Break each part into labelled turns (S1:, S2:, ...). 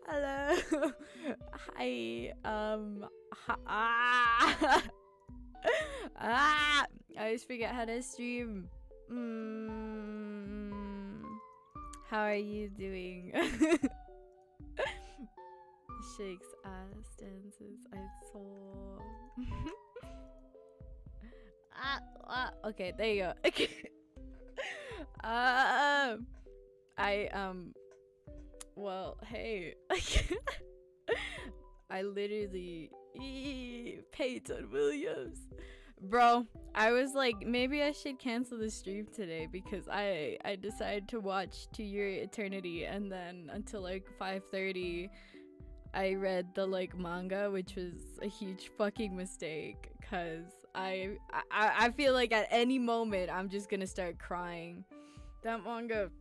S1: Hello. Hi. I always forget how to stream. How are you doing? Shakes ass, dances. I saw. Okay, there you go. Well, hey. I literally Peyton Williams. Bro, I was like, maybe I should cancel the stream today because I decided to watch To Your Eternity, and then until like 5:30 I read the like manga, which was a huge fucking mistake because I feel like at any moment I'm just gonna start crying. That manga,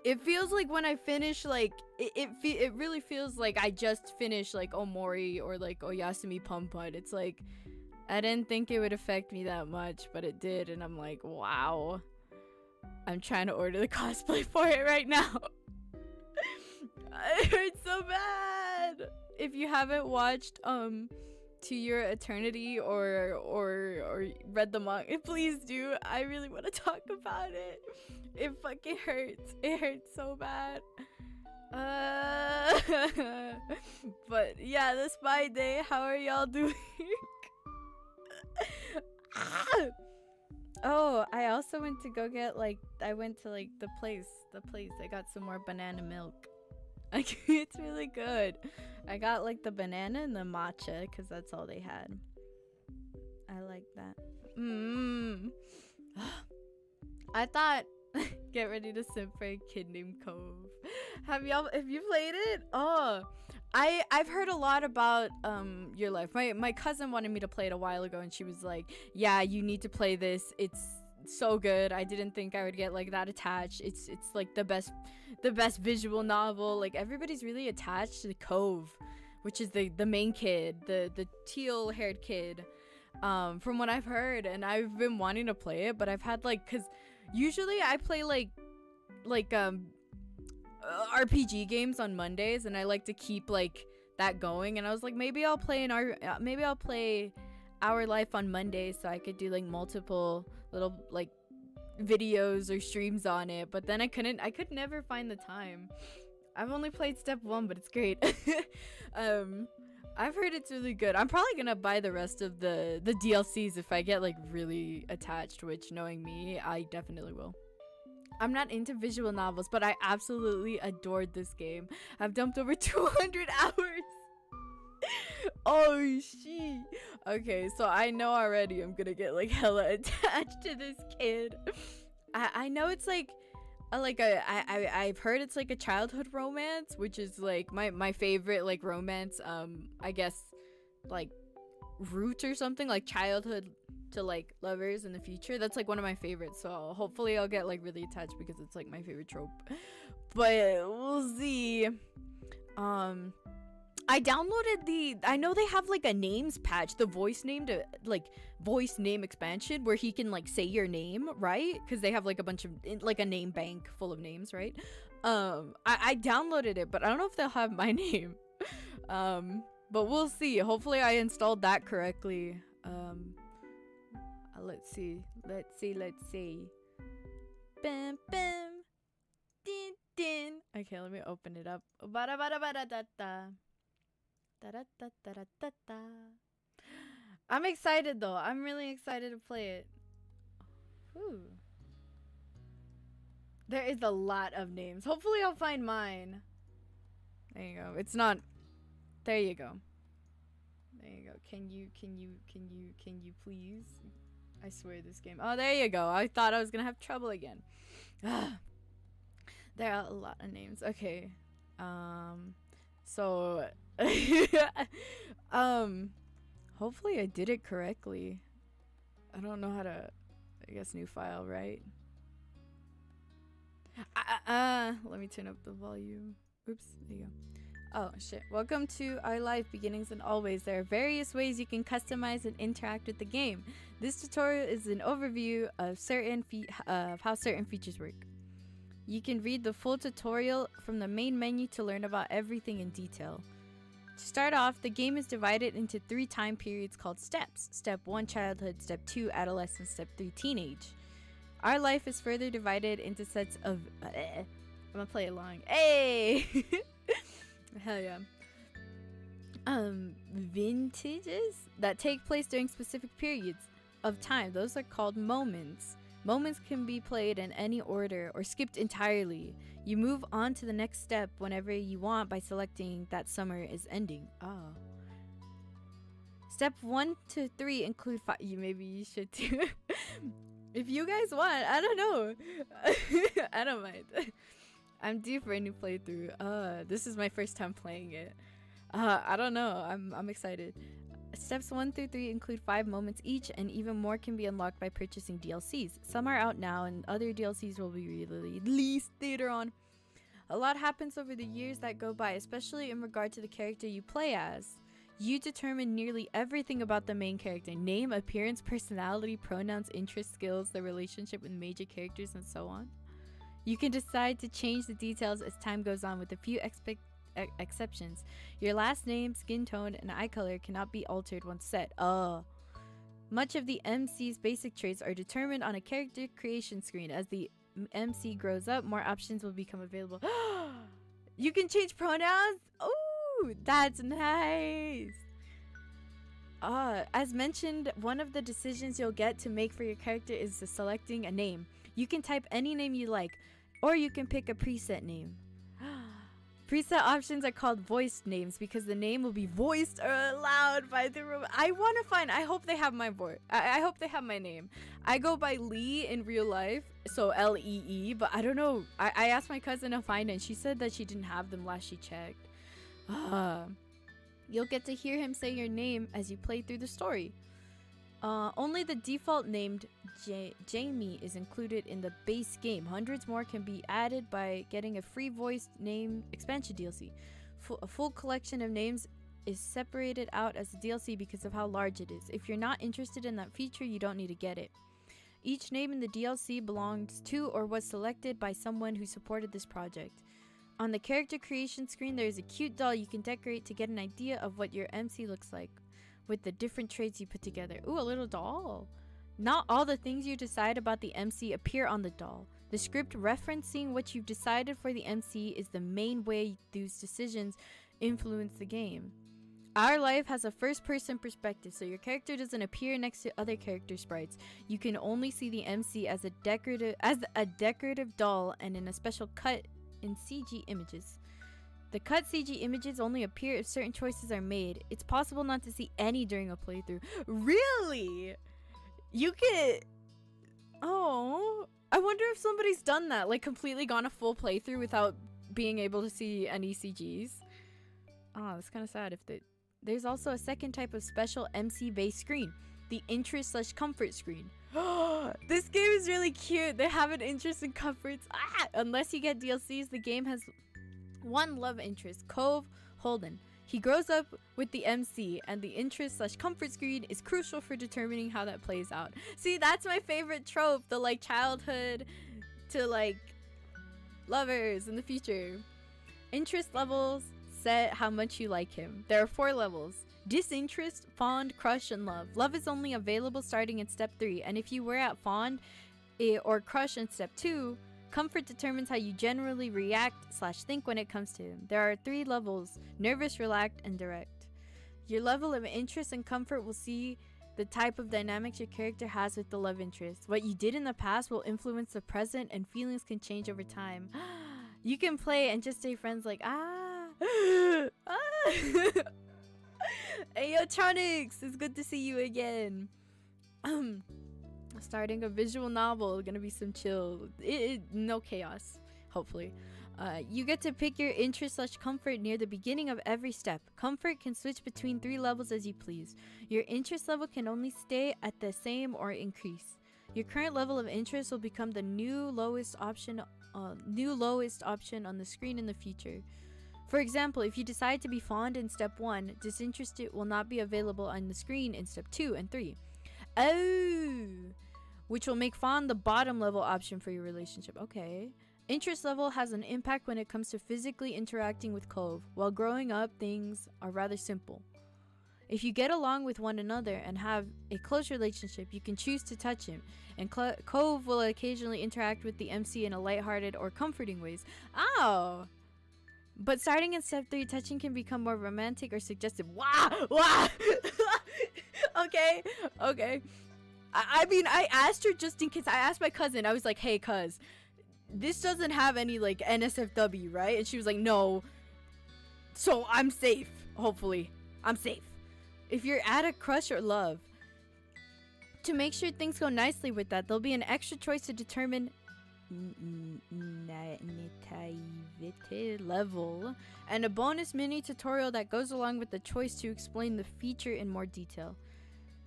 S1: it feels like when I finish like it really feels like I just finished like Omori or like Oyasumi Pumpun. It's like I didn't think it would affect me that much, but it did, and I'm like, wow. I'm trying to order the cosplay for it right now. It hurts so bad. If you haven't watched To Your Eternity or read the manga, please do. I really want to talk about it. It fucking hurts. It hurts so bad. But yeah, that's my day. How are y'all doing? Oh, I also went to go get like I went to like the place. I got some more banana milk. Like, it's really good. I got like the banana and the matcha because that's all they had. I like that. I thought get ready to simp for a kid named Cove. Have you played it? Oh, I've heard a lot about your life. My cousin wanted me to play it a while ago, and she was like, yeah, you need to play this. It's so good. I didn't think I would get like that attached. It's like the best visual novel. Like, everybody's really attached to the Cove, which is the main kid, the teal haired kid, from what I've heard. And I've been wanting to play it, but I've had like, because usually I play like RPG games on Mondays, and I like to keep like that going. And I was like, maybe I'll play Our Life on Monday, so I could do like multiple little like videos or streams on it. But then I could never find the time. I've only played step 1, but it's great. I've heard it's really good. I'm probably gonna buy the rest of the DLCs if I get like really attached, which, knowing me, I definitely will. I'm not into visual novels, but I absolutely adored this game. I've dumped over 200 hours. Oh shit. Okay, so I know already I'm gonna get like hella attached to this kid. I know it's like I've heard it's like a childhood romance, which is like my favorite like romance, I guess like route or something, like childhood to like lovers in the future. That's like one of my favorites, so hopefully I'll get like really attached because it's like my favorite trope. But we'll see. I downloaded I know they have like a names patch, the voice name expansion, where he can like say your name, right? Because they have like a bunch of like a name bank full of names, right? I downloaded it, but I don't know if they'll have my name. But we'll see. Hopefully I installed that correctly. Let's see. Bam bam. Din din. Okay, let me open it up. Bada bada bada da da. Da da da da da da. I'm excited though. I'm really excited to play it. Whew. There is a lot of names. Hopefully I'll find mine. There you go. It's not. There you go. There you go. Can you please? I swear this game. Oh, there you go. I thought I was gonna have trouble again. There are a lot of names. Okay. So hopefully I did it correctly. I don't know how to, I guess new file, right? Let me turn up the volume. Oops, there you go. Oh shit. Welcome to Our Life, Beginnings and Always. There are various ways you can customize and interact with the game. This tutorial is an overview of how certain features work. You can read the full tutorial from the main menu to learn about everything in detail. To start off, the game is divided into 3 time periods called steps. Step 1, childhood. Step 2, adolescence. Step 3, teenage. Our life is further divided into sets of... I'm gonna play along. Hey! Hell yeah. Vintages that take place during specific periods of time. Those are called moments. Moments can be played in any order or skipped entirely. You move on to the next step whenever you want by selecting that summer is ending. Oh. Step 1 to 3 include maybe you should too. If you guys want, I don't know. I don't mind. I'm due for a new playthrough. This is my first time playing it. I don't know. I'm excited. Steps 1 through 3 include 5 moments each, and even more can be unlocked by purchasing DLCs. Some are out now, and other DLCs will be released later on. A lot happens over the years that go by, especially in regard to the character you play as. You determine nearly everything about the main character: name, appearance, personality, pronouns, interests, skills, the relationship with major characters, and so on. You can decide to change the details as time goes on, with a few exceptions. Your last name, skin tone, and eye color cannot be altered once set. Much of the MC's basic traits are determined on a character creation screen. As the MC grows up, more options will become available. You can change pronouns? Oh, that's nice. As mentioned, one of the decisions you'll get to make for your character is selecting a name. You can type any name you like, or you can pick a preset name. Preset options are called voiced names because the name will be voiced or allowed by the room. I hope they have my voice. I hope they have my name. I go by Lee in real life, so Lee, but I don't know. I asked my cousin to find it, and she said that she didn't have them last she checked. You'll get to hear him say your name as you play through the story. Only the default named Jamie is included in the base game. Hundreds more can be added by getting a free voiced name expansion DLC. A full collection of names is separated out as a DLC because of how large it is. If you're not interested in that feature, you don't need to get it. Each name in the DLC belongs to or was selected by someone who supported this project. On the character creation screen, there is a cute doll you can decorate to get an idea of what your MC looks like, with the different traits you put together. Ooh, a little doll. Not all the things you decide about the MC appear on the doll. The script referencing what you've decided for the MC is the main way those decisions influence the game. Our life has a first-person perspective, so your character doesn't appear next to other character sprites. You can only see the MC as a decorative doll and in a special cut in CG images. The cut CG images only appear if certain choices are made. It's possible not to see any during a playthrough. Really? You can... Oh, I wonder if somebody's done that, like completely gone a full playthrough without being able to see any CGs. Oh, that's kind of sad. There's also a second type of special MC-based screen, the interest/comfort screen. This game is really cute. They have an interest and comforts. Unless you get DLCs, the game has one love interest, Cove Holden. He grows up with the MC, and the interest/comfort screen is crucial for determining how that plays out. See, that's my favorite trope, the like childhood to like lovers in the future. Interest levels set how much you like him. There are 4 levels: disinterest, fond, crush, and love. Love is only available starting in step 3, and if you were at fond or crush in step 2, comfort determines how you generally react/think when it comes to him. There are 3 levels: nervous, relaxed, and direct. Your level of interest and comfort will see the type of dynamics your character has with the love interest. What you did in the past will influence the present, and feelings can change over time. You can play and just stay friends like, Hey, yo, Tronics! It's good to see you again. Starting a visual novel, gonna be some chill. No chaos, hopefully. You get to pick your interest/comfort near the beginning of every step. Comfort can switch between 3 levels as you please. Your interest level can only stay at the same or increase. Your current level of interest will become the new lowest option on the screen in the future. For example, if you decide to be fond in step 1, disinterested will not be available on the screen in step 2 and 3. Oh, which will make fond the bottom level option for your relationship. Okay. Interest level has an impact when it comes to physically interacting with Cove. While growing up, things are rather simple. If you get along with one another and have a close relationship, you can choose to touch him, and Cove will occasionally interact with the MC in a lighthearted or comforting ways. Oh! But starting in step 3, touching can become more romantic or suggestive. Wow! Wow! Okay. I mean, I asked her just in case. I asked my cousin. I was like, hey, cuz, this doesn't have any, like, NSFW, right? And she was like, no. So I'm safe. Hopefully. I'm safe. If you're at a crush or love, to make sure things go nicely with that, there'll be an extra choice to determine nativity level and a bonus mini tutorial that goes along with the choice to explain the feature in more detail.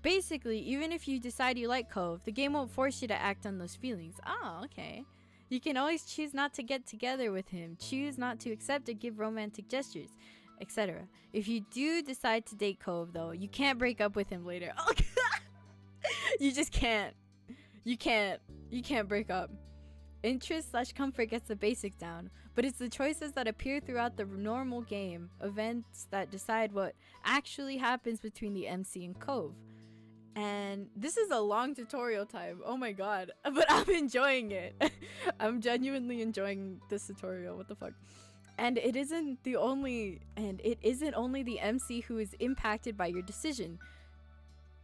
S1: Basically, even if you decide you like Cove, the game won't force you to act on those feelings. Oh, okay. You can always choose not to get together with him, choose not to accept or give romantic gestures, etc. If you do decide to date Cove, though, you can't break up with him later. Oh, you just can't. You can't break up. Interest/comfort gets the basics down, but it's the choices that appear throughout the normal game events that decide what actually happens between the MC and Cove. And this is a long tutorial time. Oh my god. But I'm enjoying it. I'm genuinely enjoying this tutorial. What the fuck? And it isn't only the MC who is impacted by your decision.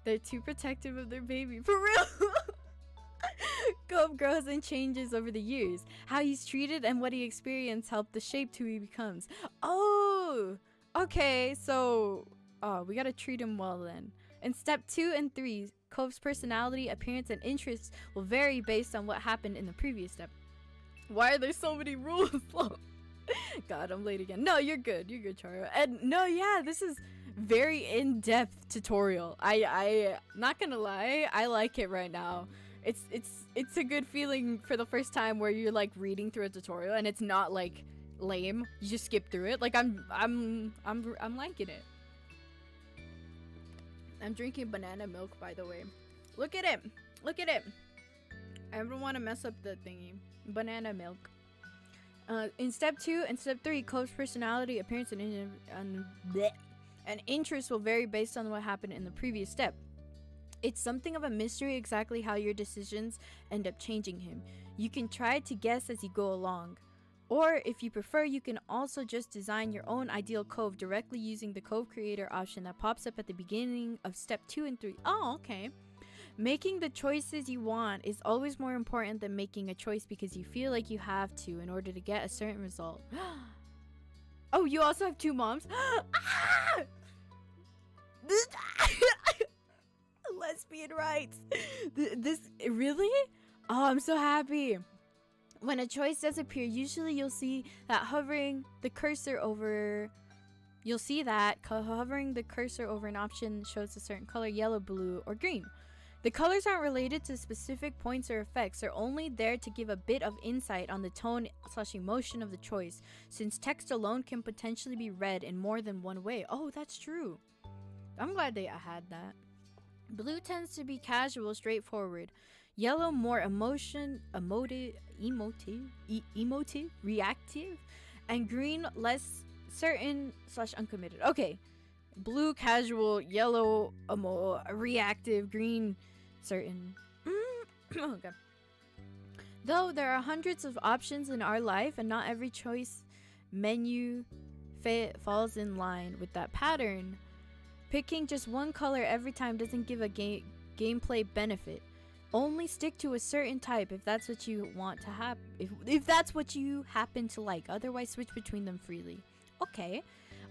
S1: They're too protective of their baby. For real. Cove grows and changes over the years. How he's treated and what he experienced help to shape who he becomes. Oh, okay. So, we gotta treat him well then. In step 2 and 3, Cove's personality, appearance, and interests will vary based on what happened in the previous step. Why are there so many rules? God, I'm late again. No, you're good. You're good, Charo. And no, yeah, this is very in-depth tutorial. I not gonna lie, I like it right now. It's a good feeling for the first time where you're like reading through a tutorial and it's not like lame. You just skip through it. Like I'm liking it. I'm drinking banana milk, by the way. Look at it. Look at it. I don't want to mess up the thingy. Banana milk. In step 2 and step 3, Cove's personality, appearance, and interest will vary based on what happened in the previous step. It's something of a mystery exactly how your decisions end up changing him. You can try to guess as you go along. Or, if you prefer, you can also just design your own ideal Cove directly using the Cove Creator option that pops up at the beginning of step 2 and 3. Oh, okay. Making the choices you want is always more important than making a choice because you feel like you have to in order to get a certain result. Oh, you also have 2 moms? Lesbian rights. This really? Oh, I'm so happy. When a choice does appear, usually you'll see that hovering the cursor over an option shows a certain color, yellow, blue, or green. The colors aren't related to specific points or effects. They're only there to give a bit of insight on the tone/emotion of the choice, since text alone can potentially be read in more than one way. Oh, that's true. I'm glad they had that. Blue tends to be casual, straightforward. Yellow more emotive, reactive, and green less certain/uncommitted. Okay, blue casual, yellow reactive, green certain. Okay. Though there are hundreds of options in our life, and not every choice menu falls in line with that pattern, picking just one color every time doesn't give a gameplay benefit. Only stick to a certain type if that's what you want to have. If that's what you happen to like. Otherwise, switch between them freely. Okay.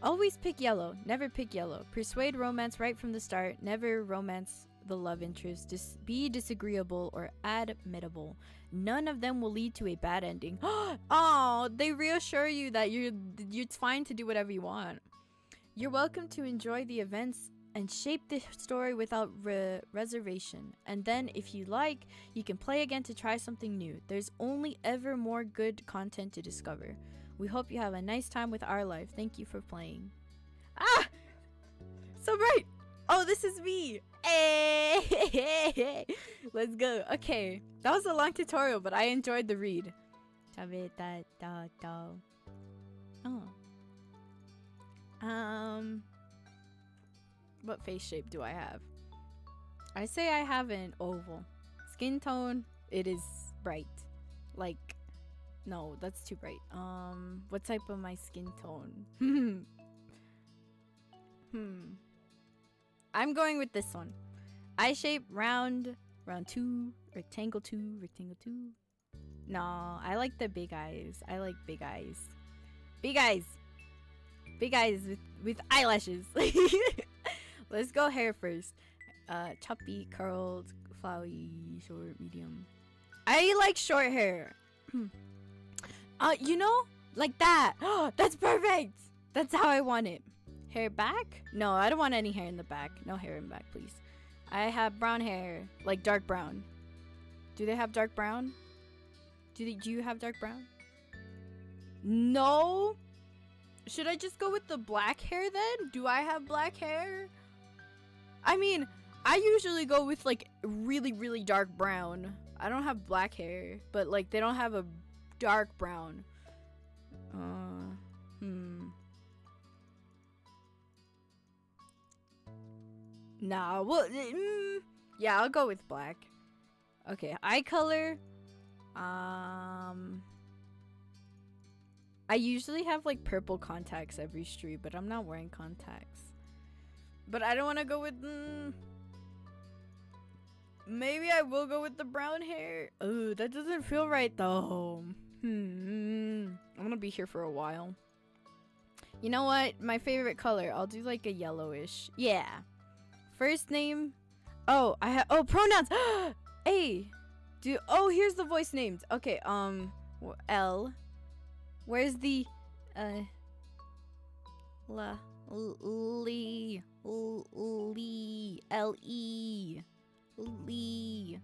S1: Always pick yellow. Never pick yellow. Persuade romance right from the start. Never romance the love interest. Be disagreeable or admittable. None of them will lead to a bad ending. Oh, they reassure you that it's fine to do whatever you want. You're welcome to enjoy the events and shape the story without reservation. And then, if you like, you can play again to try something new. There's only ever more good content to discover. We hope you have a nice time with our life. Thank you for playing. Ah! So bright! Oh, this is me! Hey! Let's go. Okay, that was a long tutorial, but I enjoyed the read. Oh. What face shape do I have? I say I have an oval. Skin tone, it is bright. Like, no, that's too bright. What type of my skin tone? I'm going with this one. Eye shape, round 2, rectangle 2, rectangle 2. No, I like the big eyes. I like big eyes. Big eyes. Big eyes with eyelashes. Let's go hair first. Choppy, curled, flowy, short, medium. I like short hair. You know, like that. That's perfect. That's how I want it. Hair back? No, I don't want any hair in the back. No hair in back, please. I have brown hair, like dark brown. Do they have dark brown? Do you have dark brown? No. Should I just go with the black hair then? Do I have black hair? I mean, I usually go with like really, really dark brown. I don't have black hair, but like they don't have a dark brown. Nah, well, yeah, I'll go with black. Okay, eye color. I usually have like purple contacts every stream, but I'm not wearing contacts. But I don't want to go with. Maybe I will go with the brown hair. Oh, that doesn't feel right though. I'm gonna be here for a while. You know what? My favorite color. I'll do like a yellowish. Yeah. First name. Oh, pronouns. A. Here's the voice names. Okay. L. Where's the Lee. L-E. Lee.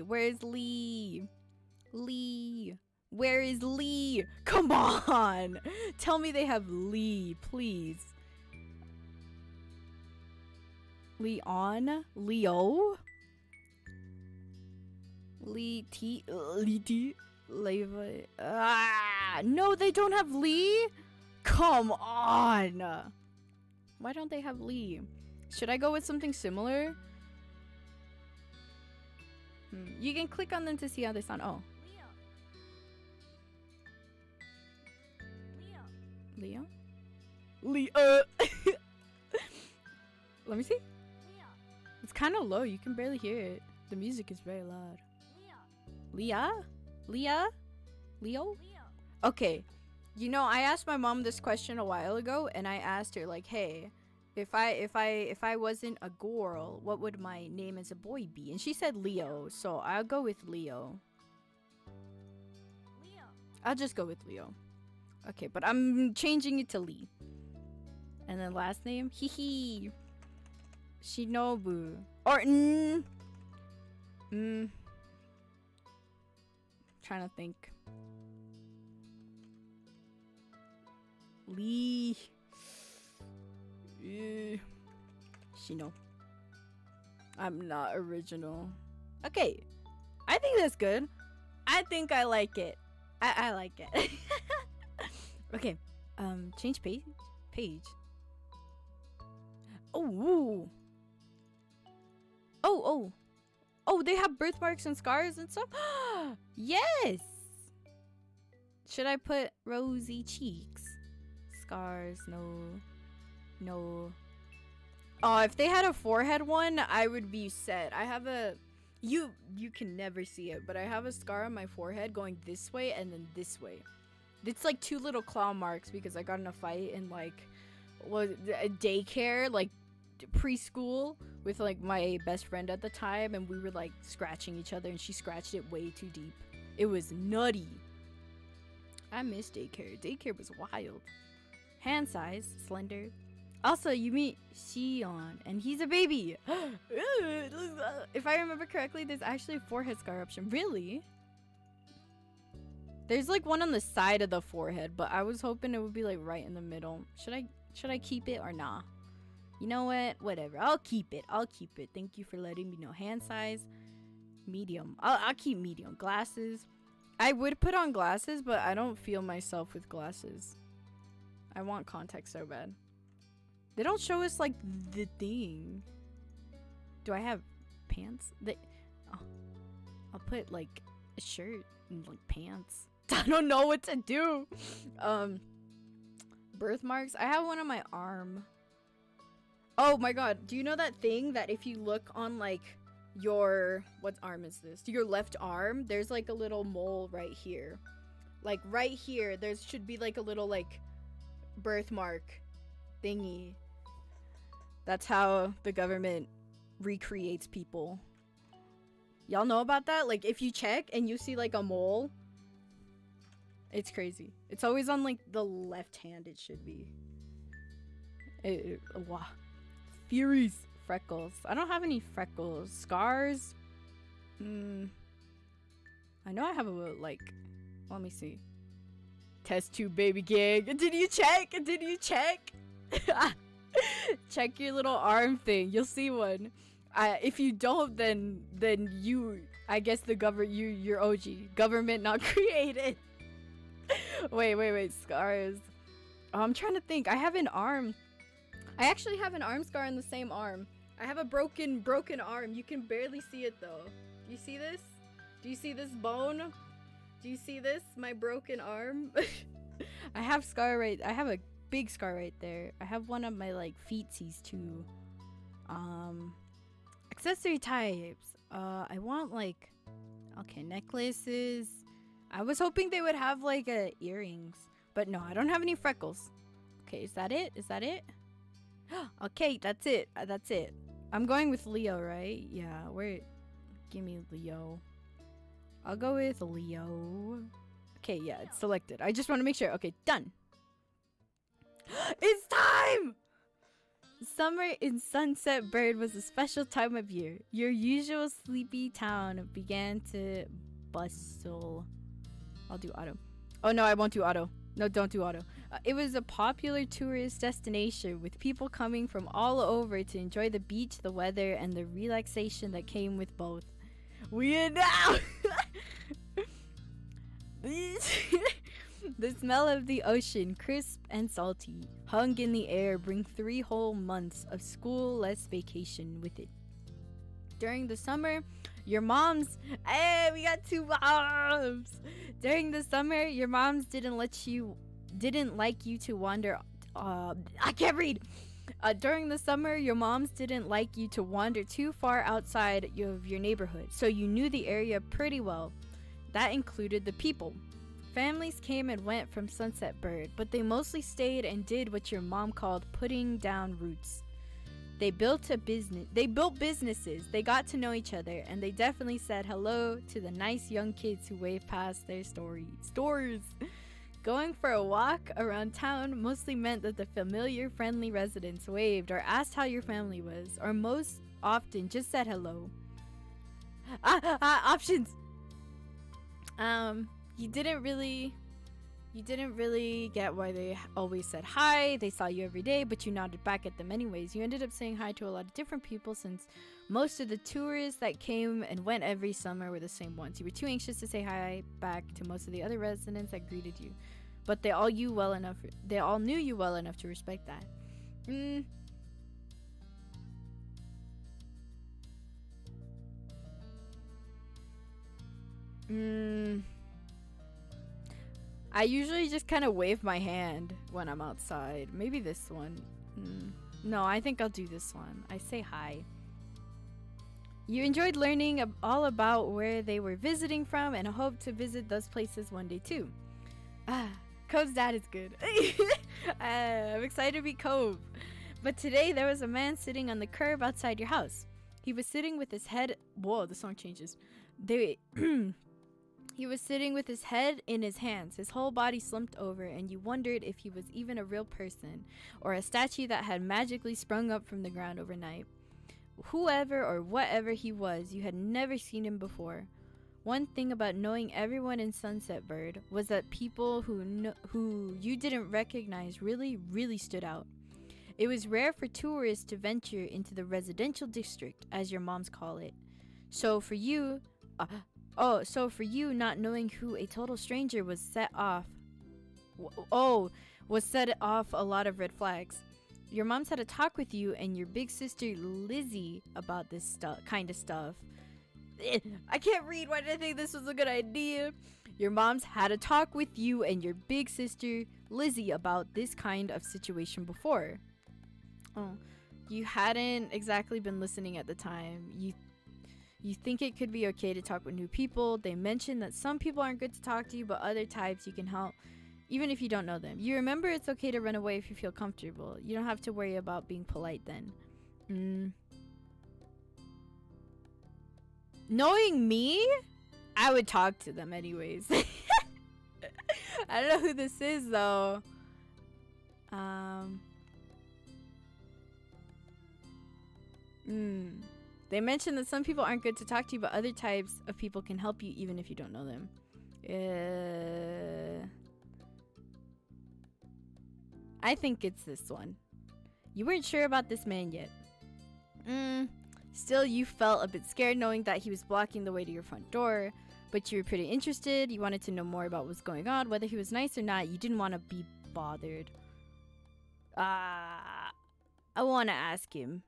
S1: Where's Lee? Lee. Where is Lee? Come on. Tell me they have Lee, please. Leon? Leo? Lee T? Leva? No, they don't have Lee? Come on. Why don't they have Lee? Should I go with something similar? You can click on them to see how they sound. Oh. Leo? Leo? Let me see. It's kind of low. You can barely hear it. The music is very loud. Leah? Leah? Leo? Okay. You know, I asked my mom this question a while ago, and I asked her like, "Hey, if I wasn't a girl, what would my name as a boy be?" And she said Leo, so I'll go with Leo. I'll just go with Leo. Okay, but I'm changing it to Lee. And then last name, Hihi. Shinobu. Or trying to think. Lee. Shino. I'm not original. Okay. I think that's good. I think I like it. I like it. Okay. Change page. Oh, they have birthmarks and scars and stuff? Yes! Should I put rosy cheeks? Scars, no. Oh, if they had a forehead one, I would be set. I have a... You can never see it, but I have a scar on my forehead going this way and then this way. It's like 2 little claw marks because I got in a fight in like a daycare, like preschool, with like my best friend at the time, and we were like scratching each other and she scratched it way too deep. It was nutty. I miss daycare. Daycare was wild. Hand size, slender. Also, you meet Xion, and he's a baby. If I remember correctly, there's actually a forehead scar option. Really? There's like one on the side of the forehead, but I was hoping it would be like right in the middle. Should I keep it or nah? You know what? Whatever. I'll keep it. Thank you for letting me know. Hand size, medium. I'll keep medium. Glasses. I would put on glasses, but I don't feel myself with glasses. I want contacts so bad. They don't show us like the thing. Do I have pants? Oh, I'll put like a shirt and like pants. I don't know what to do. Birthmarks. I have one on my arm. Oh my god. Do you know that thing that if you look on like your, what arm is this? Your left arm, there's like a little mole right here. Like right here, there should be like a little like birthmark thingy. That's how the government recreates people. Y'all know about that? Like if you check and you see like a mole, it's crazy. It's always on like the left hand, it should be. Wow. Furies. Freckles. I don't have any freckles. Scars? I know I have a like, let me see. Test tube baby gig. Did you check? Did you check? Check your little arm thing. You'll see one. If you don't, then you, I guess the you're OG. Government not created. Wait. Scars. Oh, I'm trying to think. I have an arm. I actually have an arm scar on the same arm. I have a broken arm. You can barely see it though. Do you see this? Do you see this bone? Do you see this? My broken arm? I have I have a big scar right there. I have one on my like feetsies too. Accessory types. I want like, okay, necklaces. I was hoping they would have like earrings, but no, I don't have any freckles. Okay, is that it? Is that it? Okay, that's it. That's it. I'm going with Leo, right? Yeah, give me Leo. I'll go with Leo. Okay, yeah, it's selected. I just want to make sure. Okay, done. It's time! Summer in Sunset Bird was a special time of year. Your usual sleepy town began to bustle. I'll do auto. Oh no, I won't do auto. No, don't do auto. It was a popular tourist destination with people coming from all over to enjoy the beach, the weather, and the relaxation that came with both. We are now. The smell of the ocean, crisp and salty, hung in the air, bring 3 whole months of school-less vacation with it. During the summer, your moms, hey, we got 2 moms. During the summer, your moms didn't like you to wander. I can't read. During the summer, your moms didn't like you to wander too far outside of your neighborhood, so you knew the area pretty well. That included the people. Families came and went from Sunset Bird, but they mostly stayed and did what your mom called putting down roots. They built businesses, they got to know each other, and they definitely said hello to the nice young kids who waved past their stores. Going for a walk around town mostly meant that the familiar, friendly residents waved or asked how your family was, or most often just said hello. Options! You didn't really get why they always said hi. They saw you every day, but you nodded back at them anyways. You ended up saying hi to a lot of different people since most of the tourists that came and went every summer were the same ones. You were too anxious to say hi back to most of the other residents that greeted you, but they all knew you well enough to respect that. I usually just kind of wave my hand when I'm outside. Maybe this one. No, I think I'll do this one. I say hi. You enjoyed learning all about where they were visiting from and hope to visit those places one day too. Cove's dad is good. I'm excited to be Cove. But today there was a man sitting on the curb outside your house. He was sitting with his head... Whoa, the song changes. He was sitting with his head in his hands, his whole body slumped over, and you wondered if he was even a real person, or a statue that had magically sprung up from the ground overnight. Whoever or whatever he was, you had never seen him before. One thing about knowing everyone in Sunset Bird was that people who you didn't recognize really, really stood out. It was rare for tourists to venture into the residential district, as your moms call it. So for you... Oh, so for you, not knowing who a total stranger was set off a lot of red flags. Your mom's had a talk with you and your big sister Lizzie about this kind of stuff. I can't read. Why did I think this was a good idea? Your mom's had a talk with you and your big sister Lizzie about this kind of situation before. Oh, you hadn't exactly been listening at the time. You think it could be okay to talk with new people. They mentioned that some people aren't good to talk to you, but other types you can help, even if you don't know them. You remember it's okay to run away if you feel comfortable. You don't have to worry about being polite then. Knowing me, I would talk to them anyways. I don't know who this is though. They mentioned that some people aren't good to talk to you, but other types of people can help you even if you don't know them. I think it's this one. You weren't sure about this man yet. Still, you felt a bit scared knowing that he was blocking the way to your front door, but you were pretty interested. You wanted to know more about what's going on, whether he was nice or not. You didn't want to be bothered. I want to ask him,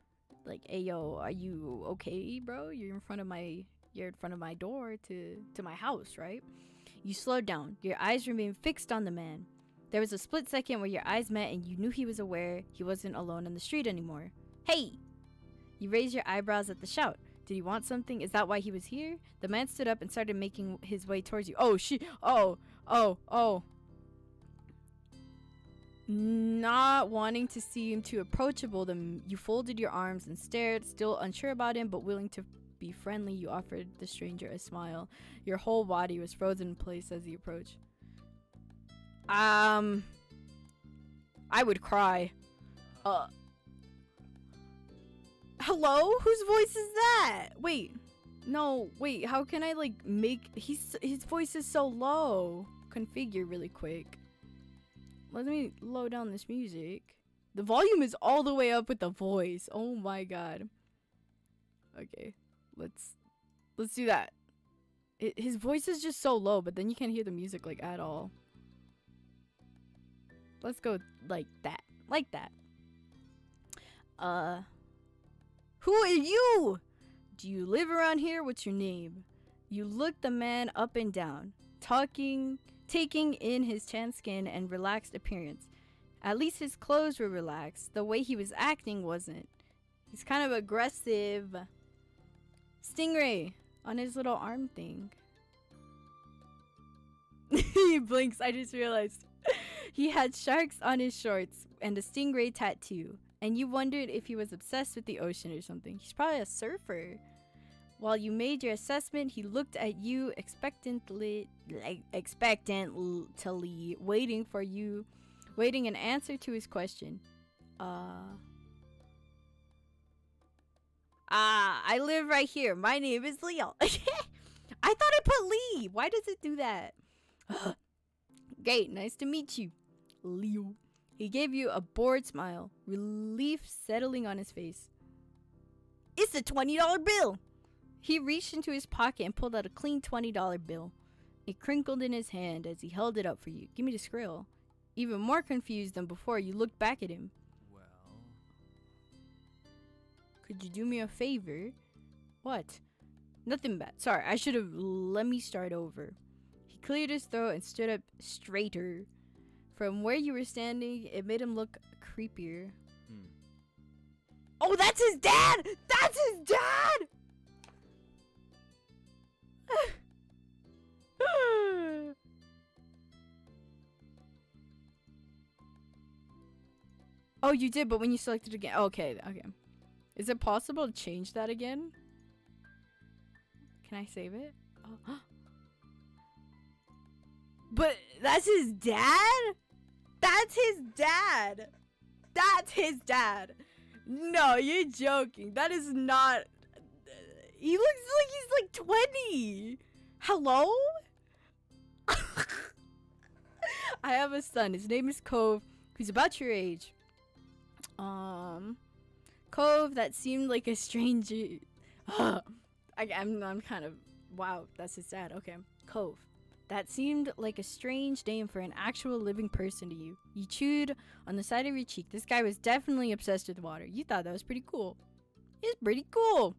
S1: like, hey, yo, are you okay, bro? You're in front of my door to my house, right? You slowed down. Your eyes remained fixed on the man. There was a split second where your eyes met and you knew he was aware he wasn't alone in the street anymore. Hey! You raised your eyebrows at the shout. Did he want something? Is that why he was here? The man stood up and started making his way towards you. Oh, shit. Oh. Not wanting to seem too approachable, then you folded your arms and stared, still unsure about him, but willing to be friendly. You offered the stranger a smile. Your whole body was frozen in place as he approached. I would cry. Hello? Whose voice is that? Wait. No, wait. How can I, like, make... His voice is so low. Configure really quick. Let me low down this music. The volume is all the way up with the voice. Oh my god. Okay. Let's do that. His voice is just so low, but then you can't hear the music, like, at all. Let's go like that. Like that. Who are you? Do you live around here? What's your name? You looked the man up and down, taking in his tan skin and relaxed appearance. At least his clothes were relaxed. The way he was acting wasn't. He's kind of aggressive. Stingray on his little arm thing. He blinks. I just realized. He had sharks on his shorts and a stingray tattoo. And you wondered if he was obsessed with the ocean or something. He's probably a surfer. While you made your assessment, he looked at you expectantly, waiting an answer to his question. I live right here. My name is Leo. I thought I put Lee. Why does it do that? Great, nice to meet you, Leo. He gave you a bored smile, relief settling on his face. It's a $20 bill. He reached into his pocket and pulled out a clean $20 bill. It crinkled in his hand as he held it up for you. Give me the skrill. Even more confused than before, you looked back at him.
S2: Well...
S1: Could you do me a favor? What? Nothing bad. Sorry, I should have... Let me start over. He cleared his throat and stood up straighter. From where you were standing, it made him look creepier. Oh, that's his dad! That's his dad! Oh, you did, but when you selected again. Okay. Is it possible to change that again? Can I save it? Oh. But that's his dad? That's his dad. That's his dad. No, you're joking. That is not... He looks like he's like 20. Hello? I have a son. His name is Cove. He's about your age. Cove, that seemed like a stranger. I'm kind of Wow, that's his dad. Okay. Cove. That seemed like a strange name for an actual living person to you. You chewed on the side of your cheek. This guy was definitely obsessed with water. You thought that was pretty cool. It's pretty cool.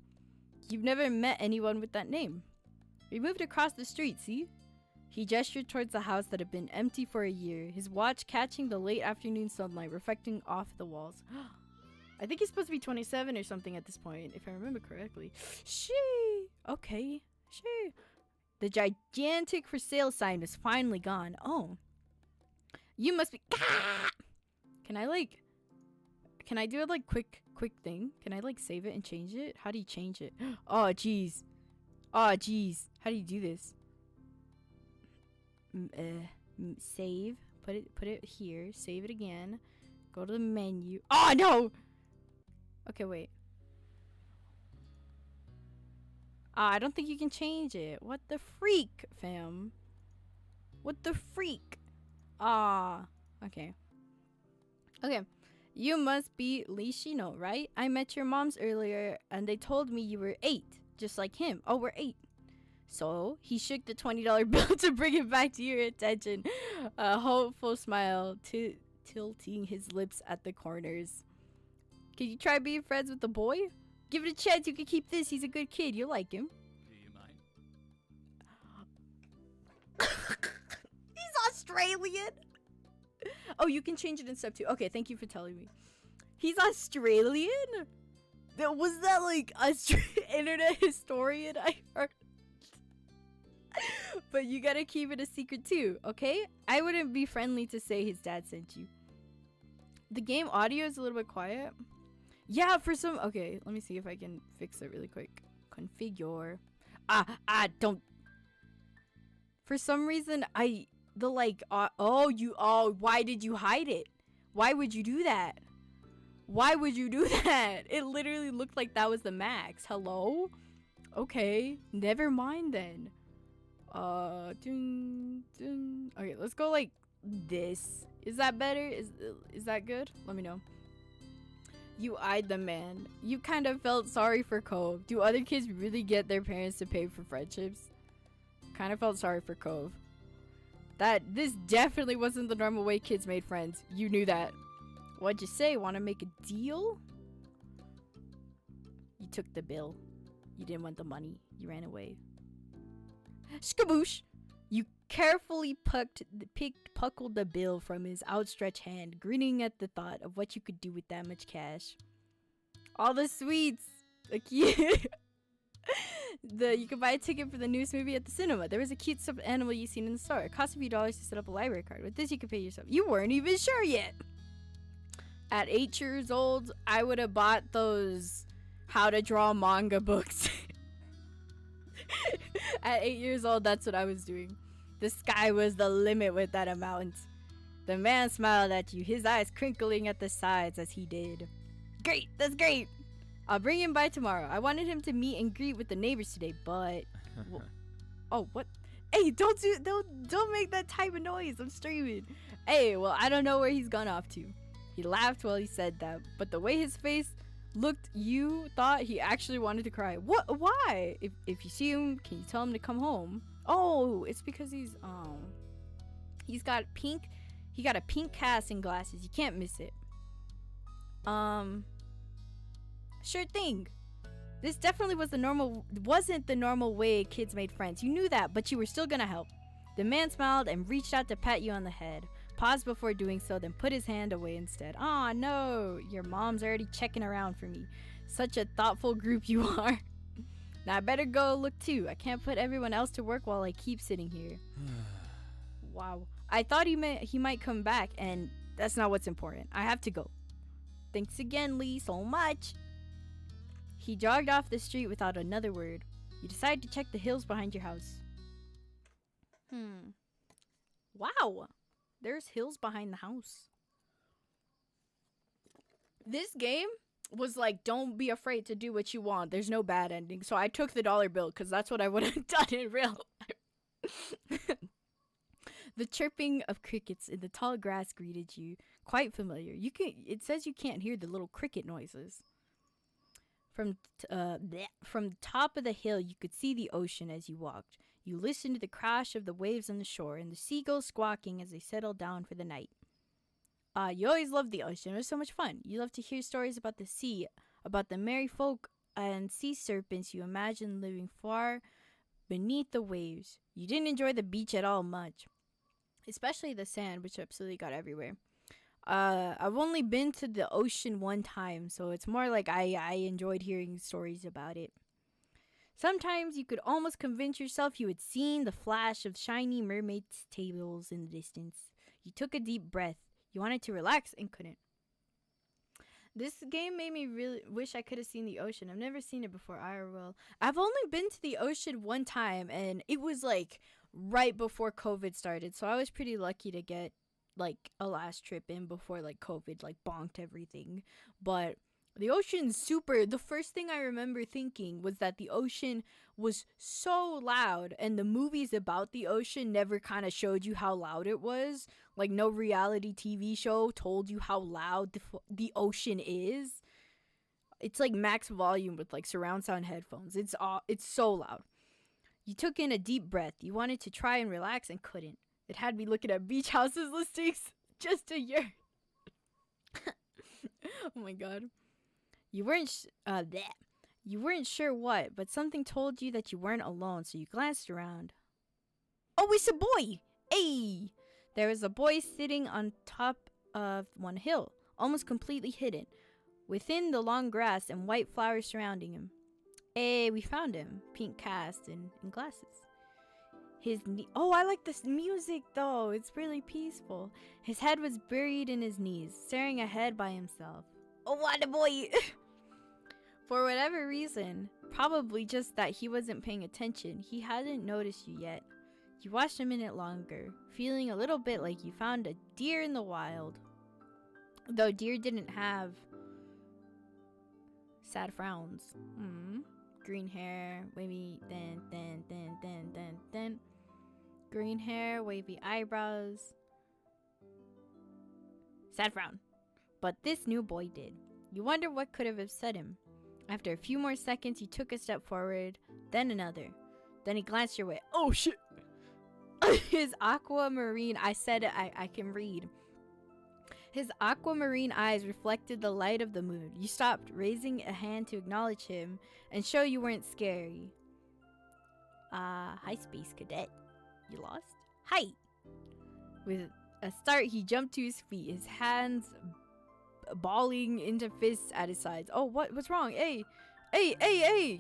S1: You've never met anyone with that name. We moved across the street, see? He gestured towards the house that had been empty for a year, his watch catching the late afternoon sunlight reflecting off the walls. I think he's supposed to be 27 or something at this point, if I remember correctly. Okay. The gigantic for sale sign was finally gone. Oh. You must be... Can I do a, like, quick thing? Can I, like, save it and change it? How do you change it? Oh, jeez. How do you do this? Save. Put it here. Save it again. Go to the menu. Oh, no! Okay, wait. I don't think you can change it. What the freak, fam? What the freak? Okay. Okay. You must be Lee Shino, right? I met your moms earlier and they told me you were 8, just like him. Oh, we're 8. So he shook the $20 bill to bring it back to your attention. A hopeful smile tilting his lips at the corners. Can you try being friends with the boy? Give it a chance. You can keep this. He's a good kid. You'll like him.
S2: Do you mind?
S1: He's Australian. Oh, you can change it in step 2. Okay, thank you for telling me. He's Australian? Was that like internet historian I heard? But you gotta keep it a secret too, okay? I wouldn't be friendly to say his dad sent you. The game audio is a little bit quiet. Yeah, for some... Okay, let me see if I can fix it really quick. Configure. Don't... For some reason, why did you hide it? Why would you do that? Why would you do that? It literally looked like that was the max. Hello? Okay, never mind then. Okay, let's go like this. Is that better? Is that good? Let me know. You eyed the man. You kind of felt sorry for Cove. Do other kids really get their parents to pay for friendships? Kind of felt sorry for Cove. This definitely wasn't the normal way kids made friends. You knew that. What'd you say? Want to make a deal? You took the bill. You didn't want the money. You ran away. Skaboosh! You carefully puckled the bill from his outstretched hand, grinning at the thought of what you could do with that much cash. All the sweets! You could buy a ticket for the newest movie at the cinema. There was a cute stuffed animal you seen in the store. It cost a few dollars to set up a library card. With this, you could pay yourself. You weren't even sure yet! At 8 years old, I would have bought those how to draw manga books. At 8 years old, that's what I was doing. The sky was the limit with that amount. The man smiled at you, his eyes crinkling at the sides as he did. Great, that's great. I'll bring him by tomorrow. I wanted him to meet and greet with the neighbors today, but... Oh, what? Hey, don't make that type of noise. I'm streaming. Hey, well, I don't know where he's gone off to. He laughed while he said that, but the way his face looked, you thought he actually wanted to cry. What? Why? If you see him, can you tell him to come home? Oh, it's because he got a pink cast and glasses. You can't miss it. Sure thing. This definitely wasn't the normal way kids made friends. You knew that, but you were still gonna help. The man smiled and reached out to pat you on the head. Paused before doing so, then put his hand away instead. Aw, no, your mom's already checking around for me. Such a thoughtful group you are. Now I better go look too. I can't put everyone else to work while I keep sitting here. Wow. I thought he might come back, and that's not what's important. I have to go. Thanks again, Lee, so much. He jogged off the street without another word. You decide to check the hills behind your house. Wow. There's hills behind the house. This game was like, don't be afraid to do what you want. There's no bad ending. So I took the $1 bill because that's what I would have done in real life. The chirping of crickets in the tall grass greeted you. Quite familiar. It says you can't hear the little cricket noises. From the top of the hill, you could see the ocean as you walked. You listened to the crash of the waves on the shore and the seagulls squawking as they settled down for the night. You always loved the ocean. It was so much fun. You loved to hear stories about the sea, about the merry folk and sea serpents you imagined living far beneath the waves. You didn't enjoy the beach at all much, especially the sand, which absolutely got everywhere. I've only been to the ocean one time, so it's more like I enjoyed hearing stories about it. Sometimes you could almost convince yourself you had seen the flash of shiny mermaids' tails in the distance. You took a deep breath. You wanted to relax and couldn't. This game made me really wish I could have seen the ocean. I've never seen it before, IRL. I've only been to the ocean one time, and it was like right before COVID started, so I was pretty lucky to get like a last trip in before like COVID like bonked everything. But the ocean's super. The first thing I remember thinking was that the ocean was so loud, and the movies about the ocean never kind of showed you how loud it was. Like no reality TV show told you how loud the ocean is. It's like max volume with like surround sound headphones. It's so loud. You took in a deep breath. You wanted to try and relax and couldn't. It had me looking at beach houses listings just a year. Oh my god. You weren't sure what, but something told you that you weren't alone, so you glanced around. Oh, it's a boy! Hey! There was a boy sitting on top of one hill, almost completely hidden, within the long grass and white flowers surrounding him. Hey, we found him. Pink cast and glasses. Oh, I like this music though. It's really peaceful. His head was buried in his knees, staring ahead by himself. Oh, what a boy! For whatever reason, probably just that he wasn't paying attention, he hadn't noticed you yet. You watched a minute longer, feeling a little bit like you found a deer in the wild. Though deer didn't have sad frowns. Green hair, wavy, then. Green hair, wavy eyebrows. Sad frown. But this new boy did. You wonder what could have upset him. After a few more seconds, you took a step forward, then another. Then he glanced your way. Oh shit! His aquamarine, I said it, I can read. His aquamarine eyes reflected the light of the moon. You stopped, raising a hand to acknowledge him and show you weren't scary. Hi, Space Cadet. You lost? Hi! With a start, he jumped to his feet, his hands balling into fists at his sides. Oh, what's wrong? Hey,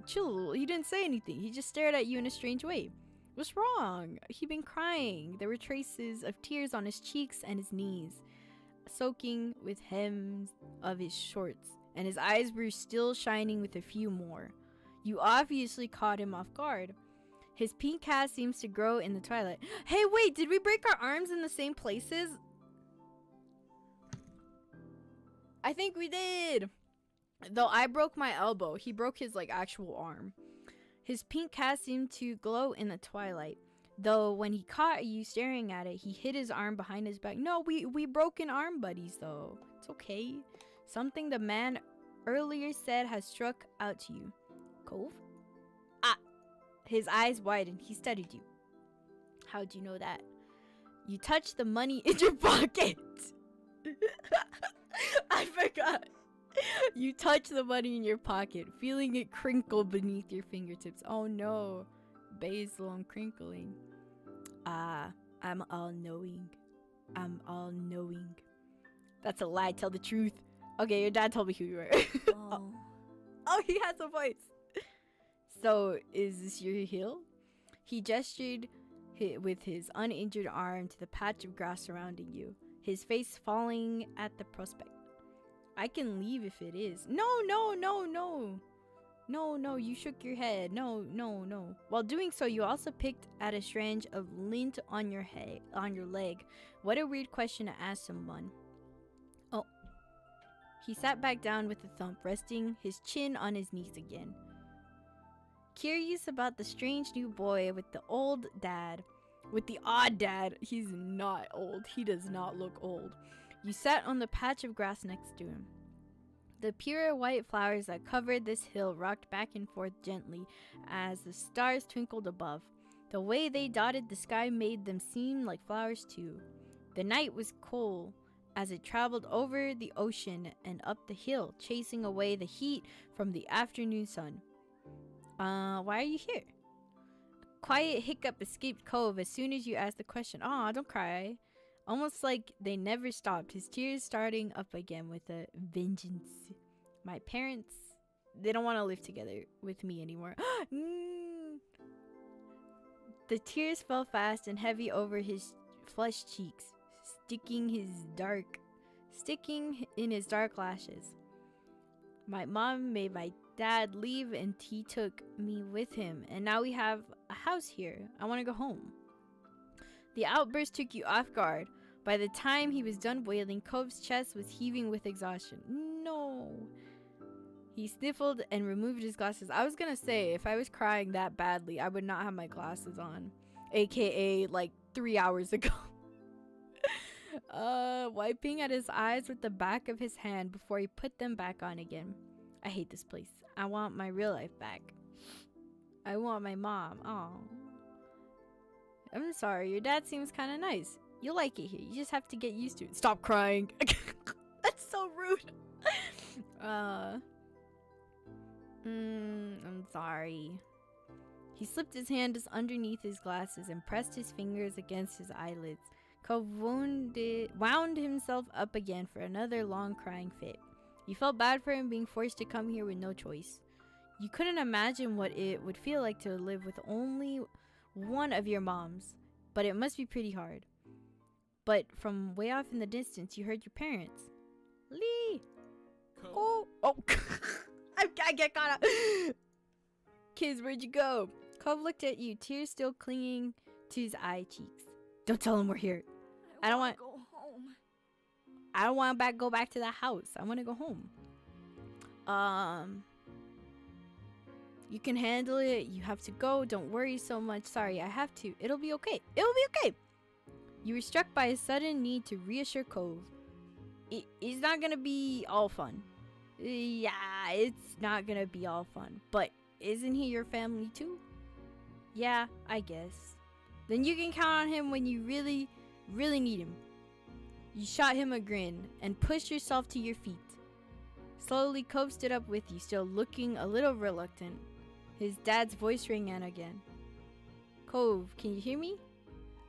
S1: chill. He didn't say anything. He just stared at you in a strange way. What's wrong? He'd been crying. There were traces of tears on his cheeks and his knees, soaking with hems of his shorts, and his eyes were still shining with a few more. You obviously caught him off guard. His pink cast seems to grow in the twilight. Hey, wait, did we break our arms in the same places? I think we did. Though I broke my elbow, he broke his like actual arm. His pink cast seemed to glow in the twilight. Though when he caught you staring at it, he hid his arm behind his back. No, we broken arm buddies though. It's okay. Something the man earlier said has struck out to you. Cove? His eyes widened. He studied you. How'd you know that? You touched the money in your pocket. I forgot. You touched the money in your pocket, feeling it crinkle beneath your fingertips. Oh no. Basil, I'm crinkling. I'm all knowing. I'm all knowing. That's a lie. Tell the truth. Okay, your dad told me who you were. Oh, he has a voice. So, is this your heel? He gestured with his uninjured arm to the patch of grass surrounding you, his face falling at the prospect. I can leave if it is. No, you shook your head. No. While doing so, you also picked at a strand of lint on your leg. What a weird question to ask someone. Oh. He sat back down with a thump, resting his chin on his knees again. Curious about the strange new boy with the odd dad. He's not old. He does not look old. You sat on the patch of grass next to him. The pure white flowers that covered this hill rocked back and forth gently as the stars twinkled above. The way they dotted the sky made them seem like flowers too. The night was cool as it traveled over the ocean and up the hill, chasing away the heat from the afternoon sun. Why are you here? A quiet hiccup escaped Cove as soon as you asked the question. Aw, don't cry. Almost like they never stopped, his tears starting up again with a vengeance. My parents, they don't want to live together with me anymore. The tears fell fast and heavy over his flushed cheeks, sticking in his dark lashes. My mom made my dad leave and he took me with him, and now we have a house here. I want to go home. The outburst took you off guard. By the time he was done wailing, Cove's chest was heaving with exhaustion. No. He sniffled and removed his glasses. I was gonna say, if I was crying that badly, I would not have my glasses on. AKA, like, 3 hours ago. Wiping at his eyes with the back of his hand before he put them back on again. I hate this place. I want my real life back. I want my mom. Oh. I'm sorry, your dad seems kind of nice. You'll like it here. You just have to get used to it. Stop crying. That's so rude. I'm sorry. He slipped his hand underneath his glasses and pressed his fingers against his eyelids. Cove wound himself up again for another long crying fit. You felt bad for him being forced to come here with no choice. You couldn't imagine what it would feel like to live with only one of your moms, but it must be pretty hard. But from way off in the distance, you heard your parents. Lee! Oh! I get caught up! Kids, where'd you go? Cove looked at you, tears still clinging to his eye cheeks. Don't tell him we're here. I don't want to go home. I don't want to go back to the house. I want to go home. You can handle it. You have to go. Don't worry so much. Sorry, I have to. It'll be okay. It'll be okay. You were struck by a sudden need to reassure Cove. It's not gonna be all fun. Yeah, it's not gonna be all fun. But isn't he your family too? Yeah, I guess. Then you can count on him when you really, really need him. You shot him a grin and pushed yourself to your feet. Slowly, Cove stood up with you, still looking a little reluctant. His dad's voice rang out again. Cove, can you hear me?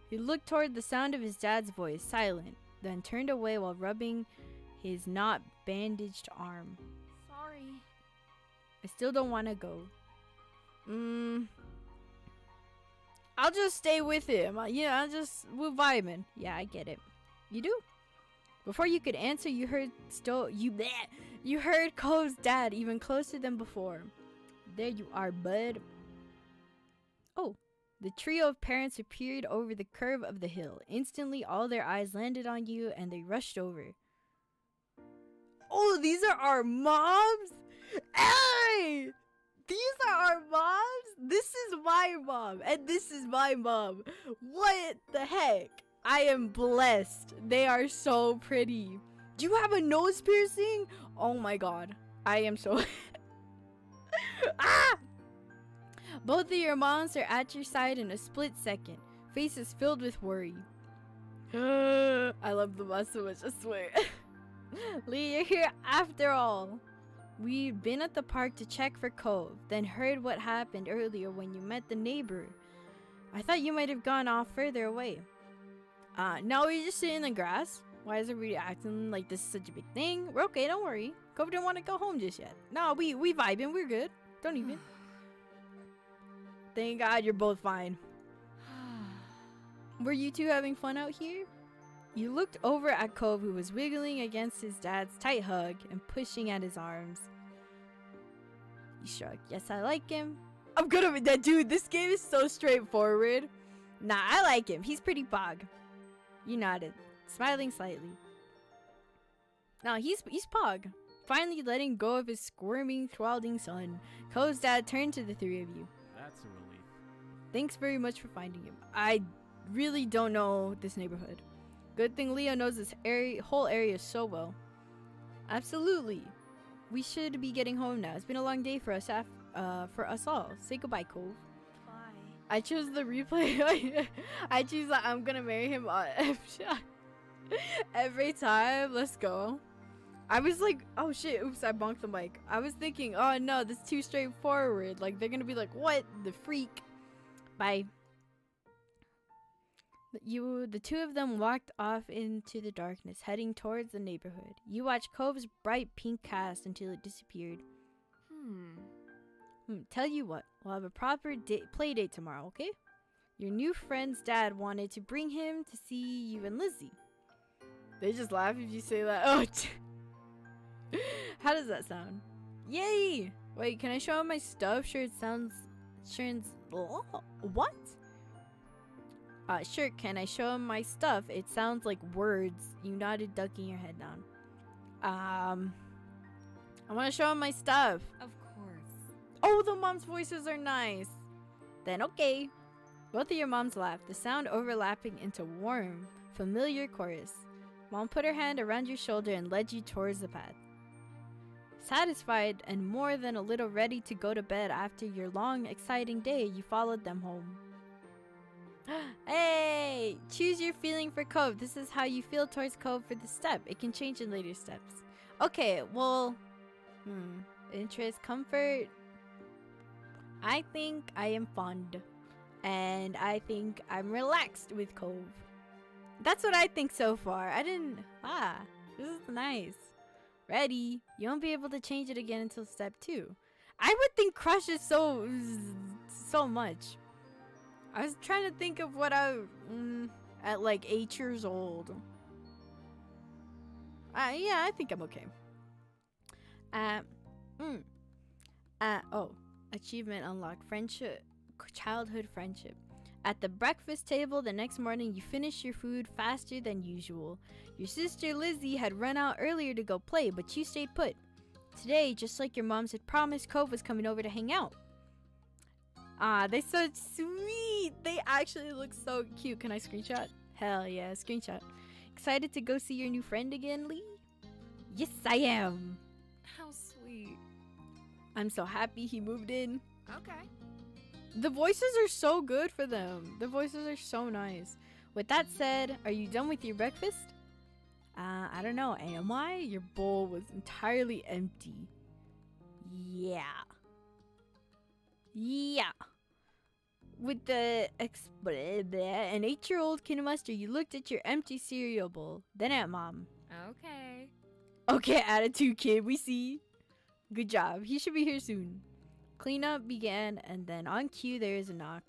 S1: He looked toward the sound of his dad's voice, silent, then turned away while rubbing his not bandaged arm. Sorry. I still don't want to go. I'll just stay with him. We're vibing. Yeah, I get it. You do? Before you could answer, you heard Cove's dad even closer than before. There you are, bud. Oh. The trio of parents appeared over the curve of the hill. Instantly, all their eyes landed on you, and they rushed over. Oh, these are our moms? Hey! These are our moms? This is my mom, and this is my mom. What the heck? I am blessed. They are so pretty. Do you have a nose piercing? Oh my god. I am so... Ah! Both of your moms are at your side in a split second, faces filled with worry. I love the bus so much, I swear. Lee, you're here after all. We'd been at the park to check for Cove, then heard what happened earlier when you met the neighbor. I thought you might have gone off further away. No, we just sit in the grass. Why is everybody acting like this is such a big thing? We're okay, don't worry. Cove didn't want to go home just yet. No, we vibing, we're good. Don't even. Thank God you're both fine. Were you two having fun out here? You looked over at Cove, who was wiggling against his dad's tight hug and pushing at his arms. You shrugged. Yes, I like him. I'm good with that, dude. This game is so straightforward. Nah, I like him. He's pretty pog. You nodded, smiling slightly. No, he's pog. Finally letting go of his squirming, thralding son, Cove's dad turned to the three of you.
S2: That's a relief.
S1: Thanks very much for finding him. I really don't know this neighborhood. Good thing Leo knows this whole area so well. Absolutely. we should be getting home now. It's been a long day for us all. Say goodbye, Cove.
S2: Bye.
S1: I chose the replay. I choose that I'm gonna marry him on F-Shot. Every time. Let's go. I was like, oh shit, oops, I bonked the mic. I was thinking, oh no, this is too straightforward. Like, they're gonna be like, what? The freak. Bye. The two of them walked off into the darkness, heading towards the neighborhood. You watched Cove's bright pink cast until it disappeared. Tell you what, we'll have a proper play date tomorrow, okay? Your new friend's dad wanted to bring him to see you and Lizzie. They just laugh if you say that. Oh, how does that sound? Yay! Wait, can I show him my stuff? Sure, it sounds... What? Sure, can I show him my stuff? It sounds like words. You nodded, ducking your head down. I want to show him my stuff.
S2: Of course.
S1: Oh, the mom's voices are nice. Then okay. Both of your moms laughed, the sound overlapping into warm, familiar chorus. Mom put her hand around your shoulder and led you towards the path. Satisfied and more than a little ready to go to bed after your long, exciting day, you followed them home. Hey! Choose your feeling for Cove. This is how you feel towards Cove for the step. It can change in later steps. Okay, well... Interest, comfort... I think I am fond. And I think I'm relaxed with Cove. That's what I think so far. This is nice. Ready. You won't be able to change it again until step 2. I would think crush is so much. I was trying to think of what at like 8 years old. Yeah, I think I'm okay. Achievement unlocked. Friendship. Childhood friendship. At the breakfast table the next morning, you finished your food faster than usual. Your sister Lizzie had run out earlier to go play, but you stayed put. Today, just like your moms had promised, Cove was coming over to hang out. They're so sweet. They actually look so cute. Can I screenshot? Hell yeah, screenshot. Excited to go see your new friend again, Lee? Yes, I am.
S2: How sweet.
S1: I'm so happy he moved in.
S2: Okay.
S1: The voices are so good for them. The voices are so nice. With that said, are you done with your breakfast? I don't know. Am I? Your bowl was entirely empty. Yeah. With an 8-year-old kinemaster, you looked at your empty cereal bowl, then at Mom. Okay, attitude kid, we see. Good job. He should be here soon. Cleanup began, and then on cue, there is a knock.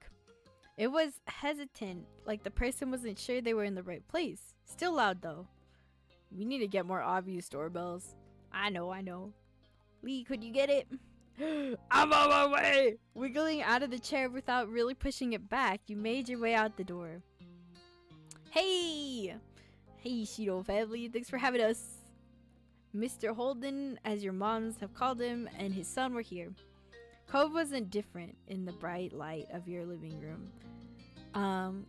S1: It was hesitant, like the person wasn't sure they were in the right place. Still loud, though. We need to get more obvious doorbells. I know. Lee, could you get it? I'm on my way! Wiggling out of the chair without really pushing it back, you made your way out the door. Hey, Shido family, thanks for having us. Mr. Holden, as your moms have called him, and his son were here. Cove wasn't different in the bright light of your living room.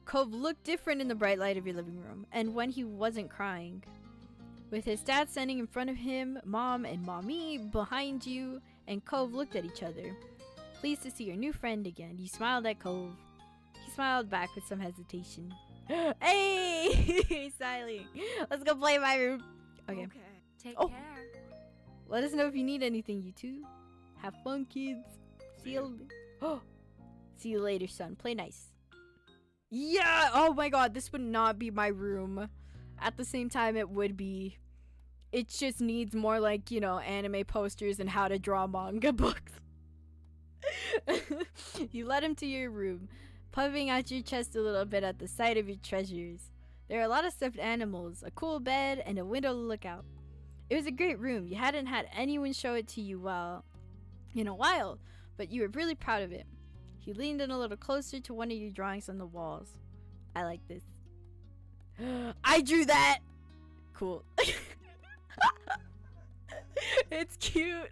S1: Cove looked different in the bright light of your living room, and when he wasn't crying. With his dad standing in front of him, Mom and Mommy behind you, and Cove looked at each other. Pleased to see your new friend again. You smiled at Cove. He smiled back with some hesitation. Hey! Siley. Let's go play in my room. Okay.
S2: Take care.
S1: Let us know if you need anything, you two. Have fun, kids. See you later, son. Play nice. Yeah! Oh my god, this would not be my room. At the same time, it would be. It just needs more, like, anime posters and how to draw manga books. You led him to your room, puffing out your chest a little bit at the sight of your treasures. There are a lot of stuffed animals, a cool bed, and a window to look out. It was a great room. You hadn't had anyone show it to you in a while, but you were really proud of it. He leaned in a little closer to one of your drawings on the walls. I like this. I drew that! Cool. It's cute.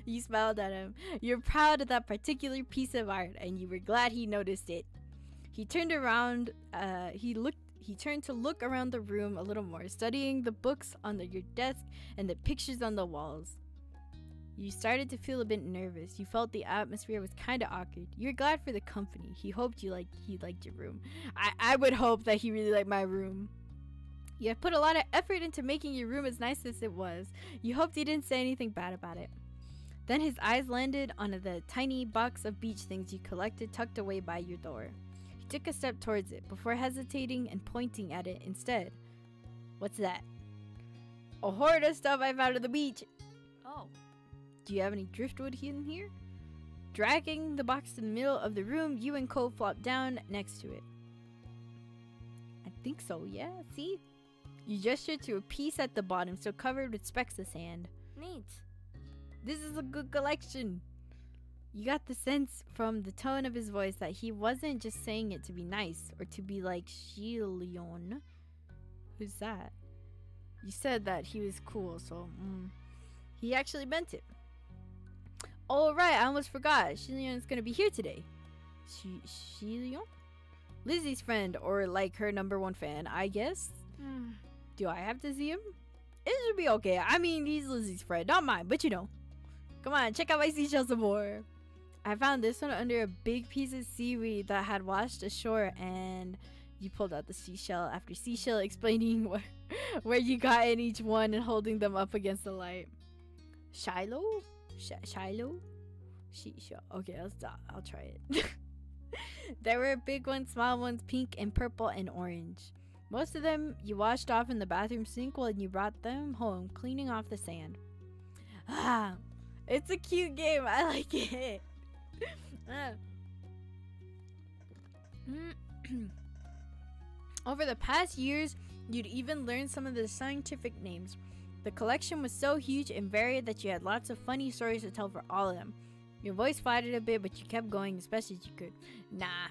S1: You smiled at him. You're proud of that particular piece of art, and you were glad he noticed it. He turned around. He turned to look around the room a little more, studying the books on your desk and the pictures on the walls. You started to feel a bit nervous. You felt the atmosphere was kind of awkward. You're glad for the company. He hoped he liked your room. I would hope that he really liked my room. You had put a lot of effort into making your room as nice as it was. You hoped he didn't say anything bad about it. Then his eyes landed on the tiny box of beach things you collected tucked away by your door. He took a step towards it before hesitating and pointing at it instead. What's that? A hoard of stuff I found at the beach.
S2: Oh.
S1: Do you have any driftwood in here? Dragging the box to the middle of the room, you and Cole flopped down next to it. I think so, yeah, see? You gestured to a piece at the bottom, still covered with specks of sand.
S2: Neat.
S1: This is a good collection. You got the sense from the tone of his voice that he wasn't just saying it to be nice or to be like Shilion. Who's that? You said that he was cool, so he actually meant it. Oh right, I almost forgot. Shilion's gonna be here today. Shilion? Lizzie's friend, or like her #1 fan, I guess. Do I have to see him? It should be okay. I mean, he's Lizzie's friend, not mine, but you know. Come on, check out my seashells some more. I found this one under a big piece of seaweed that had washed ashore, and you pulled out the seashell after seashell explaining where you got in each one and holding them up against the light. Shiloh? Shiloh? Okay, I'll try it. There were big ones, small ones, pink and purple and orange. Most of them you washed off in the bathroom sink while you brought them home, cleaning off the sand. Ah, it's a cute game. I like it. Over the past years, you'd even learned some of the scientific names. The collection was so huge and varied that you had lots of funny stories to tell for all of them. Your voice flattered a bit, but you kept going as best as you could. Nah.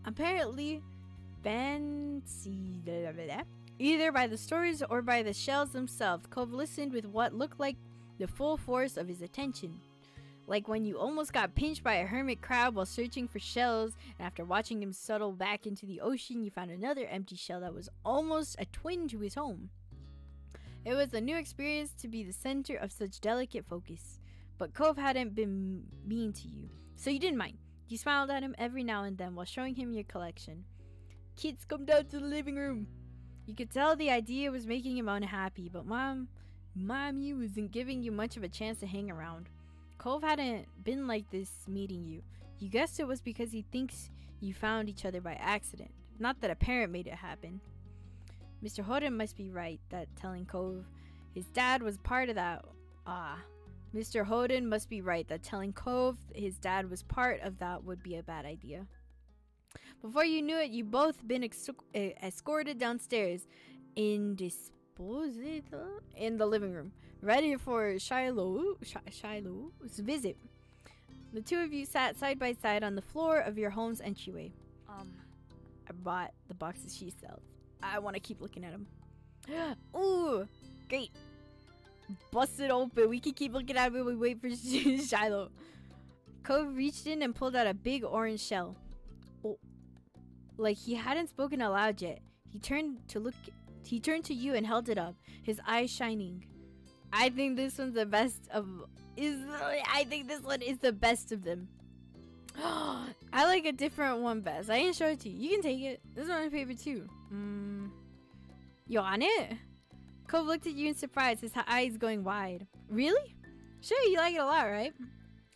S1: Apparently, fancy either by the stories or by the shells themselves, Cove listened with what looked like the full force of his attention. Like when you almost got pinched by a hermit crab while searching for shells, and after watching him settle back into the ocean, you found another empty shell that was almost a twin to his home. It was a new experience to be the center of such delicate focus. But Cove hadn't been mean to you, so you didn't mind. You smiled at him every now and then while showing him your collection. Kids, come down to the living room. You could tell the idea was making him unhappy, but Mommy wasn't giving you much of a chance to hang around. Cove hadn't been like this meeting you. You guessed it was because he thinks you found each other by accident, not that a parent made it happen. Mr. Holden must be right that telling Cove his dad was part of that. Mr. Holden must be right that telling Cove his dad was part of that would be a bad idea. Before you knew it, you both been escorted downstairs indisposed in the living room, ready for Shiloh's visit. The two of you sat side by side on the floor of your home's entryway. I bought the boxes she sells. I want to keep looking at them. Ooh, great. Bust it open. We can keep looking at it while we wait for Shiloh. Cove reached in and pulled out a big orange shell. Oh, like he hadn't spoken aloud yet. He turned to you and held it up, his eyes shining. I think this one's the best of. I think this one is the best of them. I like a different one best. I didn't show it to you. You can take it. This is my favorite too. You on it? Cove looked at you in surprise, his eyes going wide. Really? Sure, you like it a lot, right?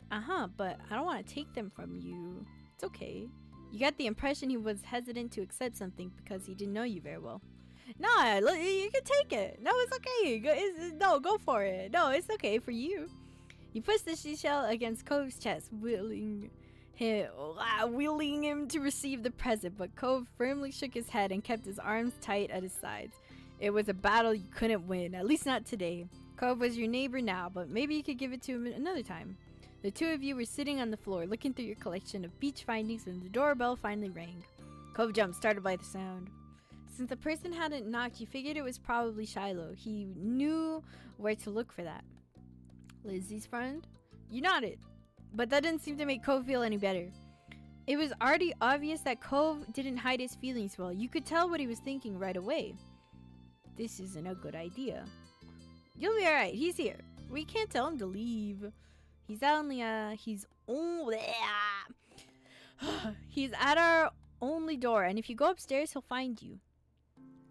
S1: But I don't want to take them from you. It's okay. You got the impression he was hesitant to accept something because he didn't know you very well. No, you can take it. No, it's okay. Go for it. No, it's okay for you. You pushed the seashell against Cove's chest, willing him to receive the present, but Cove firmly shook his head and kept his arms tight at his sides. It was a battle you couldn't win, at least not today. Cove was your neighbor now, but maybe you could give it to him another time. The two of you were sitting on the floor, looking through your collection of beach findings when the doorbell finally rang. Cove jumped, startled by the sound. Since the person hadn't knocked, you figured it was probably Shiloh. He knew where to look for that. Lizzie's friend? You nodded, but that didn't seem to make Cove feel any better. It was already obvious that Cove didn't hide his feelings well. You could tell what he was thinking right away. This isn't a good idea. You'll be alright, he's here. We can't tell him to leave. He's only he's at our only door, and if you go upstairs, he'll find you.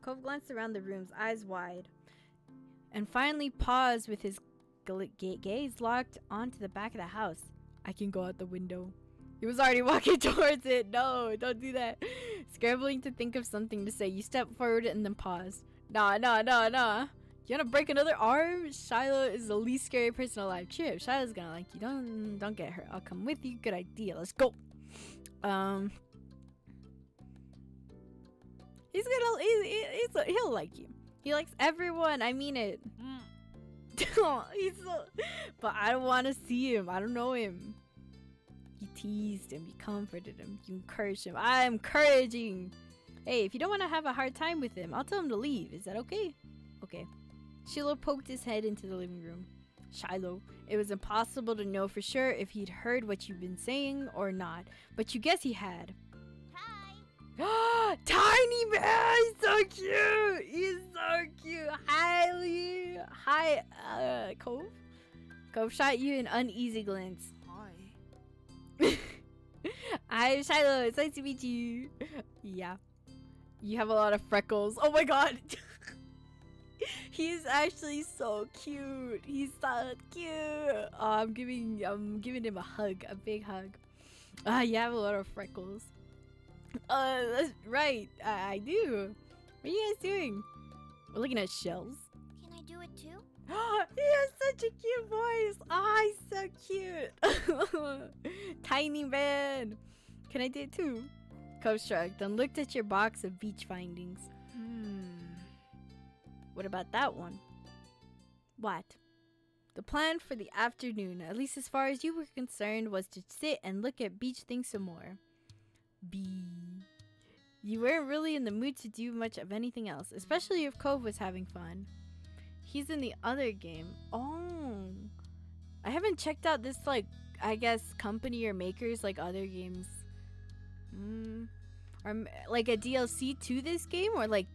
S1: Cove glanced around the rooms, eyes wide, and finally paused with his gaze locked onto the back of the house. I can go out the window. He was already walking towards it. No, don't do that. Scrambling to think of something to say, you step forward and then pause. Nah. You wanna break another arm? Shiloh is the least scary person alive. Chip, Shiloh's gonna like you. Don't get hurt. I'll come with you. Good idea. Let's go. He'll like you. He likes everyone. I mean it. But I don't want to see him. I don't know him. You teased him. You comforted him. You encouraged him. I'm encouraging. Hey, if you don't want to have a hard time with him, I'll tell him to leave. Is that okay? Okay. Shiloh poked his head into the living room. Shiloh, it was impossible to know for sure if he'd heard what you've been saying or not, but you guess he had. Hi! Tiny man! He's so cute! He's so cute! Hi, Cove? Cove shot you an uneasy glance.
S2: Hi.
S1: Hi, Shiloh. It's nice to meet you. Yeah. You have a lot of freckles. Oh my god! He's actually so cute. He's so cute. Oh, I'm giving him a hug, a big hug. You have a lot of freckles. That's right. I do. What are you guys doing? We're looking at shells.
S3: Can I do it too?
S1: He has such a cute voice. Oh, he's so cute. Tiny man. Can I do it too? Cove shrugged and looked at your box of beach findings. What about that one? What? The plan for the afternoon, at least as far as you were concerned, was to sit and look at beach things some more. You weren't really in the mood to do much of anything else, especially if Cove was having fun. He's in the other game. Oh. I haven't checked out this, like, I guess, company or makers like other games. Or like a DLC to this game, or like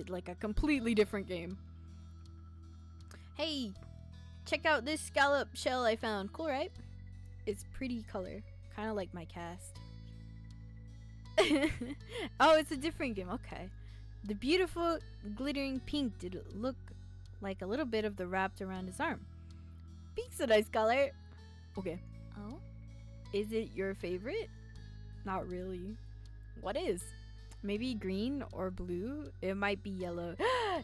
S1: like a completely different game. Hey, check out this scallop shell I found. Cool, right? It's pretty color, kind of like my cast. Oh, it's a different game. Okay. The beautiful glittering pink did look like a little bit of the wrapped around his arm. Pink's a nice color. Okay.
S3: Oh?
S1: Is it your favorite? Not really. What is? Maybe green or blue? It might be yellow.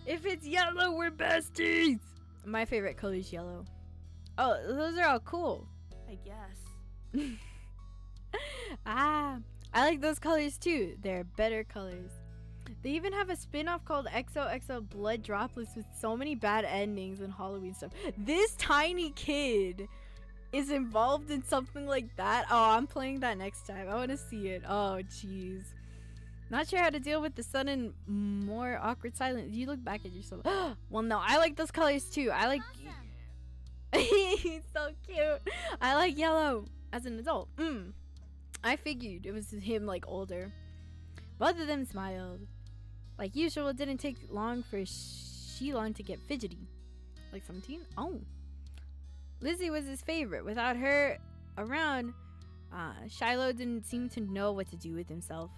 S1: If it's yellow, we're besties! My favorite color is yellow. Oh, those are all cool.
S2: I guess.
S1: I like those colors too. They're better colors. They even have a spin-off called XOXO Blood Droplets with so many bad endings and Halloween stuff. This tiny kid is involved in something like that. Oh, I'm playing that next time. I want to see it. Oh, jeez. Not sure how to deal with the sudden, more awkward silence. You look back at yourself. Well, no, I like those colors too. I like... He's so cute. I like yellow as an adult. I figured it was him, like, older. Both of them smiled. Like usual, it didn't take long for Shilon to get fidgety. Like 17? Oh. Lizzie was his favorite. Without her around, Shiloh didn't seem to know what to do with himself.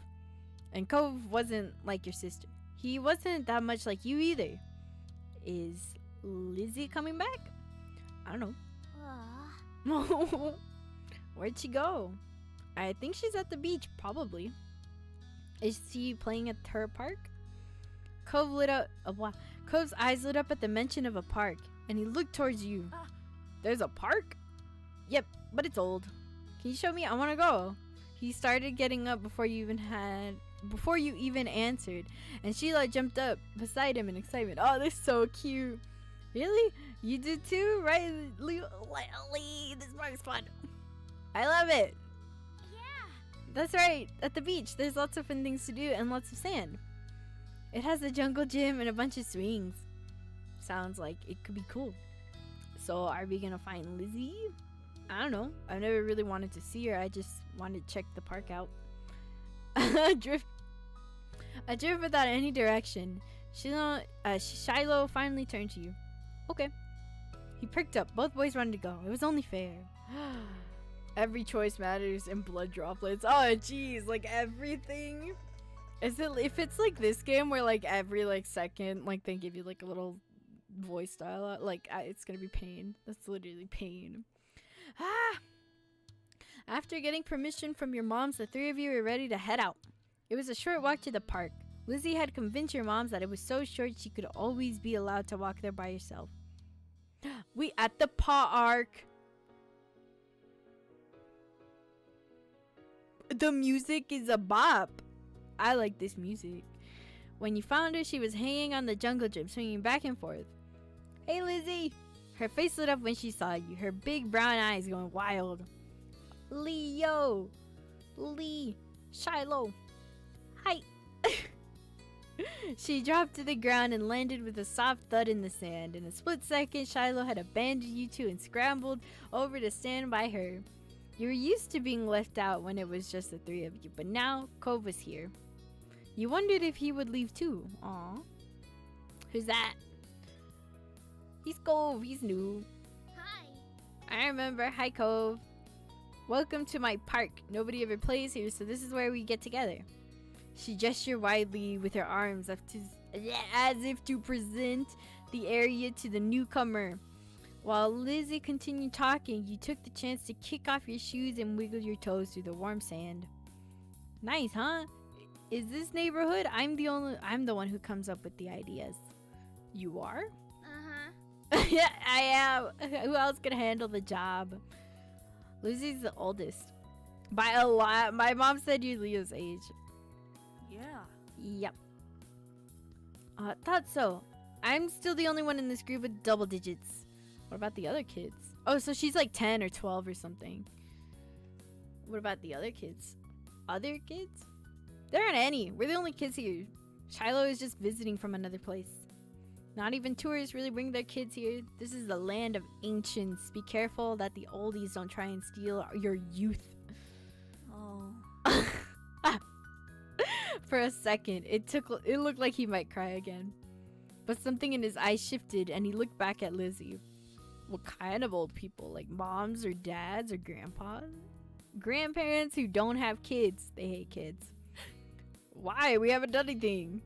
S1: And Cove wasn't like your sister. He wasn't that much like you either. Is Lizzie coming back? I don't know. Where'd she go? I think she's at the beach, probably. Is she playing at her park? Cove lit up. Cove's eyes lit up at the mention of a park, and he looked towards you. There's a park? Yep, but it's old. Can you show me? I want to go. He started getting up before you even answered, and Sheila jumped up beside him in excitement. Oh, they're so cute. Really? You did too, right? This park's fun. I love it. That's right, at the beach, there's lots of fun things to do and lots of sand. It has a jungle gym and a bunch of swings. Sounds like it could be cool. So are we gonna find Lizzie? I don't know. I've never really wanted to see her. I just wanted to check the park out. A drift without any direction. Shiloh finally turned to you. Okay. He pricked up. Both boys wanted to go. It was only fair. Every choice matters in blood droplets. Oh, jeez. Like, everything. Is it, if it's like this game where, like, every, like, second, like, they give you, like, a little voice style, like, it's gonna be pain. That's literally pain. Ah! After getting permission from your moms, the three of you were ready to head out. It was a short walk to the park. Lizzie had convinced your moms that it was so short she could always be allowed to walk there by herself. We at the park. The music is a bop. I like this music. When you found her, she was hanging on the jungle gym, swinging back and forth. Hey, Lizzie! Her face lit up when she saw you, her big brown eyes going wild. Leo! Lee! Shiloh! Hi! She dropped to the ground and landed with a soft thud in the sand. In a split second, Shiloh had abandoned you two and scrambled over to stand by her. You were used to being left out when it was just the three of you, but now Cove was here. You wondered if he would leave too. Aw. Who's that? He's Cove. He's new.
S2: Hi.
S1: I remember. Hi, Cove. Welcome to my park. Nobody ever plays here, so this is where we get together. She gestured widely with her arms as if to present the area to the newcomer. While Lizzie continued talking, you took the chance to kick off your shoes and wiggle your toes through the warm sand. Nice, huh? Is this neighborhood? I'm the one who comes up with the ideas. You are?
S2: Uh-huh.
S1: Yeah, I am. Who else can handle the job? Lizzie's the oldest. By a lot. My mom said you're Leo's age.
S2: Yeah.
S1: Yep. Thought so. I'm still the only one in this group with double digits. What about the other kids? Oh, so she's like 10 or 12 or something. What about the other kids? Other kids? There aren't any. We're the only kids here. Shiloh is just visiting from another place. Not even tourists really bring their kids here. This is the land of ancients. Be careful that the oldies don't try and steal your youth.
S2: Oh.
S1: For a second, it looked like he might cry again. But something in his eyes shifted and he looked back at Lizzie. What kind of old people? Like moms or dads or grandpas? Grandparents who don't have kids. They hate kids. Why? We haven't done anything.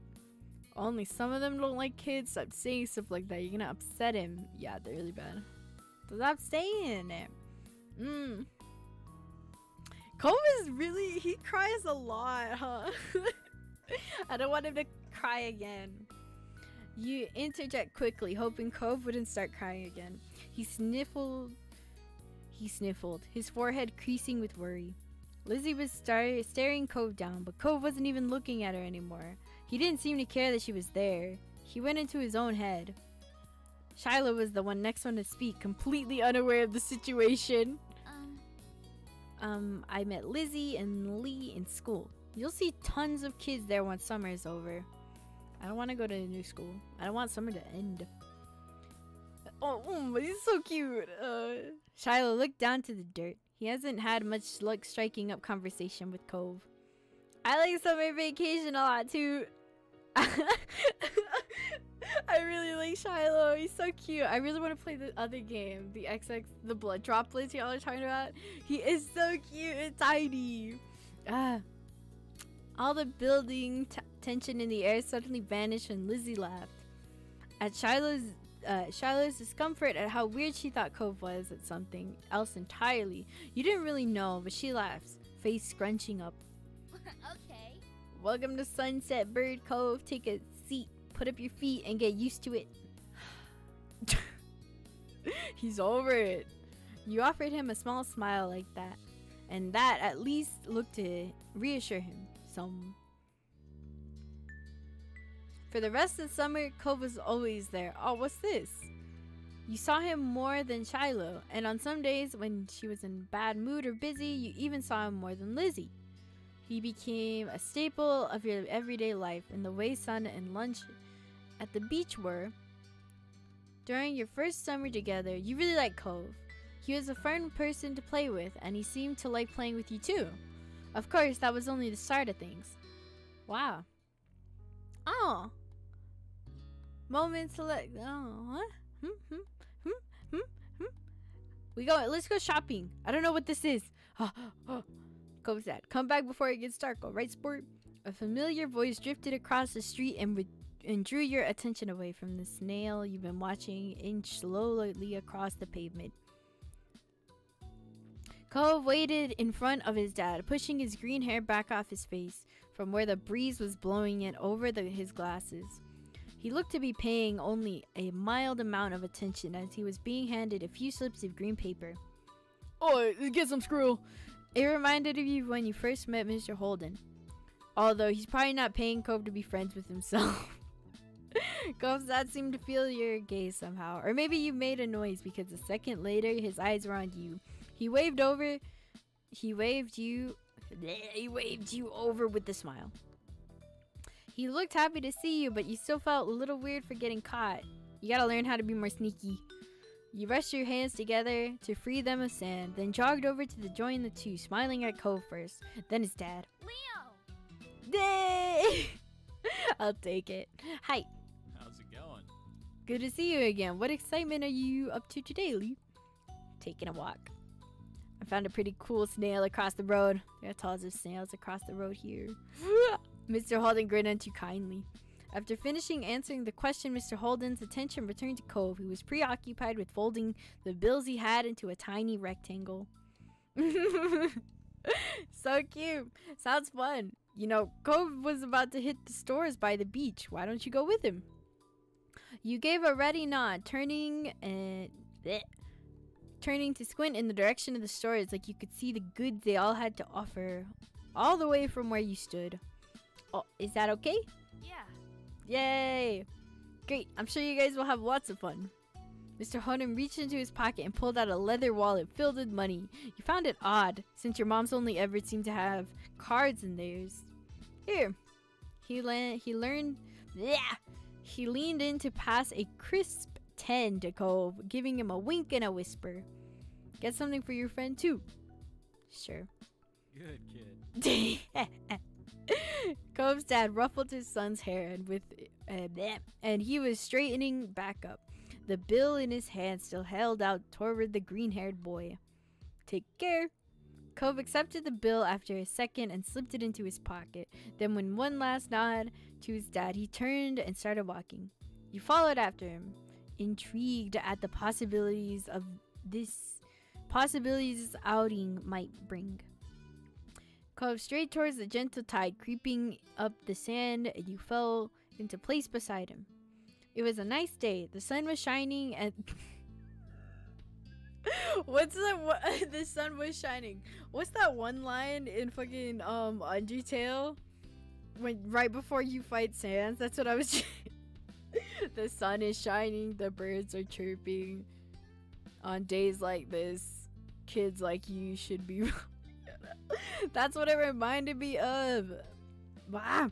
S1: Only some of them don't like kids. Stop saying stuff like that. You're gonna upset him. Yeah, they're really bad. So stop saying it. Cole is really... He cries a lot, huh? I don't want him to cry again. You interject quickly, hoping Cove wouldn't start crying again. He sniffled, his forehead creasing with worry. Lizzie was staring Cove down, but Cove wasn't even looking at her anymore. He didn't seem to care that she was there. He went into his own head. Shiloh was the next one to speak, completely unaware of the situation. I met Lizzie and Lee in school. You'll see tons of kids there once summer is over. I don't want to go to a new school. I don't want summer to end. Oh, he's so cute. Shiloh looked down to the dirt. He hasn't had much luck striking up conversation with Cove. I like summer vacation a lot too. I really like Shiloh. He's so cute. I really want to play the other game, the blood droplets y'all are talking about. He is so cute and tiny. All the building tension in the air suddenly vanished when Lizzie laughed. At Shiloh's discomfort at how weird she thought Cove was at something else entirely. You didn't really know, but she laughs, face scrunching up.
S2: Okay.
S1: Welcome to Sunset Bird Cove. Take a seat, put up your feet, and get used to it. He's over it. You offered him a small smile like that, and that at least looked to reassure him some. For the rest of the summer, Cove was always there. Oh, what's this? You saw him more than Shiloh, and on some days when she was in bad mood or busy, you even saw him more than Lizzie. He became a staple of your everyday life in the way sun and lunch at the beach were. During your first summer together, you really liked Cove. He was a fun person to play with, and he seemed to like playing with you too. Of course, that was only the start of things. Wow. Oh. Moments to let... Oh, what? Let's go shopping. I don't know what this is. Cove said, come back before it gets dark, alright, sport? A familiar voice drifted across the street and drew your attention away from the snail you've been watching inch slowly across the pavement. Cove waited in front of his dad, pushing his green hair back off his face from where the breeze was blowing it over his glasses. He looked to be paying only a mild amount of attention as he was being handed a few slips of green paper. Oh, get some squirrel. It reminded of you when you first met Mr. Holden. Although he's probably not paying Cove to be friends with himself. Cove's dad seemed to feel your gaze somehow. Or maybe you made a noise because a second later his eyes were on you. He waved you over with a smile. He looked happy to see you, but you still felt a little weird for getting caught. You gotta learn how to be more sneaky. You rushed your hands together to free them of sand, then jogged over to join the two, smiling at Cove first, then his dad.
S2: Leo!
S1: Yay! I'll take it. Hi.
S3: How's it going?
S1: Good to see you again. What excitement are you up to today, Lee? Taking a walk. I found a pretty cool snail across the road. There are tons of snails across the road here. Mr. Holden grinned at you kindly. After finishing answering the question, Mr. Holden's attention returned to Cove, who was preoccupied with folding the bills he had into a tiny rectangle. So cute. Sounds fun. You know, Cove was about to hit the stores by the beach. Why don't you go with him? You gave a ready nod, turning to squint in the direction of the stores like you could see the goods they all had to offer, all the way from where you stood. Oh, is that okay?
S2: Yeah.
S1: Yay! Great, I'm sure you guys will have lots of fun. Mr. Holden reached into his pocket and pulled out a leather wallet filled with money. You found it odd, since your mom's only ever seemed to have cards in theirs. Here. He leaned in to pass a crisp 10 to Cove, giving him a wink and a whisper. Get something for your friend too. Sure.
S3: Good kid.
S1: Cove's dad ruffled his son's hair and he was straightening back up. The bill in his hand still held out toward the green-haired boy. Take care. Cove accepted the bill after a second and slipped it into his pocket. Then with one last nod to his dad, he turned and started walking. You followed after him, intrigued at the possibilities this outing might bring. Cove straight towards the gentle tide creeping up the sand, and you fell into place beside him. It was a nice day. The sun was shining and the sun was shining. What's that one line in fucking Undertale? When right before you fight Sans, that's what I was The sun is shining, the birds are chirping. On days like this, kids like you should be That's what it reminded me of. Wow.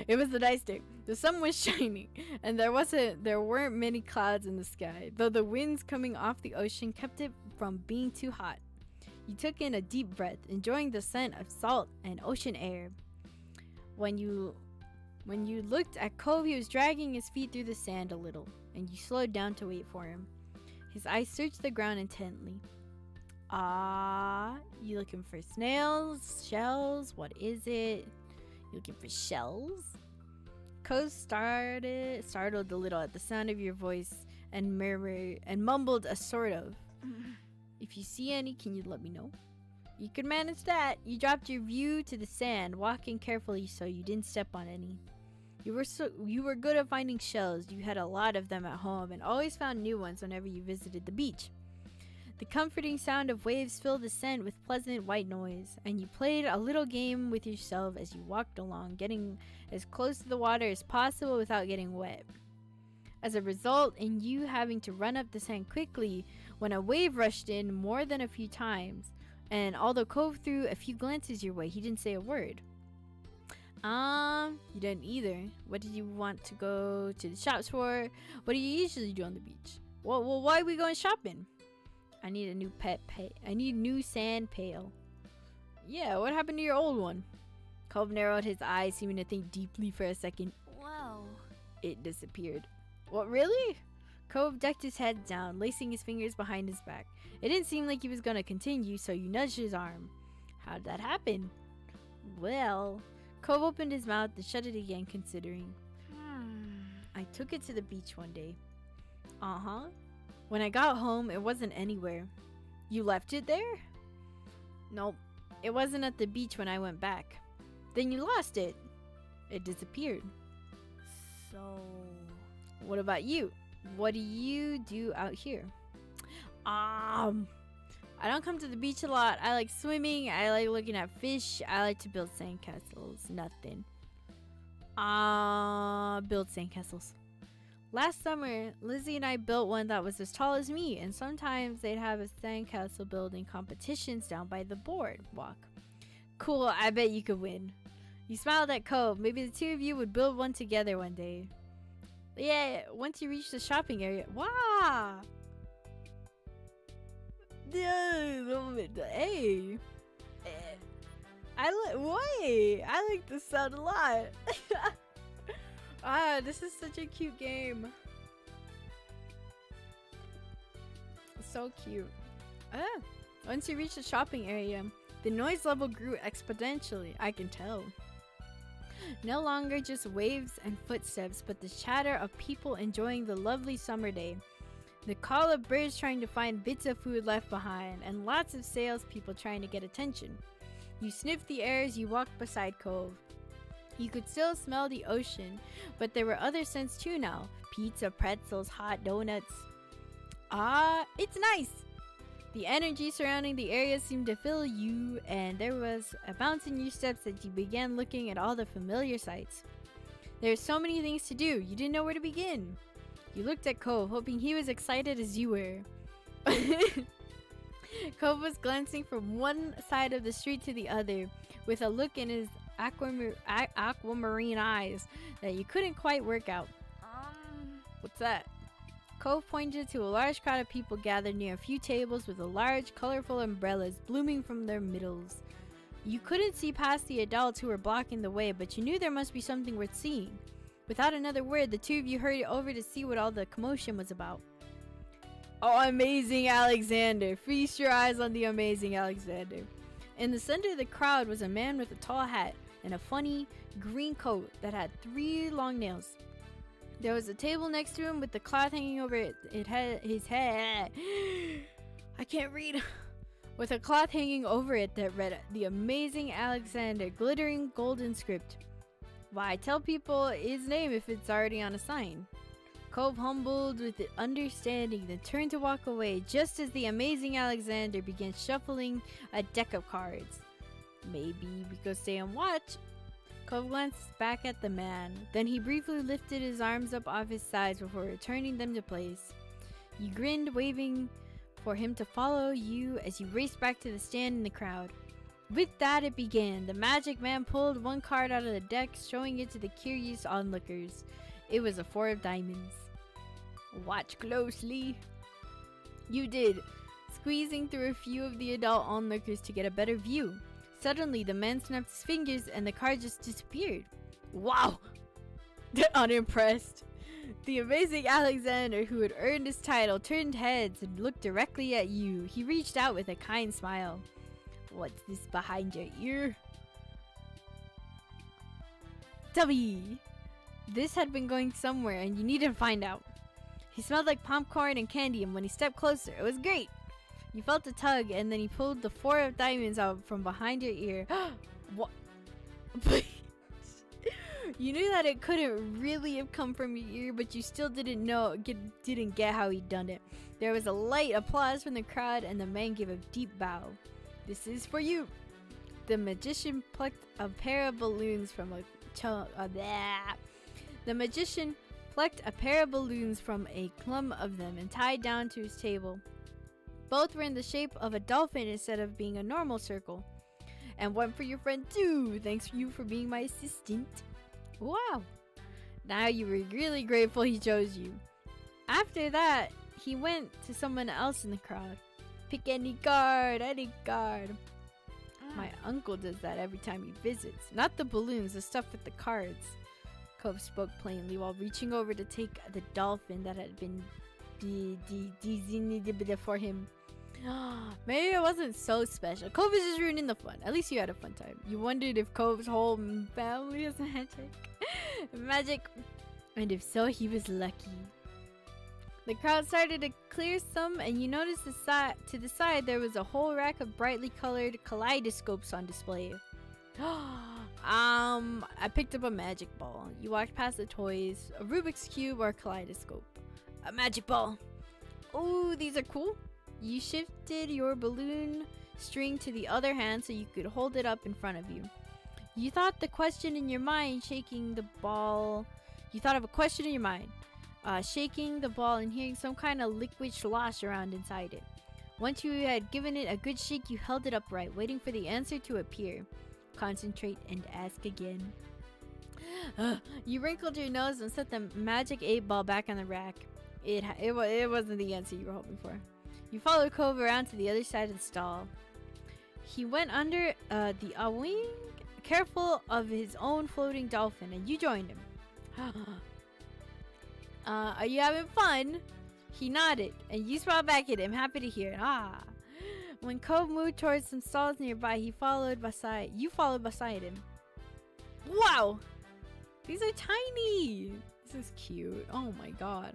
S1: It was a nice day. The sun was shining, and there weren't many clouds in the sky, though the winds coming off the ocean kept it from being too hot. You took in a deep breath, enjoying the scent of salt and ocean air. When you looked at Cove, he was dragging his feet through the sand a little, and you slowed down to wait for him. His eyes searched the ground intently. You looking for snails? Shells? What is it? You looking for shells? Cove startled a little at the sound of your voice and murmured and mumbled a sort of. If you see any, can you let me know? You could manage that. You dropped your view to the sand, walking carefully so you didn't step on any. You were good at finding shells. You had a lot of them at home and always found new ones whenever you visited the beach. The comforting sound of waves filled the sand with pleasant white noise, and you played a little game with yourself as you walked along, getting as close to the water as possible without getting wet. As a result, in you having to run up the sand quickly when a wave rushed in more than a few times, and although Cove threw a few glances your way, he didn't say a word. You didn't either. What did you want to go to the shops for? What do you usually do on the beach? Well, why are we going shopping? I need a new I need a new sand pail. Yeah, what happened to your old one? Cove narrowed his eyes, seeming to think deeply for a second.
S2: Whoa.
S1: It disappeared. What, really? Cove ducked his head down, lacing his fingers behind his back. It didn't seem like he was gonna continue, so you nudged his arm. How'd that happen? Well, Cove opened his mouth and shut it again, considering. I took it to the beach one day. Uh-huh. When I got home, it wasn't anywhere. You left it there? Nope. It wasn't at the beach when I went back. Then you lost it. It disappeared.
S2: So...
S1: What about you? What do you do out here? I don't come to the beach a lot. I like swimming. I like looking at fish. I like to build sandcastles. Nothing. Build sandcastles. Last summer, Lizzie and I built one that was as tall as me, and sometimes they'd have a sandcastle building competitions down by the boardwalk. Cool, I bet you could win. You smiled at Cove. Maybe the two of you would build one together one day. Yeah, once you reach the shopping area. Wow! Hey! I like this sound a lot. This is such a cute game. So cute. Once you reach the shopping area, the noise level grew exponentially, I can tell. No longer just waves and footsteps, but the chatter of people enjoying the lovely summer day. The call of birds trying to find bits of food left behind, and lots of salespeople trying to get attention. You sniffed the air as you walked beside Cove. You could still smell the ocean, but there were other scents too now. Pizza, pretzels, hot donuts. It's nice! The energy surrounding the area seemed to fill you, and there was a bounce in your steps as you began looking at all the familiar sights. There are so many things to do, you didn't know where to begin. You looked at Cove, hoping he was excited as you were. Cove was glancing from one side of the street to the other, with a look in his aquamarine eyes that you couldn't quite work out. What's that? Cove pointed to a large crowd of people gathered near a few tables with large, colorful umbrellas blooming from their middles. You couldn't see past the adults who were blocking the way, but you knew there must be something worth seeing. Without another word, the two of you hurried over to see what all the commotion was about. Oh, amazing Alexander! Feast your eyes on the amazing Alexander. In the center of the crowd was a man with a tall hat and a funny green coat that had 3 long nails. There was a table next to him with the cloth hanging over his head. I can't read. With a cloth hanging over it that read, "The Amazing Alexander," glittering golden script. Why tell people his name if it's already on a sign? Cove humbled with the understanding, then turned to walk away just as the amazing Alexander began shuffling a deck of cards. Maybe we could stay and watch. Cove glanced back at the man. Then he briefly lifted his arms up off his sides before returning them to place. You grinned, waving for him to follow you as you raced back to the stand in the crowd. With that, it began. The magic man pulled one card out of the deck, showing it to the curious onlookers. It was a 4 of diamonds. Watch closely. You did, squeezing through a few of the adult onlookers to get a better view. Suddenly, the man snapped his fingers and the card just disappeared. Wow! Unimpressed. The amazing Alexander, who had earned his title, turned heads and looked directly at you. He reached out with a kind smile. What's this behind your ear? Tubby! This had been going somewhere and you needed to find out. He smelled like popcorn and candy, and when he stepped closer, it was great. You felt a tug, and then he pulled the 4 of diamonds out from behind your ear. What? You knew that it couldn't really have come from your ear, but you still didn't get how he'd done it. There was a light applause from the crowd, and the man gave a deep bow. This is for you. The magician plucked a pair of balloons from a clump of them and tied down to his table. Both were in the shape of a dolphin instead of being a normal circle. And one for your friend too. Thanks for you for being my assistant. Wow. Now you were really grateful he chose you. After that, he went to someone else in the crowd. Pick any card, any card. My uncle does that every time he visits. Not the balloons, the stuff with the cards. Cove spoke plainly while reaching over to take the dolphin that had been for him. Maybe it wasn't so special. Cove is just ruining the fun. At least you had a fun time. You wondered if Cove's whole family is magic. And if so, he was lucky. The crowd started to clear some, and you noticed to the side there was a whole rack of brightly colored kaleidoscopes on display. I picked up a magic ball. You walked past the toys, a Rubik's Cube or a kaleidoscope. A magic ball. Oh, these are cool. You shifted your balloon string to the other hand so you could hold it up in front of you. You thought the question in your mind, shaking the ball. You thought of a question in your mind, shaking the ball and hearing some kind of liquid slosh around inside it. Once you had given it a good shake, you held it upright, waiting for the answer to appear. Concentrate and ask again. You wrinkled your nose and set the magic 8-ball back on the rack. It wasn't the answer you were hoping for. You followed Cove around to the other side of the stall. He went under the awning, careful of his own floating dolphin, and you joined him. Are you having fun? He nodded, and you smiled back at him, happy to hear it. When Cove moved towards some stalls nearby, you followed beside him. Wow! These are tiny! This is cute. Oh my god.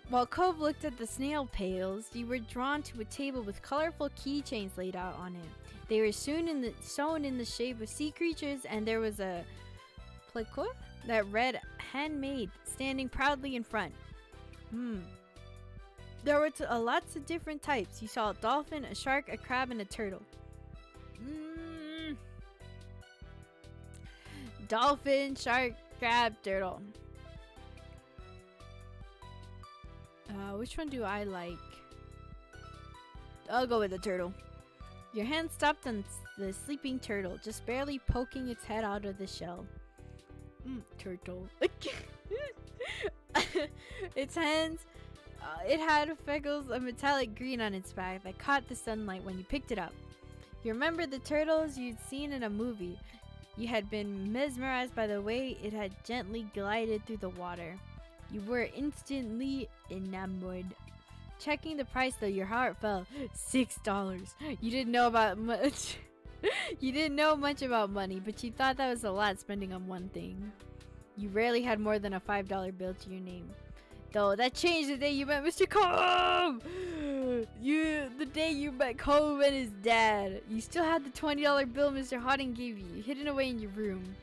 S1: While Cove looked at the snail pails, you were drawn to a table with colorful keychains laid out on it. They were sewn in the shape of sea creatures, and there was a plaque that read "handmade" standing proudly in front. There were lots of different types. You saw a dolphin, a shark, a crab, and a turtle. Dolphin, shark, crab, turtle. Which one do I like? I'll go with the turtle. Your hand stopped on the sleeping turtle, just barely poking its head out of the shell. Turtle. Its hands, it had freckles of metallic green on its back that caught the sunlight when you picked it up. You remembered the turtles you'd seen in a movie. You had been mesmerized by the way it had gently glided through the water. You were instantly enamored. Checking the price though, your heart fell. $6. You didn't know about much. You didn't know much about money, but you thought that was a lot spending on one thing. You rarely had more than a $5 bill to your name. Though that changed the day you met Mr. Cove! The day you met Cove and his dad. You still had the $20 bill Mr. Harding gave you, hidden away in your room.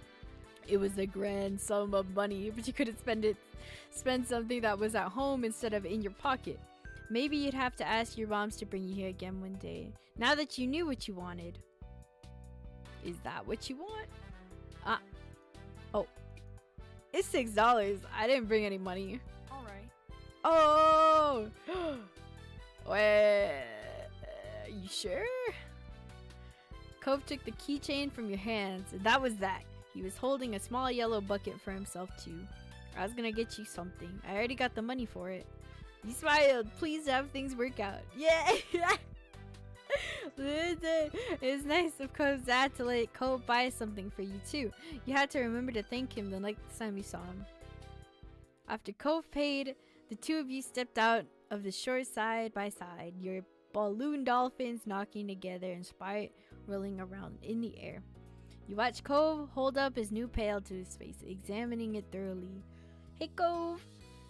S1: It was a grand sum of money, but you couldn't spend something that was at home instead of in your pocket. Maybe you'd have to ask your moms to bring you here again one day, now that you knew what you wanted. Is that what you want? Oh. It's $6. I didn't bring any money.
S2: Alright.
S1: Oh! Wait, you sure? Cove took the keychain from your hands, and that was that. He was holding a small yellow bucket for himself too. I was gonna get you something. I already got the money for it. You smiled, pleased to have things work out. Yeah! It's nice of Cove's dad to let Cove buy something for you too. You had to remember to thank him the next time you saw him. After Cove paid, the two of you stepped out of the shore side by side, your balloon dolphins knocking together and spiraling around in the air. You watched Cove hold up his new pail to his face, examining it thoroughly. Hey Cove!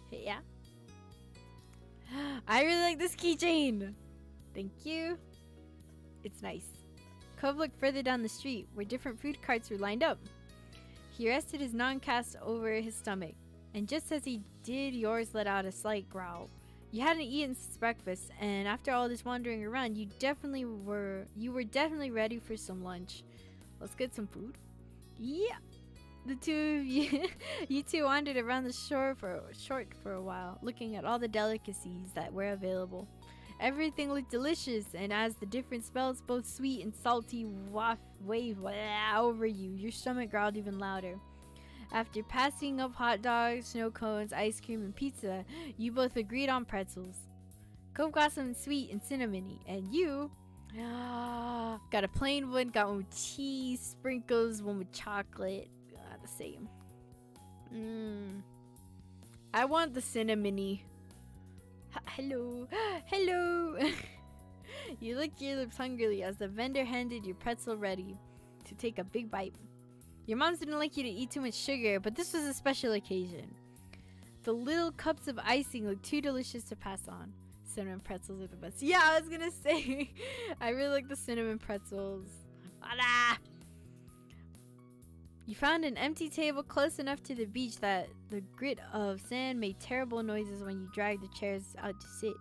S1: Hey, yeah? I really like this keychain! Thank you. It's nice. Cove looked further down the street, where different food carts were lined up. He rested his non-cast over his stomach, and just as he did, yours let out a slight growl. You hadn't eaten since breakfast, and after all this wandering around, you were definitely ready for some lunch. Let's get some food. Yeah. The two of you two wandered around the shore for a while, looking at all the delicacies that were available. Everything looked delicious, and as the different smells, both sweet and salty, waved over you, your stomach growled even louder. After passing up hot dogs, snow cones, ice cream, and pizza, you both agreed on pretzels. Cove got some sweet and cinnamony, and you got a plain one, got one with cheese, sprinkles, one with chocolate. The same. I want the cinnamony. Hello. Hello. You licked your lips hungrily as the vendor handed your pretzel ready to take a big bite. Your moms didn't like you to eat too much sugar, but this was a special occasion. The little cups of icing looked too delicious to pass on. Cinnamon pretzels are the best. Yeah, I was gonna say, I really like the cinnamon pretzels. Voila! You found an empty table close enough to the beach that the grit of sand made terrible noises when you dragged the chairs out to sit.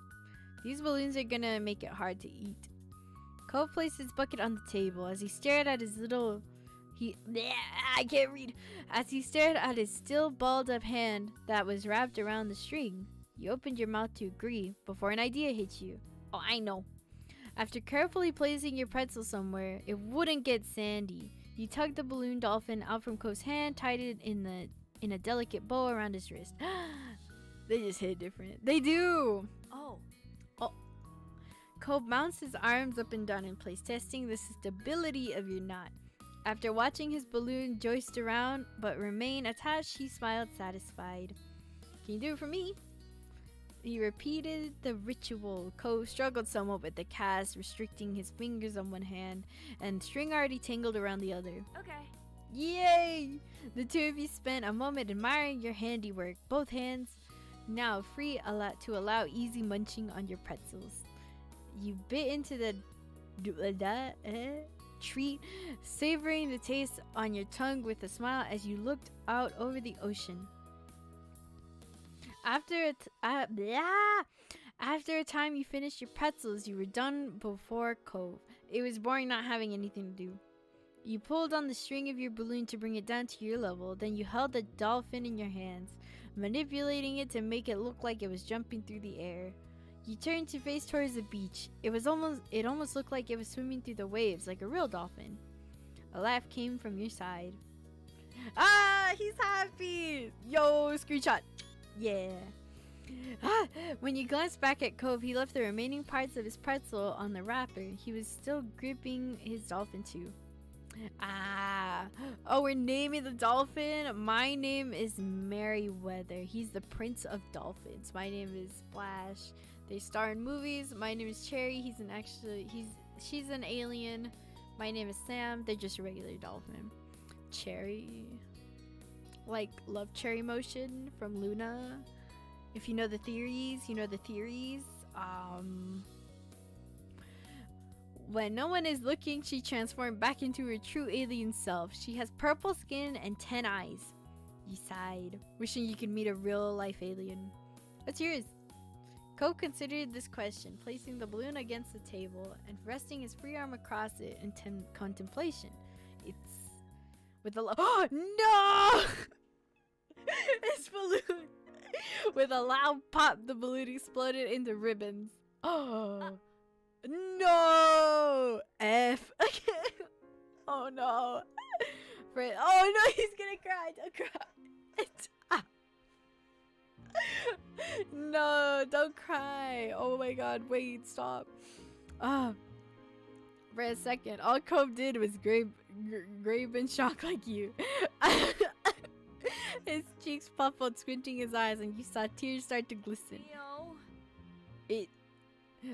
S1: These balloons are gonna make it hard to eat. Cole placed his bucket on the table as he stared at his little... I can't read. As he stared at his still balled up hand that was wrapped around the string. You opened your mouth to agree before an idea hit you. Oh, I know. After carefully placing your pretzel somewhere it wouldn't get sandy, you tugged the balloon dolphin out from Cove's hand, tied it in a delicate bow around his wrist. They just hit different. They do.
S2: Oh.
S1: Cove mounts his arms up and down in place, testing the stability of your knot. After watching his balloon joist around but remain attached, he smiled satisfied. Can you do it for me? He repeated the ritual. Cove struggled somewhat with the cast, restricting his fingers on one hand and string already tangled around the other.
S2: Okay.
S1: Yay! The two of you spent a moment admiring your handiwork, both hands now free to allow easy munching on your pretzels. You bit into the treat, savoring the taste on your tongue with a smile as you looked out over the ocean. After a time you finished your pretzels, you were done before Cove. It was boring not having anything to do. You pulled on the string of your balloon to bring it down to your level, then you held the dolphin in your hands, manipulating it to make it look like it was jumping through the air. You turned to face towards the beach. It almost looked like it was swimming through the waves like a real dolphin. A laugh came from your side. Ah, he's happy! Yo, screenshot! Yeah. When you glanced back at Cove, he left the remaining parts of his pretzel on the wrapper. He was still gripping his dolphin too. Oh, we're naming the dolphin. My name is Merryweather. He's the prince of dolphins. My name is Splash. They star in movies. My name is Cherry. She's an alien. My name is Sam. They're just a regular dolphin. Cherry, like Love Cherry Motion from Luna. If you know the theories, you know the theories. When no one is looking, she transformed back into her true alien self. She has purple skin and 10 eyes. You sighed, wishing you could meet a real-life alien. What's yours? Cove considered this question, placing the balloon against the table and resting his free arm across it in contemplation. It's with a oh no! This balloon. With a loud pop, the balloon exploded into ribbons. Oh no! F. Oh no! Fred. Oh no! He's gonna cry. Don't cry. No, don't cry. Oh my god, wait, stop. For a second, all Cove did was grave in shock like you. His cheeks puffled, squinting his eyes, and you saw tears start to glisten.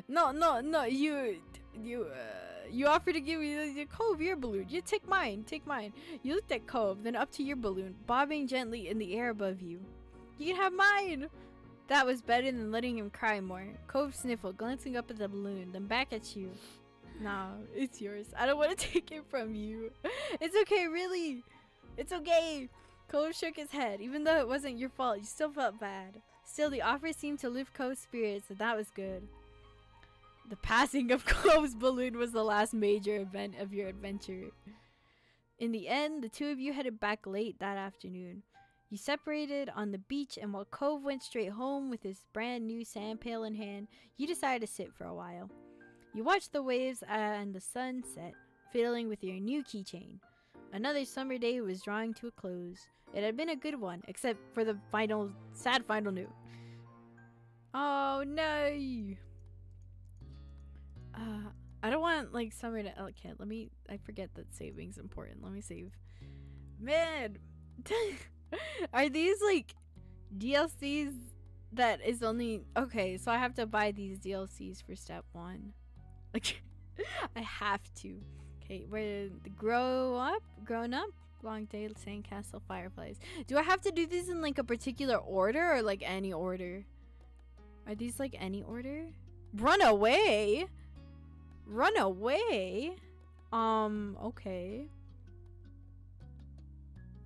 S1: No, you offered to give me the Cove your balloon. You take mine. You looked at Cove, then up to your balloon, bobbing gently in the air above you. You can have mine. That was better than letting him cry more. Cove sniffled, glancing up at the balloon, then back at you. No, it's yours. I don't want to take it from you. It's okay, really. It's okay. Cove shook his head. Even though it wasn't your fault, you still felt bad. Still, the offer seemed to lift Cove's spirits, and that was good. The passing of Cove's balloon was the last major event of your adventure. In the end, the two of you headed back late that afternoon. You separated on the beach, and while Cove went straight home with his brand new sand pail in hand, you decided to sit for a while. You watched the waves and the sun set, fiddling with your new keychain. Another summer day was drawing to a close. It had been a good one, except for the sad final note. Oh no! I don't want summer to. Okay, I forget that saving's important. Let me save. Man! Are these DLCs that is only okay. So I have to buy these DLCs for step 1. Like, I have to. Okay, we're grown up. Long day, Sandcastle, Fireflies. Do I have to do these in like a particular order or like any order? Are these like any order? Run away. Run away. Okay.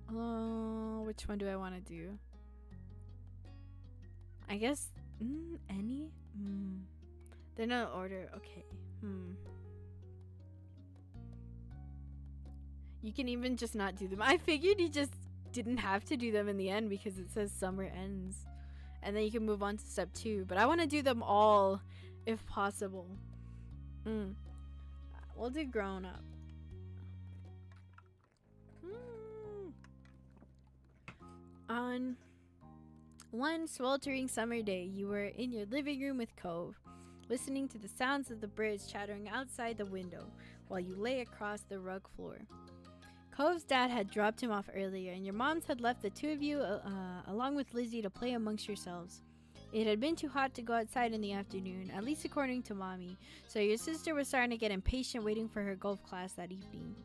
S1: Which one do I want to do? I guess any. They're not order. Okay. You can even just not do them. I figured you just didn't have to do them in the end because it says summer ends. And then you can move on to step 2. But I want to do them all if possible. We'll do grown up. On one sweltering summer day, you were in your living room with Cove, listening to the sounds of the birds chattering outside the window while you lay across the rug floor. Cove's dad had dropped him off earlier, and your moms had left the two of you along with Lizzie to play amongst yourselves. It had been too hot to go outside in the afternoon, at least according to Mommy, so your sister was starting to get impatient waiting for her golf class that evening.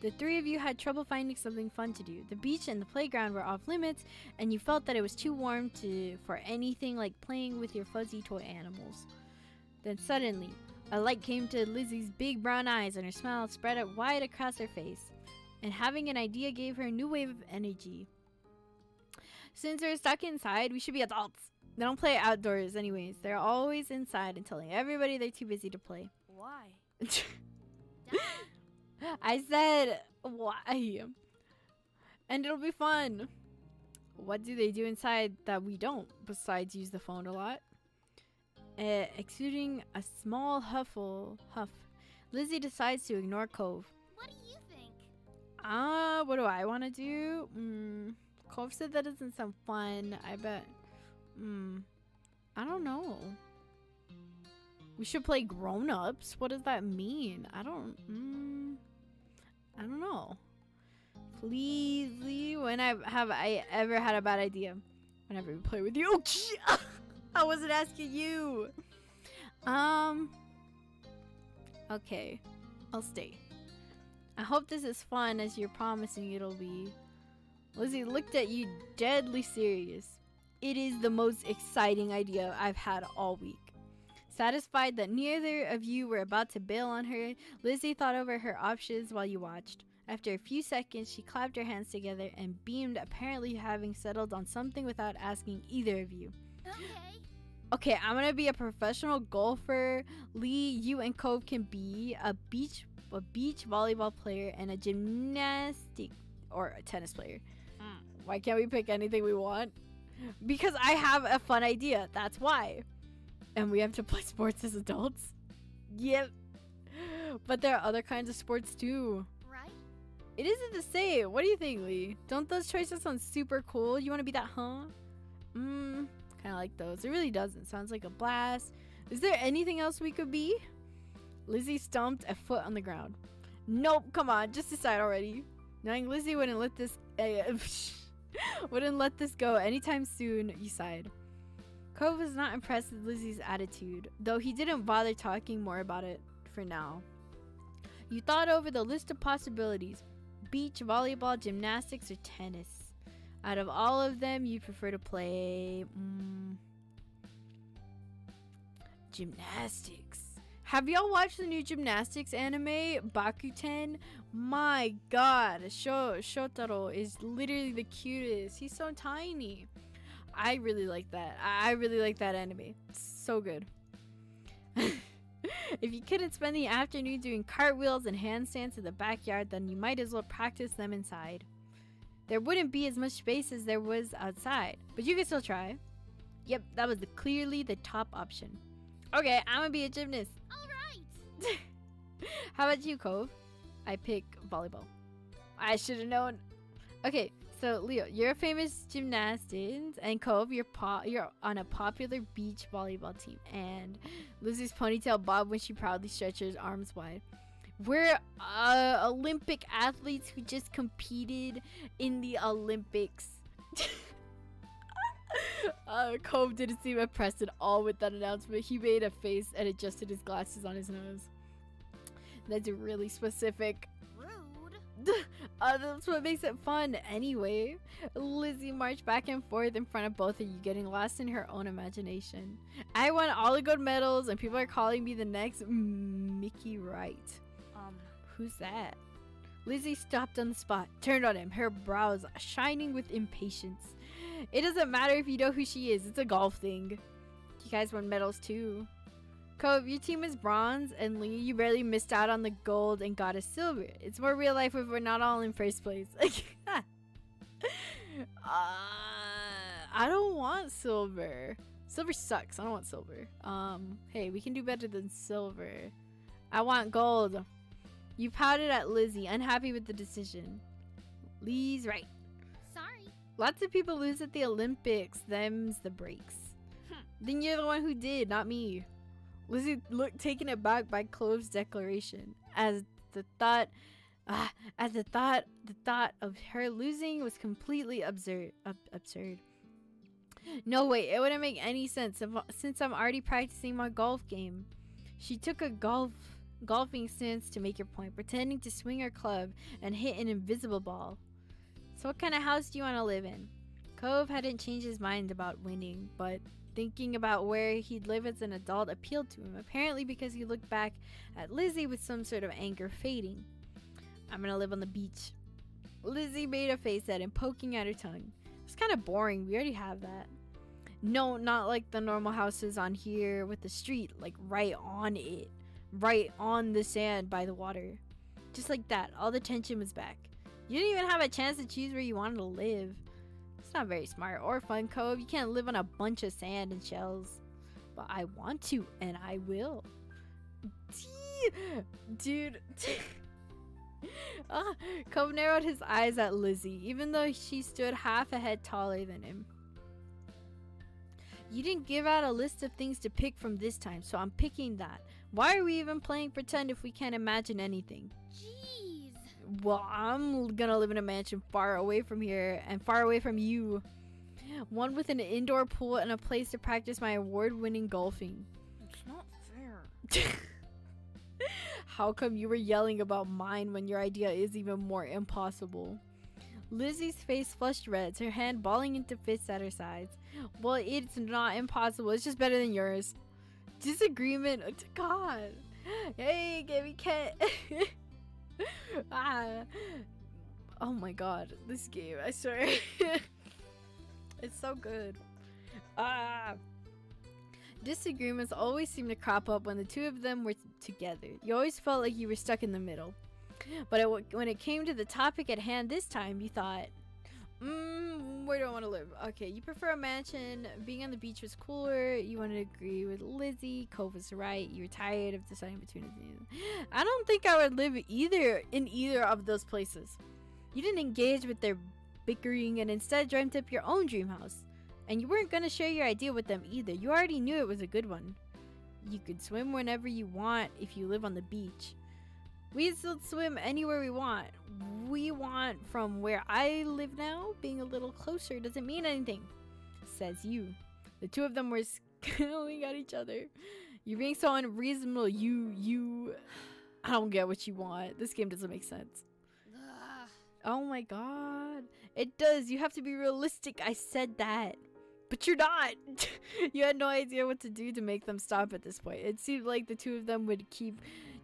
S1: The three of you had trouble finding something fun to do. The beach and the playground were off limits, and you felt that it was too warm for anything like playing with your fuzzy toy animals. Then suddenly, a light came to Lizzie's big brown eyes, and her smile spread out wide across her face. And having an idea gave her a new wave of energy. Since we're stuck inside, we should be adults. They don't play outdoors anyways. They're always inside and telling everybody they're too busy to play.
S2: Why?
S1: I said, why? And it'll be fun. What do they do inside that we don't, besides use the phone a lot? Exuding a small huff, Lizzie decides to ignore Cove.
S2: What do you think?
S1: What do I want to do? Cove said that doesn't sound fun. I bet. I don't know. We should play grown-ups. What does that mean? I don't know. Please, Lee, when have I ever had a bad idea? Whenever we play with you. Oh, I wasn't asking you. Okay. I'll stay. I hope this is fun as you're promising it'll be. Lizzie looked at you deadly serious. It is the most exciting idea I've had all week. Satisfied that neither of you were about to bail on her, Lizzie thought over her options while you watched. After a few seconds, she clapped her hands together and beamed, apparently having settled on something without asking either of you. Okay, I'm gonna be a professional golfer. Lee, you and Cove can be a beach volleyball player and a gymnastic or a tennis player. Why can't we pick anything we want? Because I have a fun idea. That's why. And we have to play sports as adults. Yep. But there are other kinds of sports too.
S2: Right?
S1: It isn't the same. What do you think, Lee? Don't those choices sound super cool? You want to be that, huh? Kind of like those. It really doesn't. Sounds like a blast. Is there anything else we could be? Lizzie stomped a foot on the ground. Nope. Come on. Just decide already. Knowing Lizzie wouldn't let this go anytime soon, you sighed. Cove was not impressed with Lizzie's attitude, though he didn't bother talking more about it for now. You thought over the list of possibilities: beach, volleyball, gymnastics, or tennis. Out of all of them, you prefer to play gymnastics. Have y'all watched the new gymnastics anime, Bakuten? My god, Shotaro is literally the cutest. He's so tiny. I really like that. I really like that anime. It's so good. If you couldn't spend the afternoon doing cartwheels and handstands in the backyard, then you might as well practice them inside. There wouldn't be as much space as there was outside, but you could still try. Yep, that was clearly the top option. Okay, I'm gonna be a gymnast.
S2: Alright!
S1: How about you, Cove? I pick volleyball. I should have known. Okay, so Leo, you're a famous gymnast, and Cove, you're on a popular beach volleyball team. And Lizzie's ponytail bob when she proudly stretches arms wide. We're Olympic athletes who just competed in the Olympics. Cove didn't seem impressed at all with that announcement. He made a face and adjusted his glasses on his nose. That's really specific.
S2: Rude.
S1: That's what makes it fun anyway. Lizzie marched back and forth in front of both of you, getting lost in her own imagination. I won all the gold medals and people are calling me the next Mickey Wright. Who's that? Lizzie stopped on the spot, turned on him, her brows shining with impatience. It doesn't matter if you know who she is, it's a golf thing. You guys won medals too. Cove, your team is bronze, and Lee, you barely missed out on the gold and got a silver. It's more real life if we're not all in first place. I don't want silver. Silver sucks. I don't want silver. Hey, we can do better than silver. I want gold. You pouted at Lizzie, unhappy with the decision. Lee's right.
S2: Sorry.
S1: Lots of people lose at the Olympics. Them's the breaks. Then you're the one who did, not me. Lizzie looked taken aback by Clove's declaration, as the thought of her losing was completely absurd. No way, it wouldn't make any sense since I'm already practicing my golf game. She took a golfing stance to make her point, pretending to swing her club and hit an invisible ball. So what kind of house do you want to live in? Cove hadn't changed his mind about winning, but thinking about where he'd live as an adult appealed to him, apparently because he looked back at Lizzie with some sort of anger fading. I'm gonna live on the beach. Lizzie made a face at him, poking at her tongue. It's kind of boring, we already have that. No, not like the normal houses on here with the street, like right on it. Right on the sand by the water. Just like that, all the tension was back. You didn't even have a chance to choose where you wanted to live. It's not very smart or fun, Cove. You can't live on a bunch of sand and shells. But I want to, and I will. Dude. Cove narrowed his eyes at Lizzie, even though she stood half a head taller than him. You didn't give out a list of things to pick from this time, so I'm picking that. Why are we even playing pretend if we can't imagine anything?
S2: Jeez.
S1: Well, I'm gonna live in a mansion far away from here and far away from you. One with an indoor pool and a place to practice my award-winning golfing.
S2: It's not fair.
S1: How come you were yelling about mine when your idea is even more impossible? Lizzie's face flushed red, her hand balling into fists at her sides. Well, it's not impossible. It's just better than yours. Disagreement. God. Hey, Gabby Cat. Oh my god. This game, I swear. It's so good. Disagreements always seem to crop up when the two of them were together. You always felt like you were stuck in the middle. But when it came to the topic at hand this time, you thought, where do I want to live? Okay, you prefer a mansion. Being on the beach was cooler. You wanted to agree with Lizzie. Cove was right. You were tired of deciding between the two. I don't think I would live in either of those places. You didn't engage with their bickering and instead dreamt up your own dream house. And you weren't going to share your idea with them either. You already knew it was a good one. You could swim whenever you want if you live on the beach. We still swim anywhere we want. We want from where I live now. Being a little closer doesn't mean anything, says you. The two of them were scowling at each other. You're being so unreasonable. I don't get what you want. This game doesn't make sense.
S2: Ugh.
S1: Oh my god. It does. You have to be realistic. I said that. But you're not. You had no idea what to do to make them stop at this point. It seemed like the two of them would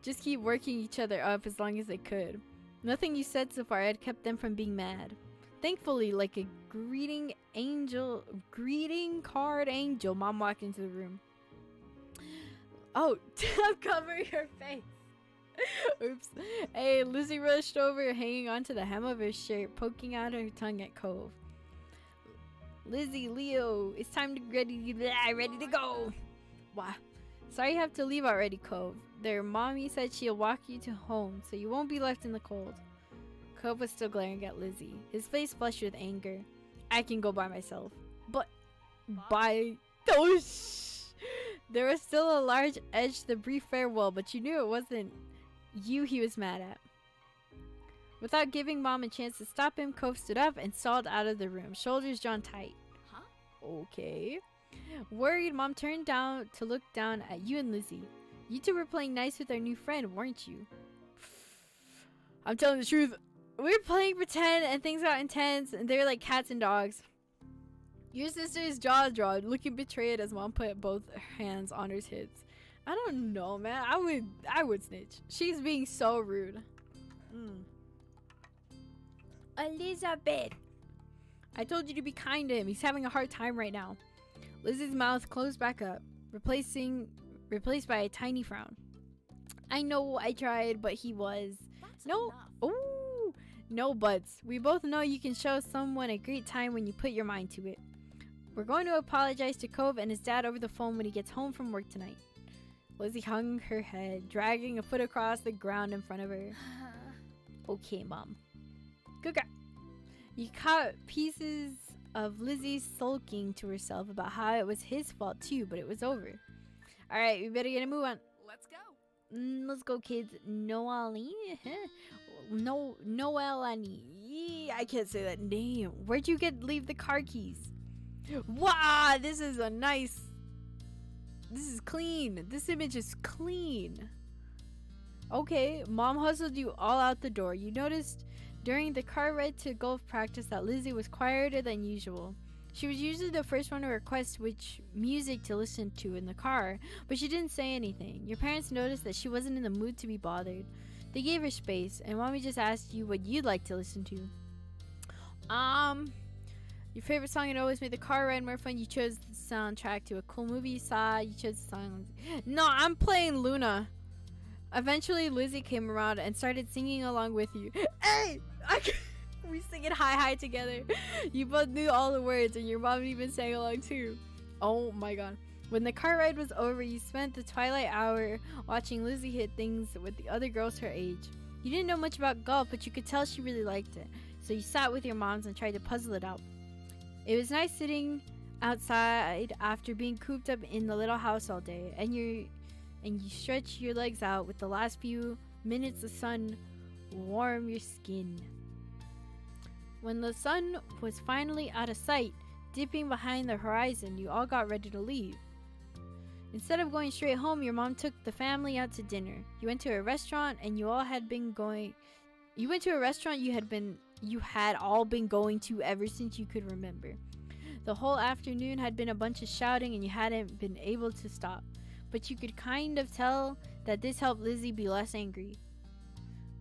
S1: just keep working each other up as long as they could. Nothing you said so far had kept them from being mad. Thankfully, like a greeting card angel, Mom walked into the room. Oh, cover your face. Oops. Hey, Lizzie rushed over, hanging onto the hem of her shirt, poking out her tongue at Cove. Lizzie, Leo, it's time to ready to go. Wow. Sorry you have to leave already, Cove. Their mommy said she'll walk you to home, so you won't be left in the cold. Cove was still glaring at Lizzie, his face flushed with anger. I can go by myself. But oh, there was still a large edge to the brief farewell, but you knew it wasn't you he was mad at. Without giving Mom a chance to stop him, Cove stood up and stalled out of the room, shoulders drawn tight.
S2: Huh?
S1: Okay. Worried, Mom turned down to look down at you and Lizzie. You two were playing nice with our new friend, weren't you? I'm telling the truth. We were playing pretend and things got intense and they were like cats and dogs. Your sister's jaw dropped, looking betrayed as Mom put both hands on her hips. I don't know, man. I would snitch. She's being so rude. Elizabeth, I told you to be kind to him. He's having a hard time right now. Lizzie's mouth closed back up, replaced by a tiny frown. I know I tried, but he was.
S2: That's
S1: No.
S2: enough.
S1: Ooh. No buts. We both know you can show someone a great time when you put your mind to it. We're going to apologize to Cove and his dad over the phone when he gets home from work tonight. Lizzie hung her head, dragging a foot across the ground in front of her. Okay, Mom. Good girl. You caught pieces of Lizzie sulking to herself about how it was his fault too, but it was over. Alright, we better get a move on.
S2: Let's go.
S1: Let's go, kids. Noelani? Noelani. I can't say that name. Where'd you leave the car keys? Wow, this is a nice... This is clean. This image is clean. Okay, Mom hustled you all out the door. You noticed during the car ride to golf practice that Lizzie was quieter than usual. She was usually the first one to request which music to listen to in the car, but she didn't say anything. Your parents noticed that she wasn't in the mood to be bothered. They gave her space, and Mommy just asked you what you'd like to listen to. Your favorite song had always made the car ride more fun. You chose the soundtrack to a cool movie you saw. You chose the song. No, I'm playing Luna. Eventually, Lizzie came around and started singing along with you. Hey! We sing it high together. You both knew all the words, and your mom even sang along too. Oh my god. When the car ride was over, you spent the twilight hour watching Lizzie hit things with the other girls her age. You didn't know much about golf, but you could tell she really liked it. So you sat with your moms and tried to puzzle it out. It was nice sitting outside after being cooped up in the little house all day, and you stretch your legs out with the last few minutes of sun warm your skin. When the sun was finally out of sight, dipping behind the horizon, you all got ready to leave. Instead of going straight home, your mom took the family out to dinner. You went to a restaurant and you had all been going to ever since you could remember. The whole afternoon had been a bunch of shouting and you hadn't been able to stop. But you could kind of tell that this helped Lizzie be less angry.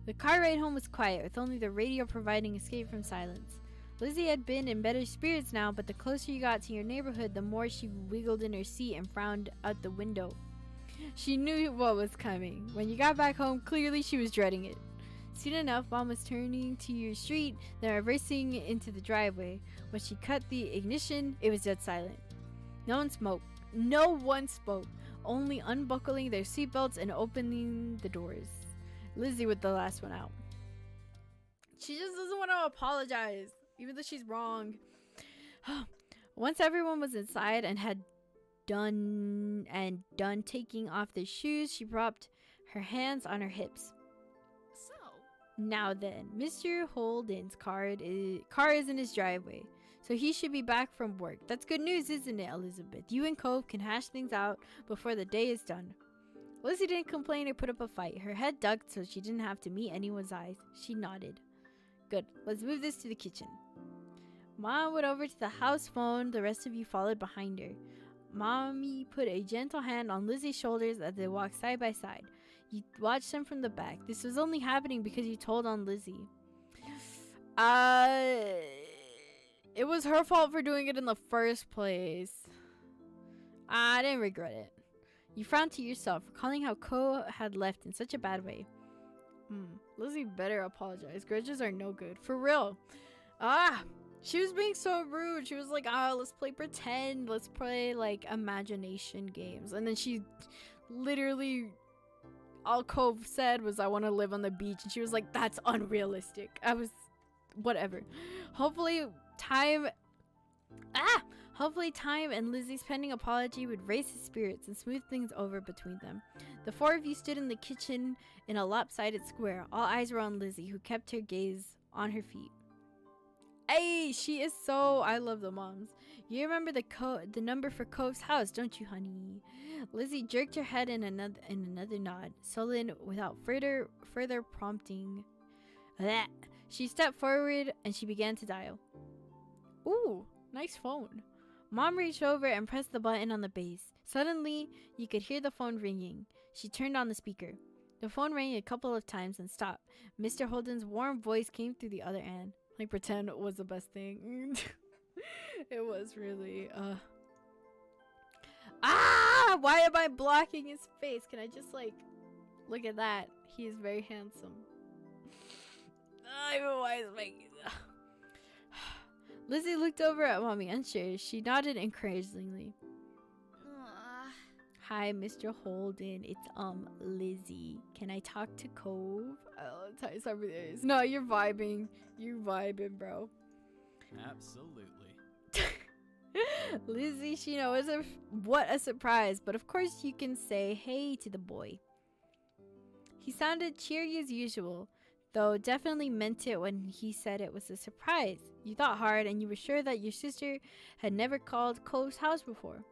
S1: The car ride home was quiet, with only the radio providing escape from silence. Lizzie had been in better spirits now, but the closer you got to your neighborhood, the more she wiggled in her seat and frowned out the window. She knew what was coming. When you got back home, clearly she was dreading it. Soon enough, Mom was turning to your street, then reversing into the driveway. When she cut the ignition, it was dead silent. No one spoke, only unbuckling their seatbelts and opening the doors. Lizzie with the last one out. She just doesn't want to apologize, even though she's wrong. Once everyone was inside and had done taking off their shoes, she propped her hands on her hips.
S2: So,
S1: Now then, Mr. Holden's car is in his driveway, so he should be back from work. That's good news, isn't it, Elizabeth? You and Cove can hash things out before the day is done. Lizzie didn't complain or put up a fight. Her head ducked so she didn't have to meet anyone's eyes. She nodded. Good, let's move this to the kitchen. Mom went over to the house phone. The rest of you followed behind her. Mommy put a gentle hand on Lizzie's shoulders as they walked side by side. You watched them from the back. This was only happening because you told on Lizzie. It was her fault for doing it in the first place. I didn't regret it. You frowned to yourself, recalling how Ko had left in such a bad way. Lizzie better apologize. Grudges are no good. For real. She was being so rude. She was like, let's play pretend. Let's play, like, imagination games. And then she literally, all Cove said was, I want to live on the beach. And she was like, that's unrealistic. Whatever. Hopefully time and Lizzie's pending apology would raise his spirits and smooth things over between them. The four of you stood in the kitchen in a lopsided square. All eyes were on Lizzie, who kept her gaze on her feet. Hey, she is so... I love the moms. You remember the number for Cove's house, don't you, honey? Lizzie jerked her head in another nod, sullen without further prompting. Blech. She stepped forward and she began to dial. Ooh, nice phone. Mom reached over and pressed the button on the base. Suddenly, you could hear the phone ringing. She turned on the speaker. The phone rang a couple of times and stopped. Mr. Holden's warm voice came through the other end. Like, pretend it was the best thing. It was really, why am I blocking his face? Can I just, like, look at that? He is very handsome. Why is my... Lizzie looked over at Mommy, unsure. She nodded encouragingly. Hi, Mr. Holden. It's, Lizzie. Can I talk to Cove? Oh, it's over there. No, you're vibing. You're vibing, bro.
S3: Absolutely.
S1: Lizzie, she knows what a surprise, but of course you can say hey to the boy. He sounded cheery as usual, though definitely meant it when he said it was a surprise. You thought hard and you were sure that your sister had never called Cove's house before.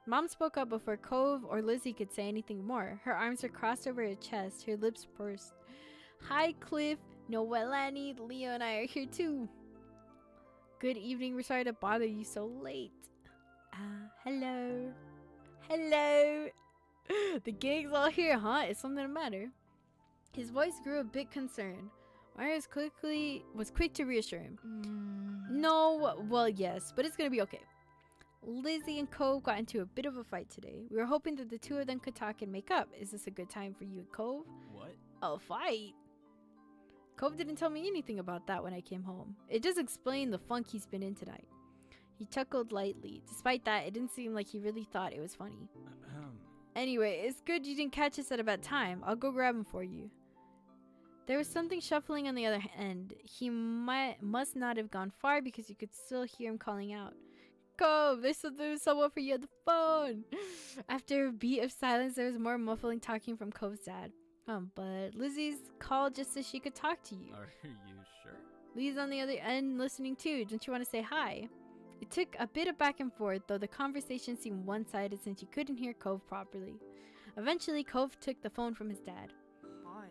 S1: Mom spoke up before Cove or Lizzie could say anything more. Her arms were crossed over her chest, her lips pursed. Hi, Cliff, Noelani, Leo and I are here too. Good evening, we're sorry to bother you so late. Hello. Hello. The gang's all here, huh? Is something the matter? His voice grew a bit concerned. Myers was quick to reassure him. No, well, yes, but it's gonna be okay. Lizzie and Cove got into a bit of a fight today. We were hoping that the two of them could talk and make up. Is this a good time for you and Cove?
S3: What?
S1: A fight? Cove didn't tell me anything about that when I came home. It does explain the funk he's been in tonight. He chuckled lightly. Despite that, it didn't seem like he really thought it was funny. Anyway, it's good you didn't catch us at a bad time. I'll go grab him for you. There was something shuffling on the other end. He must not have gone far because you could still hear him calling out. Cove, there's someone for you on the phone. After a beat of silence, there was more muffling talking from Cove's dad. But Lizzie's called just so she could talk to you.
S3: Are you sure?
S1: Lee's on the other end listening too. Don't you want to say hi? It took a bit of back and forth, though the conversation seemed one-sided since you couldn't hear Cove properly. Eventually, Cove took the phone from his dad.
S2: Hi.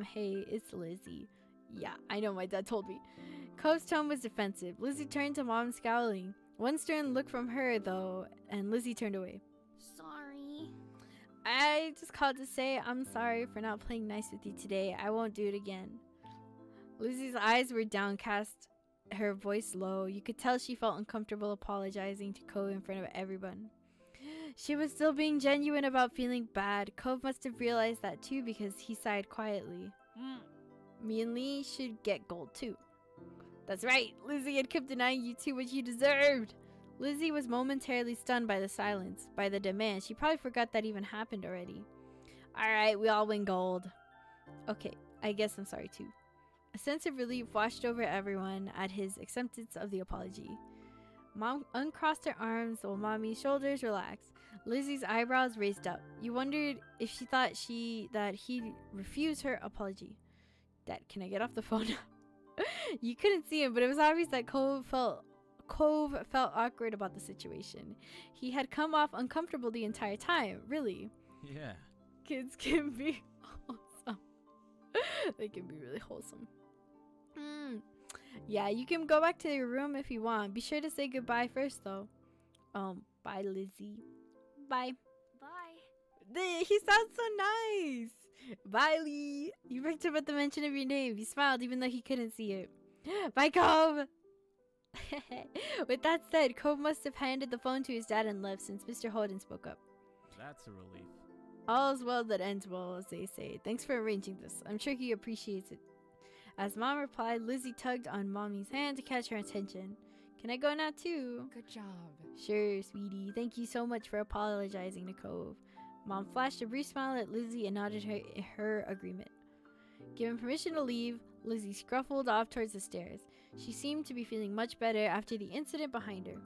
S1: Hey, it's Lizzie. Yeah, I know, my dad told me. Cove's tone was defensive. Lizzie turned to Mom, scowling. One stern look from her, though, and Lizzie turned away.
S2: Sorry.
S1: I just called to say I'm sorry for not playing nice with you today. I won't do it again. Lizzie's eyes were downcast, her voice low. You could tell she felt uncomfortable apologizing to Cove in front of everyone. She was still being genuine about feeling bad. Cove must have realized that too because he sighed quietly. Me and Lee should get gold too. That's right, Lizzie had kept denying you two what you deserved. Lizzie was momentarily stunned by the silence, by the demand. She probably forgot that even happened already. Alright, we all win gold. Okay, I guess I'm sorry too. A sense of relief washed over everyone at his acceptance of the apology. Mom uncrossed her arms while Mommy's shoulders relaxed. Lizzie's eyebrows raised up. You wondered if she thought that he'd refuse her apology. Dad, can I get off the phone now? You couldn't see him, but it was obvious that Cove felt awkward about the situation. He had come off uncomfortable the entire time, really.
S3: Yeah.
S1: Kids can be wholesome. They can be really wholesome. Yeah, you can go back to your room if you want. Be sure to say goodbye first, though. Bye, Lizzie. Bye.
S2: Bye.
S1: He sounds so nice. Bye, Lee. You picked up at the mention of your name. He smiled even though he couldn't see it. Bye, Cove. With that said, Cove must have handed the phone to his dad and left since Mr. Holden spoke up.
S3: That's a relief.
S1: All's well that ends well, as they say. Thanks for arranging this. I'm sure he appreciates it. As Mom replied, Lizzie tugged on Mommy's hand to catch her attention. Can I go now too?
S2: Good job.
S1: Sure, sweetie. Thank you so much for apologizing to Cove. Mom flashed a brief smile at Lizzie and nodded her agreement. Given permission to leave, Lizzie scruffled off towards the stairs. She seemed to be feeling much better after the incident behind her.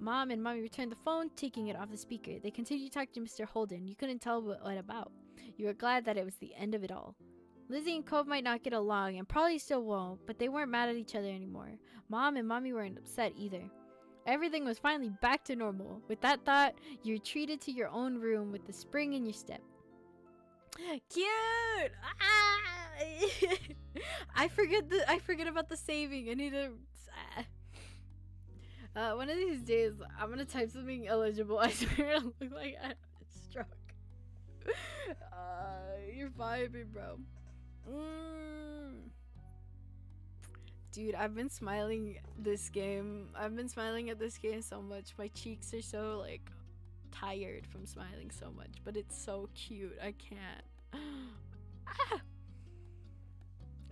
S1: Mom and Mommy returned the phone, taking it off the speaker. They continued talking to Mr. Holden. You couldn't tell what about. You were glad that it was the end of it all. Lizzie and Cove might not get along and probably still won't, but they weren't mad at each other anymore. Mom and Mommy weren't upset either. Everything was finally back to normal. With that thought, you retreated to your own room with the spring in your step. Cute! Ah! I forget about the saving. I need to... one of these days, I'm gonna type something illegible. I swear it'll look like I struck. You're vibing, bro. Dude, I've been smiling this game. I've been smiling at this game so much. My cheeks are so, like, tired from smiling so much. But it's so cute. I can't. Ah!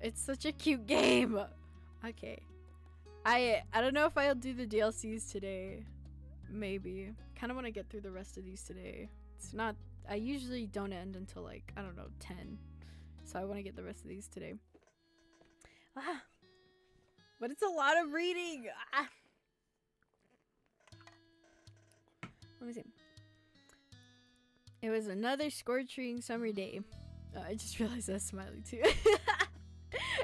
S1: It's such a cute game. Okay. I don't know if I'll do the DLCs today. Maybe. Kind of want to get through the rest of these today. It's not... I usually don't end until, like, I don't know, 10. So I want to get the rest of these today. Ah. But it's a lot of reading. Ah. Let me see. It was another scorching summer day. I just realized that's Smiley too.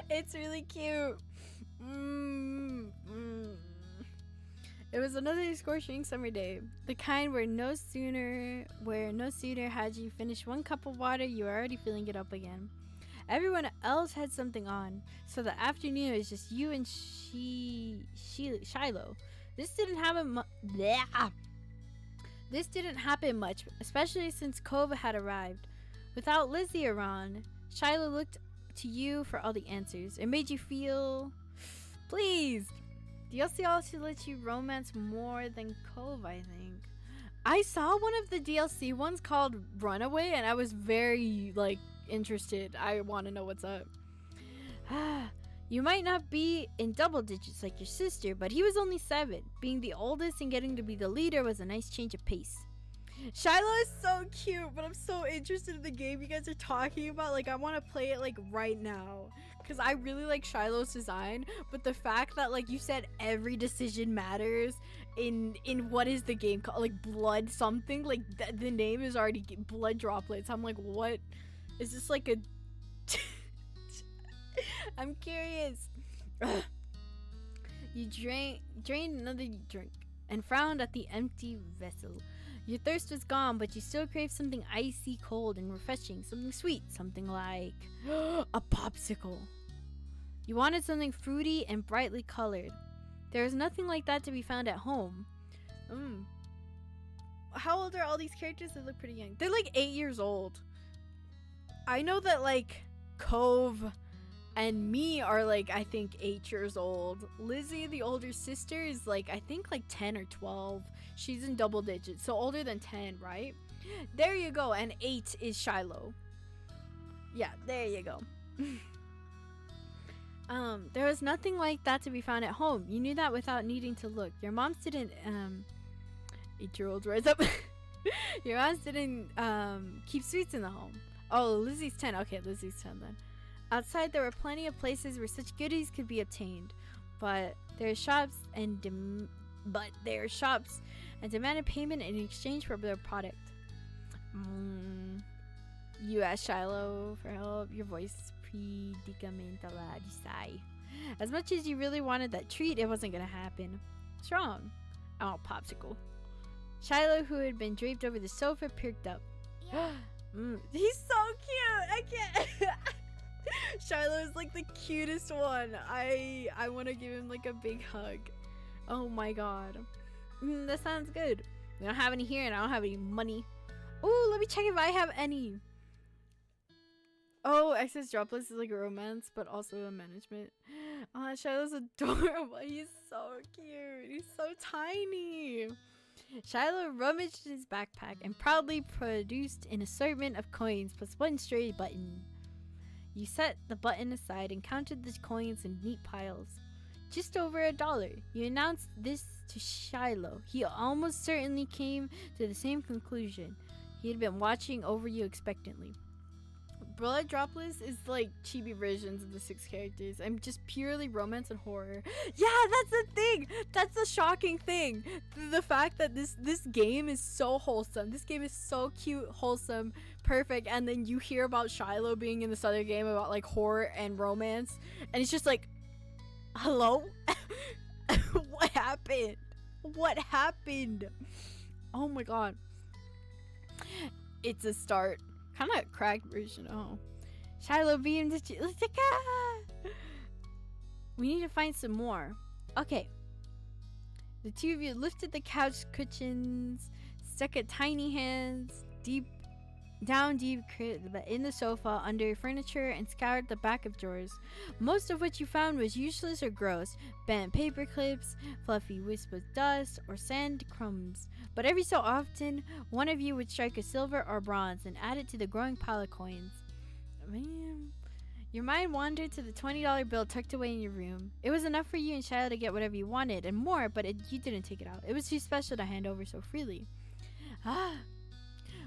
S1: It's really cute. It was another scorching summer day, the kind where no sooner had you finished one cup of water, you were already filling it up again. Everyone else had something on, so the afternoon was just you and Shiloh. This didn't happen much, especially since Cove had arrived. Without Lizzie around, Shiloh looked to you for all the answers. It made you feel pleased. DLC also lets you romance more than Cove, I think. I saw one of the DLC ones called Runaway, and I was very, like, interested. I want to know what's up. You might not be in double digits like your sister, but he was only 7. Being the oldest and getting to be the leader was a nice change of pace. Shiloh is so cute, but I'm so interested in the game you guys are talking about. Like, I want to play it, like, right now. Because I really like Shiloh's design, but the fact that, like, you said every decision matters in what is the game called? Like, blood something? Like, the name is already blood droplets. I'm like, what? Is this like a... I'm curious. You drained another drink and frowned at the empty vessel. Your thirst was gone, but you still craved something icy cold and refreshing, something sweet, something like a popsicle. You wanted something fruity and brightly colored. There was nothing like that to be found at home. How old are all these characters? They look pretty young. They're like 8 years old. I know that, like, Cove and me are, like, I think 8 years old. Lizzie, the older sister, is, like, I think, like, 10 or 12. She's in double digits, so older than 10, right? There you go, and 8 is Shiloh. Yeah, there you go. There was nothing like that to be found at home. You knew that without needing to look. Your moms didn't, 8-year-olds rise up. Your moms didn't, keep sweets in the home. Oh, Lizzie's 10. Okay, Lizzie's 10 then. Outside, there were plenty of places where such goodies could be obtained, but there are shops and demanded payment in exchange for their product. You asked Shiloh for help. Your voice predicamental. You sigh. As much as you really wanted that treat, it wasn't gonna happen. What's wrong? Oh, popsicle. Shiloh, who had been draped over the sofa, perked up.
S2: Yeah.
S1: He's so cute. I can't. Shiloh is like the cutest one. I want to give him like a big hug. Oh my god. That sounds good. We don't have any here and I don't have any money. Oh, let me check if I have any. Oh, excess droplets is like a romance, but also a management. Oh, Shiloh's adorable. He's so cute. He's so tiny. Shiloh rummaged his backpack and proudly produced an assortment of coins plus one stray button. You set the button aside and counted the coins in neat piles. Just over $1. You announced this to Shiloh. He almost certainly came to the same conclusion. He had been watching over you expectantly. Blood Droplets is like chibi versions of the 6 characters. I'm just purely romance and horror. Yeah, that's the thing. That's the shocking thing. The fact that this game is so wholesome. This game is so cute, wholesome, perfect. And then you hear about Shiloh being in this other game about like horror and romance, and it's just like, hello, what happened? What happened? Oh my god. It's a start. Kind of cracked version. Oh. Shiloh beamed at you. We need to find some more. Okay. The two of you lifted the couch cushions, stuck a tiny hands down deep in the sofa under furniture, and scoured the back of drawers. Most of what you found was useless or gross: bent paper clips, fluffy wisp of dust, or sand crumbs. But every so often, one of you would strike a silver or bronze and add it to the growing pile of coins. Man. Your mind wandered to the $20 bill tucked away in your room. It was enough for you and Shiloh to get whatever you wanted, and more, but you didn't take it out. It was too special to hand over so freely.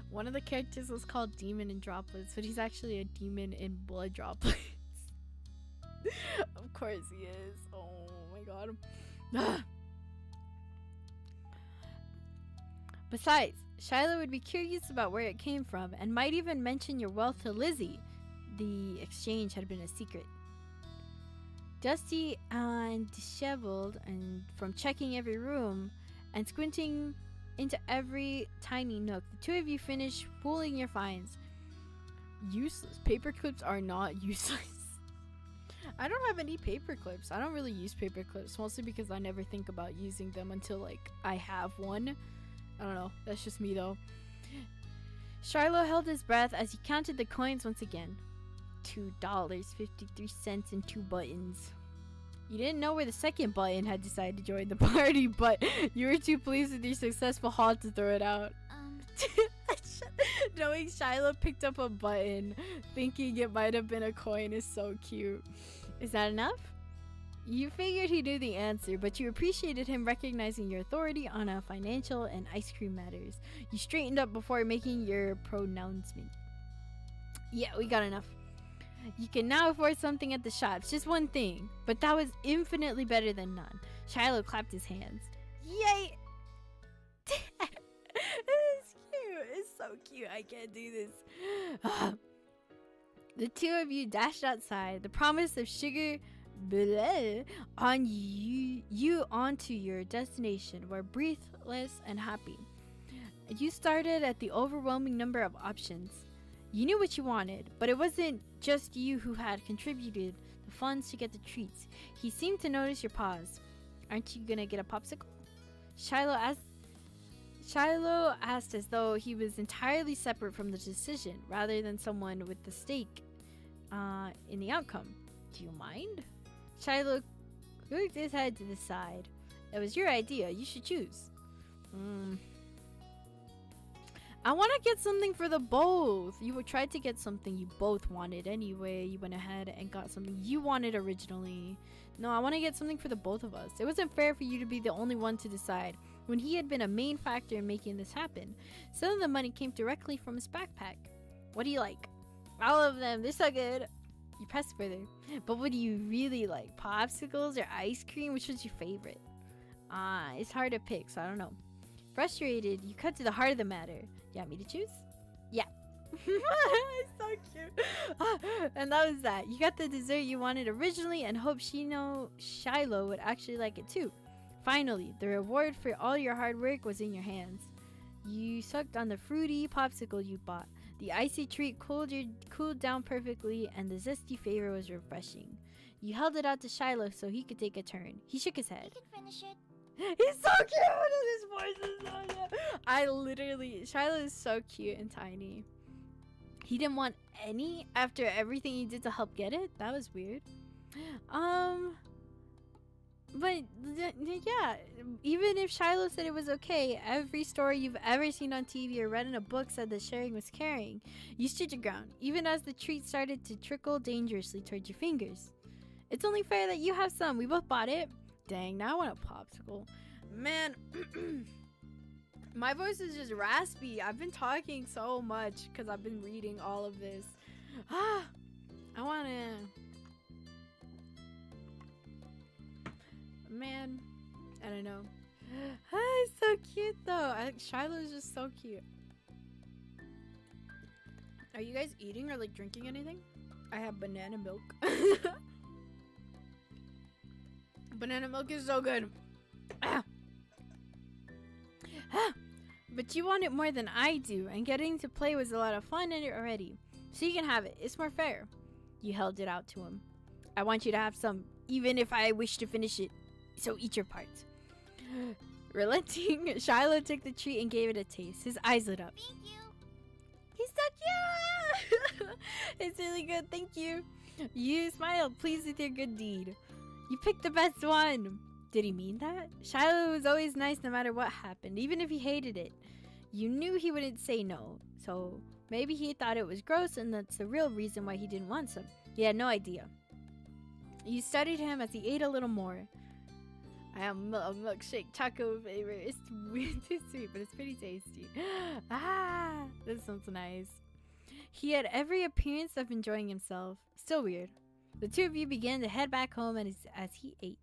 S1: One of the characters was called Demon in Droplets, but he's actually a demon in blood droplets. Of course he is. Oh my god. Besides, Shiloh would be curious about where it came from and might even mention your wealth to Lizzie. The exchange had been a secret. Dusty and disheveled, and from checking every room and squinting into every tiny nook, the two of you finished pooling your finds. Useless. Paper clips are not useless. I don't have any paper clips. I don't really use paper clips, mostly because I never think about using them until like I have one. I don't know. That's just me though. Shiloh held his breath as he counted the coins once again. $2.53 and 2 buttons. You didn't know where the second button had decided to join the party, but you were too pleased with your successful haul to throw it out. Knowing Shiloh picked up a button, thinking it might have been a coin, is so cute. Is that enough? You figured he knew the answer, but you appreciated him recognizing your authority on financial and ice cream matters. You straightened up before making your pronouncement. Yeah, we got enough. You can now afford something at the shops, just one thing, but that was infinitely better than none. Shiloh clapped his hands. Yay! It's cute. It's so cute. I can't do this. The two of you dashed outside, the promise of sugar on you onto your destination, were breathless and happy. You started at the overwhelming number of options. You knew what you wanted, but it wasn't just you who had contributed the funds to get the treats. He seemed to notice your pause. Aren't you gonna get a popsicle? Shiloh asked as though he was entirely separate from the decision, rather than someone with the stake in the outcome. Do you mind? Shiloh moved his head to the side. It was your idea. You should choose. I want to get something for the both. You tried to get something you both wanted anyway. You went ahead and got something you wanted originally. No, I want to get something for the both of us. It wasn't fair for you to be the only one to decide, when he had been a main factor in making this happen. Some of the money came directly from his backpack. What do you like? All of them. They're so good. You pressed further. But what do you really like? Popsicles or ice cream? Which was your favorite? It's hard to pick, so I don't know. Frustrated, you cut to the heart of the matter. You want me to choose? Yeah. It's so cute. And that was that. You got the dessert you wanted originally and hoped Shiloh would actually like it too. Finally, the reward for all your hard work was in your hands. You sucked on the fruity popsicle you bought. The icy treat cooled down perfectly, and the zesty flavor was refreshing. You held it out to Shiloh so he could take a turn. He shook his head.
S2: You can finish it.
S1: He's so cute, and his voice is so cute. Shiloh is so cute and tiny. He didn't want any after everything he did to help get it? That was weird. But yeah, even if Shiloh said it was okay, every story you've ever seen on TV or read in a book said that sharing was caring. You stood your ground, even as the treat started to trickle dangerously towards your fingers. It's only fair that you have some. We both bought it. Dang, now I want a popsicle. Man, my voice is just raspy. I've been talking so much because I've been reading all of this. I wanna. Man, I don't know. He's so cute though. Shiloh's just so cute. Are you guys eating or like drinking anything? I have banana milk. Banana milk is so good. Ah. Ah. But you want it more than I do, and getting to play was a lot of fun in it already. So you can have it. It's more fair. You held it out to him. I want you to have some, even if I wish to finish it. So eat your parts. Relenting, Shiloh took the treat and gave it a taste. His eyes lit up.
S2: Thank you.
S1: He's so cute! It's really good, thank you. You smiled, pleased with your good deed. You picked the best one. Did he mean that? Shiloh was always nice no matter what happened, even if he hated it. You knew he wouldn't say no, so maybe he thought it was gross and that's the real reason why he didn't want some. He had no idea. You studied him as he ate a little more. I am a milkshake taco flavor. It's weird, too sweet, but it's pretty tasty. Ah, this sounds nice. He had every appearance of enjoying himself. Still weird. The two of you began to head back home as he ate.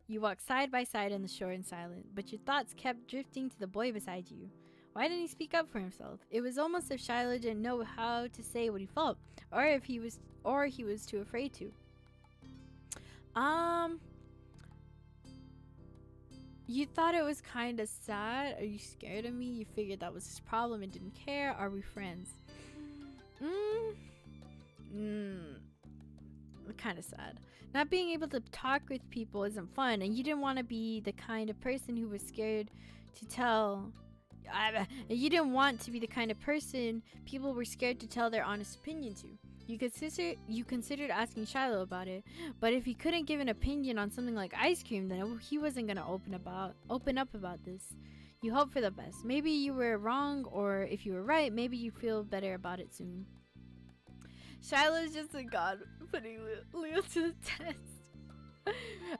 S1: You walked side by side on the shore in silence, but your thoughts kept drifting to the boy beside you. Why didn't he speak up for himself? It was almost as if Shiloh didn't know how to say what he felt, or he was too afraid to. You thought it was kind of sad? Are you scared of me? You figured that was his problem and didn't care? Are we friends? Kind of sad. Not being able to talk with people isn't fun, and you didn't want to be the kind of person who was scared to tell. You didn't want to be the kind of person people were scared to tell their honest opinion to. You considered asking Shiloh about it, but if he couldn't give an opinion on something like ice cream, then he wasn't gonna open up about this. You hoped for the best. Maybe you were wrong, or if you were right, maybe you feel better about it soon. Shiloh's just a god putting Leo to the test.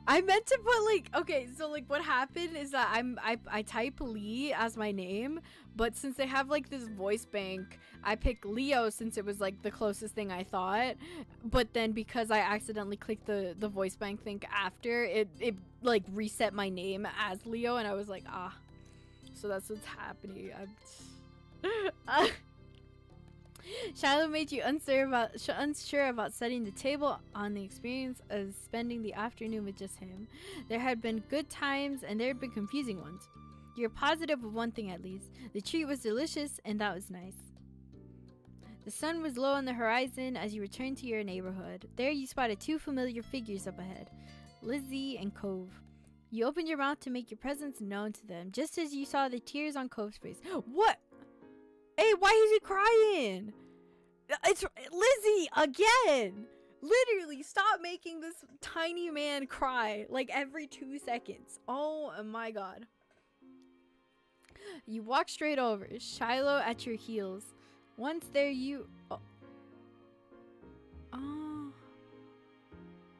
S1: I meant to put like, okay, so like what happened is that I type Lee as my name, but since they have like this voice bank, I picked Leo since it was like the closest thing I thought. But then because I accidentally clicked the voice bank thing after, it like reset my name as Leo, and I was like, ah. So that's what's happening. Shiloh made you unsure about setting the table on the experience of spending the afternoon with just him. There had been good times and there had been confusing ones. You're positive of one thing at least. The treat was delicious and that was nice. The sun was low on the horizon as you returned to your neighborhood. There you spotted two familiar figures up ahead, Lizzie and Cove. You opened your mouth to make your presence known to them, just as you saw the tears on Cove's face. What? Hey, why is he crying? It's Lizzie again! Literally, stop making this tiny man cry like every 2 seconds. Oh my god. You walk straight over, Shiloh at your heels. Once there you...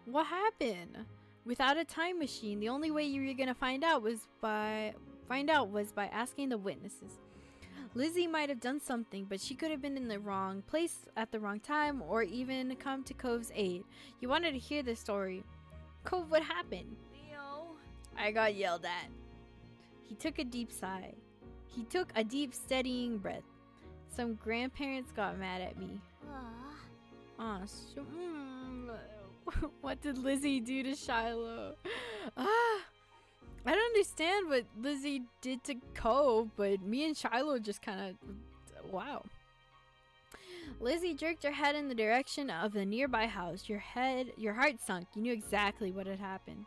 S1: What happened? Without a time machine, the only way you were gonna find out was by asking the witnesses. Lizzie might have done something, but she could have been in the wrong place at the wrong time, or even come to Cove's aid. You wanted to hear the story. Cove, what happened?
S2: Leo.
S1: I got yelled at. He took a deep sigh. He took a deep, steadying breath. Some grandparents got mad at me. What did Lizzie do to Shiloh? I don't understand what Lizzie did to Cove, but me and Shiloh just kind of... Wow. Lizzie jerked her head in the direction of the nearby house. Your heart sunk. You knew exactly what had happened.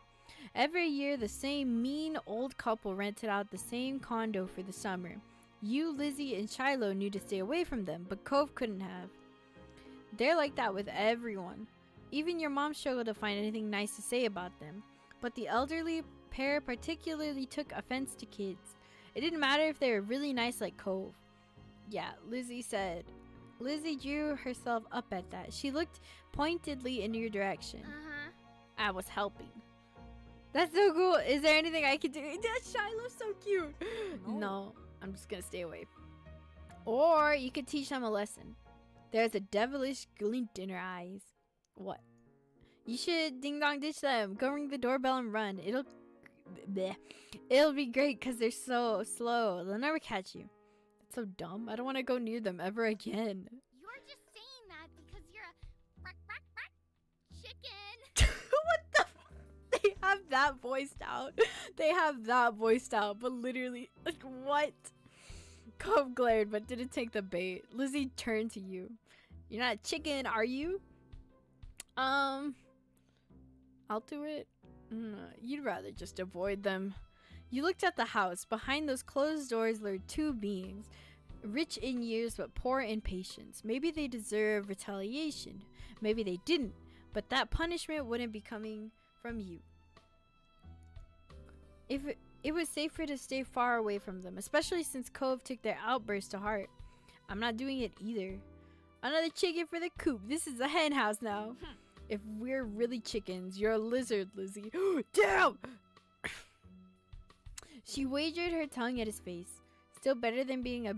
S1: Every year, the same mean old couple rented out the same condo for the summer. You, Lizzie, and Shiloh knew to stay away from them, but Cove couldn't have. They're like that with everyone. Even your mom struggled to find anything nice to say about them. But the elderly pair particularly took offense to kids. It didn't matter if they were really nice like Cove. Yeah, Lizzie said. Lizzie drew herself up at that. She looked pointedly in your direction. I was helping. That's so cool. Is there anything I could do? That Shiloh's so cute. No, I'm just gonna stay away. Or you could teach them a lesson. There's a devilish glint in her eyes. What? You should ding dong ditch them. Go ring the doorbell and run. It'll be great because they're so slow. They'll never catch you. That's so dumb. I don't want to go near them ever again.
S2: You're just saying that because you're a chicken.
S1: What the f- They have that voiced out. They have that voiced out, but literally, like, what? Cove glared, but didn't take the bait. Lizzie turned to you. You're not a chicken, are you? I'll do it. You'd rather just avoid them. You looked at the house. Behind those closed doors lurked two beings, rich in years but poor in patience. Maybe they deserve retaliation. Maybe they didn't, but that punishment wouldn't be coming from you. It was safer to stay far away from them, especially since Cove took their outburst to heart. I'm not doing it either. Another chicken for the coop. This is a hen house now. If we're really chickens, you're a lizard, Lizzie. Damn! She wagered her tongue at his face. Still better than being a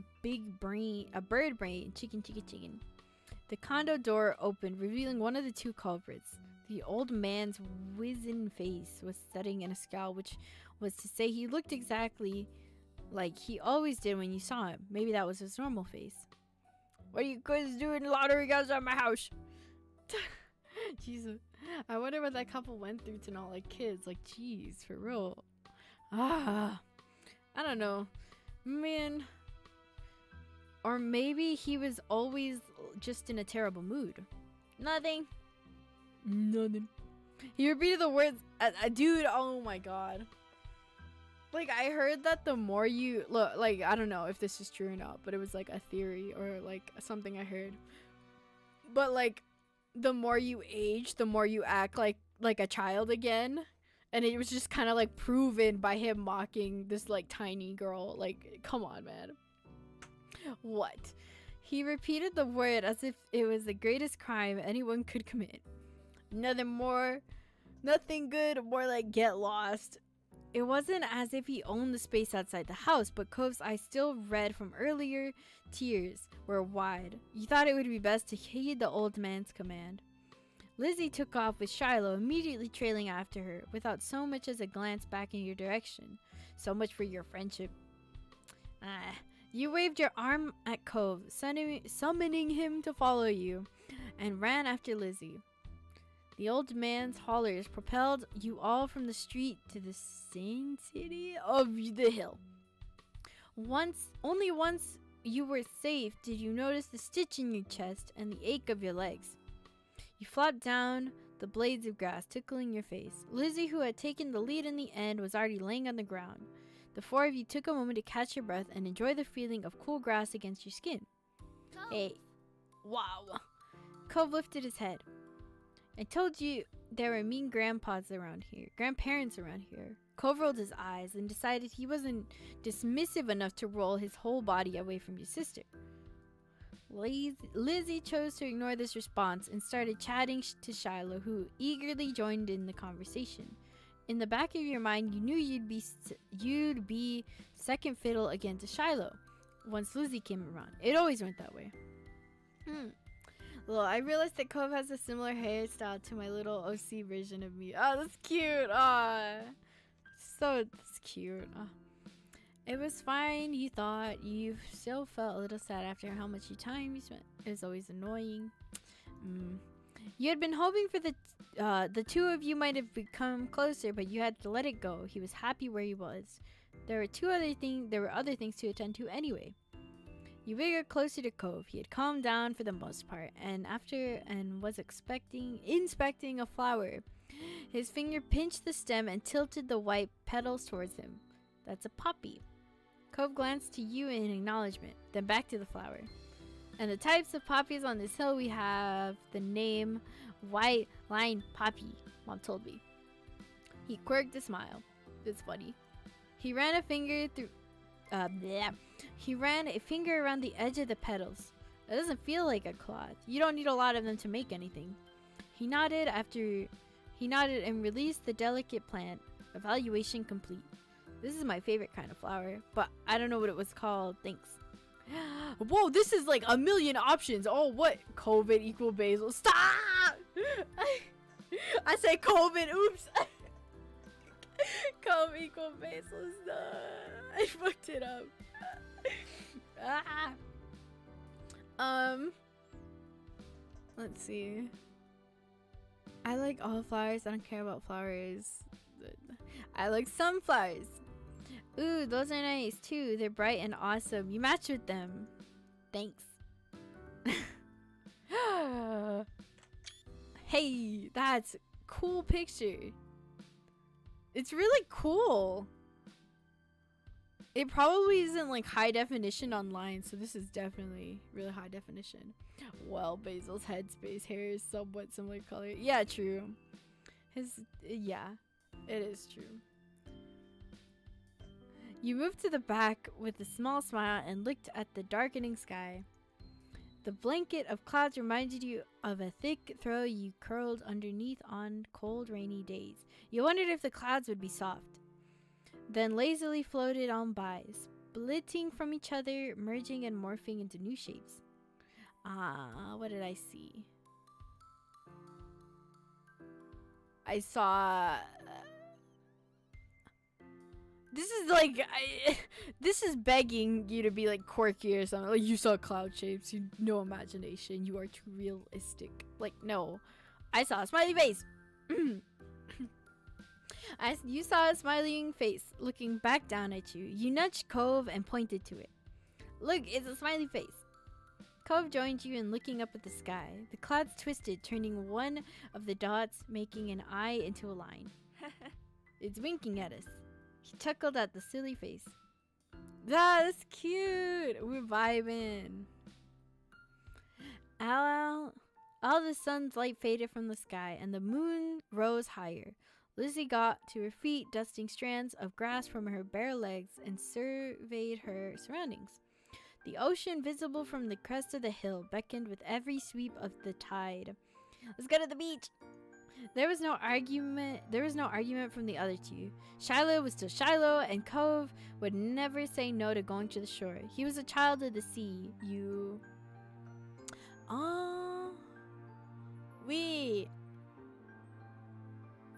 S1: bird brain. Chicken. The condo door opened, revealing one of the two culprits. The old man's wizened face was setting in a scowl, which was to say he looked exactly like he always did when you saw him. Maybe that was his normal face. What are you guys doing loitering outside my house? Jesus. I wonder what that couple went through to not like kids. Like, jeez, for real. I don't know. Man. Or maybe he was always just in a terrible mood. Nothing. He repeated the words, dude, oh my god. Like, I heard that the more you look, like, I don't know if this is true or not, but it was like a theory or like something I heard. But like, the more you age, the more you act like a child again. And it was just kind of like proven by him mocking this like tiny girl. Like, come on, man. What? He repeated the word as if it was the greatest crime anyone could commit. Nothing good, more like get lost. It wasn't as if he owned the space outside the house, but Cove's eyes, still red from earlier tears, were wide. You thought it would be best to heed the old man's command. Lizzie took off with Shiloh immediately trailing after her, without so much as a glance back in your direction. So much for your friendship. You waved your arm at Cove, summoning him to follow you, and ran after Lizzie. The old man's hollers propelled you all from the street to the sanctity of the hill. Only once you were safe did you notice the stitch in your chest and the ache of your legs. You flopped down the blades of grass, tickling your face. Lizzie, who had taken the lead in the end, was already laying on the ground. The four of you took a moment to catch your breath and enjoy the feeling of cool grass against your skin.
S2: Cove.
S1: Hey, wow. Cove lifted his head. I told you there were mean grandparents around here. Cove rolled his eyes and decided he wasn't dismissive enough to roll his whole body away from your sister. Lizzie chose to ignore this response and started chatting to Shiloh, who eagerly joined in the conversation. In the back of your mind, you knew you'd be second fiddle again to Shiloh once Lizzie came around. It always went that way. Well, I realized that Cove has a similar hairstyle to my little OC version of me. Oh, that's cute. That's cute. It was fine, you thought. You still felt a little sad after how much time you spent. It was always annoying. You had been hoping for the two of you might have become closer, but you had to let it go. He was happy where he was. There were other things to attend to anyway. You wiggled closer to Cove. He had calmed down for the most part, and was inspecting a flower. His finger pinched the stem and tilted the white petals towards him. That's a poppy. Cove glanced to you in acknowledgement, then back to the flower. And the types of poppies on this hill, we have the name White Line Poppy, Mom told me. He quirked a smile. It's funny. He ran a finger around the edge of the petals. It doesn't feel like a cloth. You don't need a lot of them to make anything. He nodded and released the delicate plant. Evaluation complete. This is my favorite kind of flower, but I don't know what it was called. Thanks. Whoa, this is like a million options. Oh, what? COVID equal basil. Stop! I say COVID. Oops. COVID equal basil. Stop. I fucked it up. Let's see. I like all flowers. I don't care about flowers. I like sunflowers. Ooh, those are nice too. They're bright and awesome. You match with them. Thanks. Hey, that's a cool picture. It's really cool. It probably isn't like high definition online, so this is definitely really high definition. Well, Basil's headspace hair is somewhat similar color. Yeah, true. Yeah, it is true. You moved to the back with a small smile and looked at the darkening sky. The blanket of clouds reminded you of a thick throw you curled underneath on cold, rainy days. You wondered if the clouds would be soft, then lazily floated on by, splitting from each other, merging and morphing into new shapes. What did I see? I saw... This is like... this is begging you to be like quirky or something. Like, you saw cloud shapes, you no imagination, you are too realistic. Like, no. I saw a smiley face. You saw a smiling face looking back down at you. You nudged Cove and pointed to it. Look, it's a smiley face. Cove joined you in looking up at the sky. The clouds twisted, turning one of the dots, making an eye into a line. It's winking at us. He chuckled at the silly face. That's cute. We're vibing. All the sun's light faded from the sky, and the moon rose higher. Lizzie got to her feet, dusting strands of grass from her bare legs, and surveyed her surroundings. The ocean, visible from the crest of the hill, beckoned with every sweep of the tide. Let's go to the beach. There was no argument from the other two. Shiloh was still Shiloh, and Cove would never say no to going to the shore. He was a child of the sea.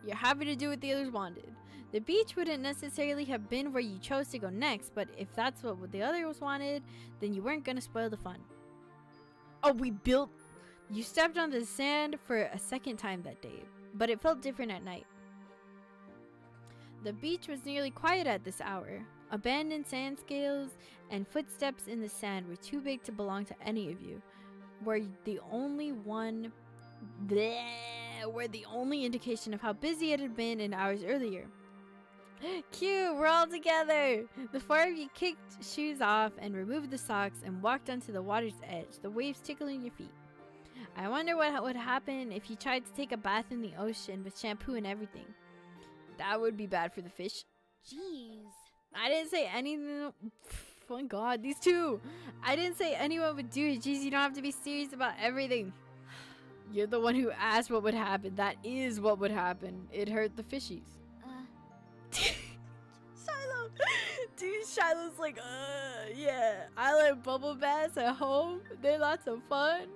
S1: You're happy to do what the others wanted. The beach wouldn't necessarily have been where you chose to go next, but if that's what the others wanted, then you weren't gonna spoil the fun. Oh, you stepped on the sand for a second time that day, but it felt different at night. The beach was nearly quiet at this hour. Abandoned sand scales and footsteps in the sand were too big to belong to any of you. Were the only indication of how busy it had been in hours earlier. Cute, we're all together! The four of you kicked shoes off and removed the socks and walked onto the water's edge, the waves tickling your feet. I wonder what would happen if you tried to take a bath in the ocean with shampoo and everything. That would be bad for the fish.
S2: Jeez.
S1: I didn't say anything. Oh my god, these two! I didn't say anyone would do it. Jeez, you don't have to be serious about everything. You're the one who asked what would happen. That is what would happen. It hurt the fishies. Shiloh! Dude, Shiloh's like, yeah. I like bubble baths at home. They're lots of fun.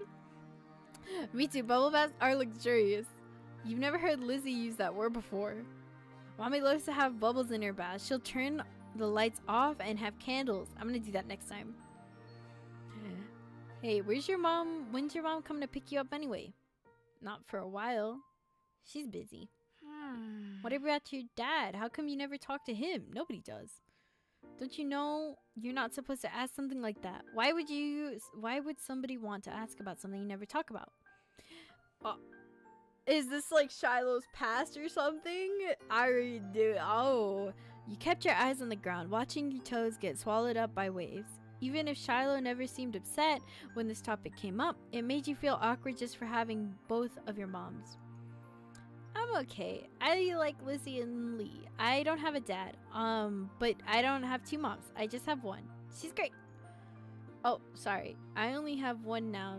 S1: Me too. Bubble baths are luxurious. You've never heard Lizzie use that word before. Mommy loves to have bubbles in her bath. She'll turn the lights off and have candles. I'm gonna do that next time. Hey, where's your mom? When's your mom coming to pick you up anyway? Not for a while. She's busy. Whatever about your dad? How come you never talk to him? Nobody does. Don't you know you're not supposed to ask something like that? Why would somebody want to ask about something you never talk about? Is this like Shiloh's past or something? I already do. Oh. You kept your eyes on the ground, watching your toes get swallowed up by waves. Even if Shiloh never seemed upset when this topic came up, it made you feel awkward just for having both of your moms. I'm okay. I like Lizzie and Lee. I don't have a dad. But I don't have two moms. I just have one. She's great. Oh, sorry. I only have one now,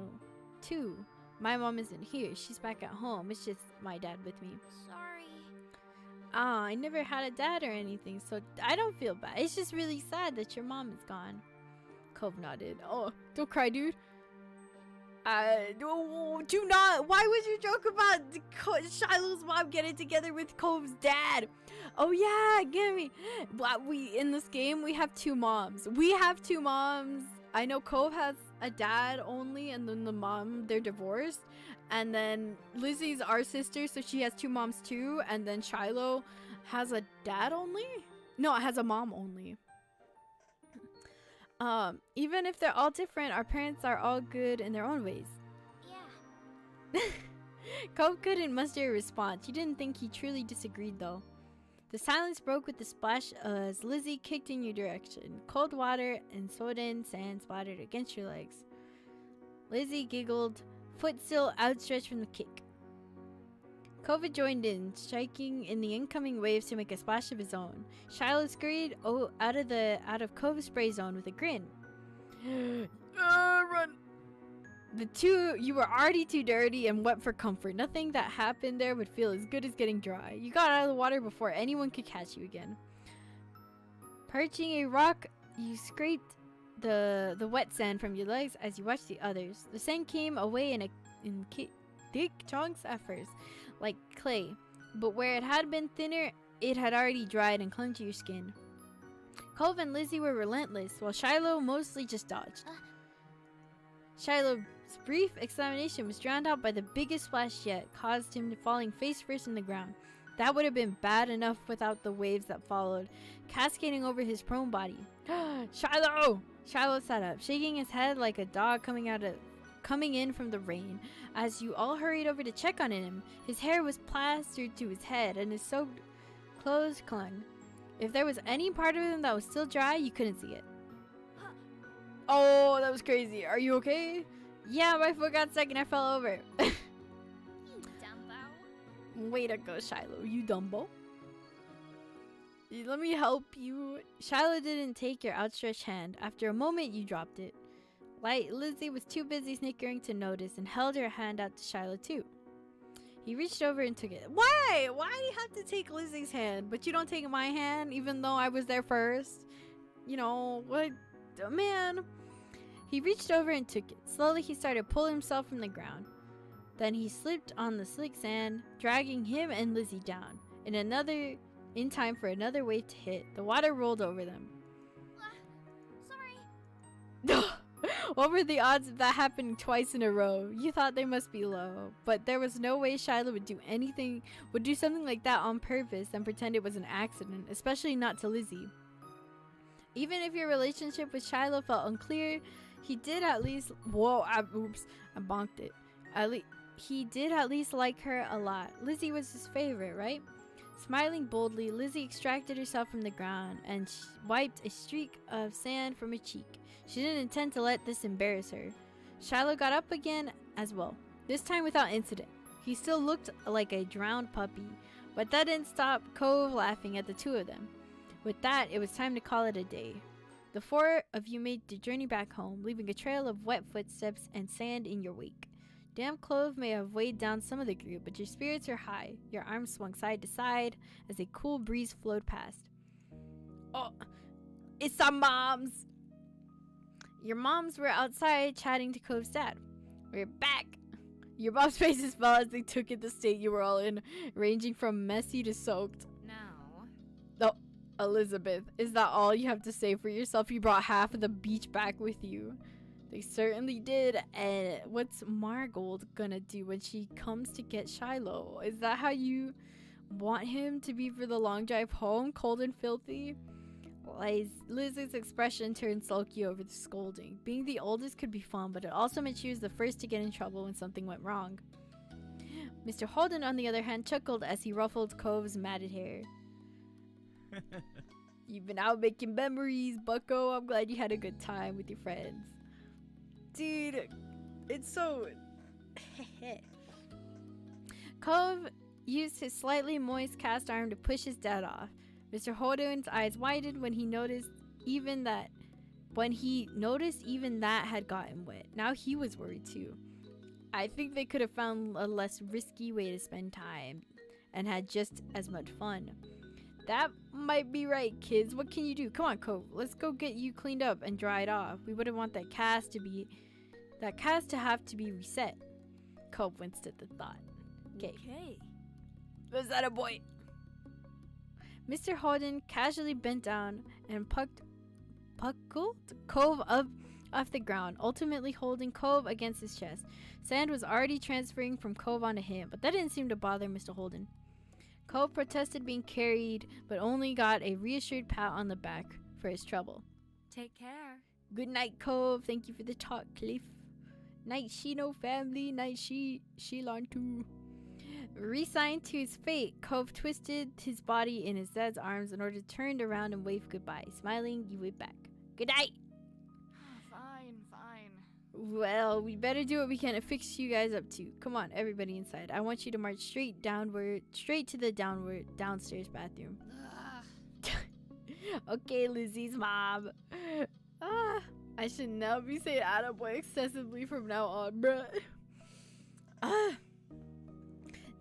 S1: too. My mom isn't here. She's back at home. It's just my dad with me.
S2: Sorry.
S1: I never had a dad or anything, so I don't feel bad. It's just really sad that your mom is gone. Cove nodded. Oh, don't cry, dude. Do not. Why would you joke about Shiloh's mom getting together with Cove's dad? Oh yeah, give me. But in this game we have two moms. I know Cove has a dad only, and then the mom, they're divorced. And then Lizzie's our sister, so she has two moms too. And then Shiloh has a dad only. No, it has a mom only. Even if they're all different, our parents are all good in their own ways.
S2: Yeah.
S1: Cove couldn't muster a response. He didn't think he truly disagreed, though. The silence broke with the splash as Lizzie kicked in your direction. Cold water and soda sand splattered against your legs. Lizzie giggled, foot still outstretched from the kick. Cove joined in, striking in the incoming waves to make a splash of his own. Shiloh scurried out of Cove's spray zone with a grin. Run! You were already too dirty and wet for comfort. Nothing that happened there would feel as good as getting dry. You got out of the water before anyone could catch you again. Perching a rock, you scraped the wet sand from your legs as you watched the others. The sand came away in thick chunks at first, like clay, but where it had been thinner, it had already dried and clung to your skin. Cove and Lizzie were relentless, while Shiloh mostly just dodged. Shiloh's brief exclamation was drowned out by the biggest splash yet, caused him to falling face first in the ground. That would have been bad enough without the waves that followed, cascading over his prone body. Shiloh! Shiloh sat up, shaking his head like a dog coming in from the rain. As you all hurried over to check on him, his hair was plastered to his head and his soaked clothes clung. If there was any part of him that was still dry, you couldn't see it. Oh, that was crazy. Are you okay? Yeah, my foot got stuck and I fell over.
S2: You Dumbo.
S1: Way to go, Shiloh, you Dumbo. Let me help you. Shiloh didn't take your outstretched hand. After a moment, you dropped it. Lizzie was too busy snickering to notice and held her hand out to Shiloh too. He reached over and took it. Why? Why do you have to take Lizzie's hand, but you don't take my hand even though I was there first? You know, what? Man. He reached over and took it. Slowly he started pulling himself from the ground. Then he slipped on the slick sand, dragging him and Lizzie down. In time for another wave to hit, the water rolled over them.
S2: Sorry.
S1: What were the odds of that happening twice in a row? You thought they must be low, but there was no way Shiloh would do something like that on purpose and pretend it was an accident, especially not to Lizzie. Even if your relationship with Shiloh felt unclear, he did at least I bonked it. He did at least like her a lot. Lizzie was his favorite, right? Smiling boldly, Lizzie extracted herself from the ground and wiped a streak of sand from her cheek. She didn't intend to let this embarrass her. Shiloh got up again as well, this time without incident. He still looked like a drowned puppy, but that didn't stop Cove laughing at the two of them. With that, it was time to call it a day. The four of you made the journey back home, leaving a trail of wet footsteps and sand in your wake. Damp clove may have weighed down some of the group, but your spirits are high. Your arms swung side to side as a cool breeze flowed past. Oh, it's our moms! Your moms were outside chatting to Cove's dad. We're back! Your mom's faces fell as they took in the state you were all in, ranging from messy to soaked.
S2: No.
S1: Oh, Elizabeth, is that all you have to say for yourself? You brought half of the beach back with you. They certainly did. And what's Margold gonna do when she comes to get Shiloh? Is that how you want him to be for the long drive home, cold and filthy? Lizzie's expression turned sulky over the scolding. Being the oldest could be fun, but it also meant she was the first to get in trouble when something went wrong. Mr. Holden, on the other hand, chuckled as he ruffled Cove's matted hair. You've been out making memories, bucko. I'm glad you had a good time with your friends. Dude, it's so... Cove used his slightly moist cast arm to push his dad off. Mr. Holden's eyes widened when he noticed even that had gotten wet. Now he was worried too. I think they could have found a less risky way to spend time and had just as much fun. That might be right, kids. What can you do? Come on, Cove. Let's go get you cleaned up and dried off. We wouldn't want that cast to have to be reset. Cove winced at the thought. Okay. Was that a boy? Mr. Holden casually bent down and puckled Cove up off the ground, ultimately holding Cove against his chest. Sand was already transferring from Cove onto him, but that didn't seem to bother Mr. Holden. Cove protested being carried, but only got a reassured pat on the back for his trouble.
S2: Take care.
S1: Good night, Cove. Thank you for the talk, Cliff. Night, Shino family. Night, Shilon too. Resigned to his fate, Cove twisted his body in his dad's arms in order to turn around and wave goodbye. Smiling, you waved back. Good night.
S2: Fine.
S1: Well, we better do what we can to fix you guys up too. Come on, everybody inside. I want you to march straight to the downstairs bathroom. Okay, Lizzie's mom. I should now be saying attaboy excessively from now on, bruh.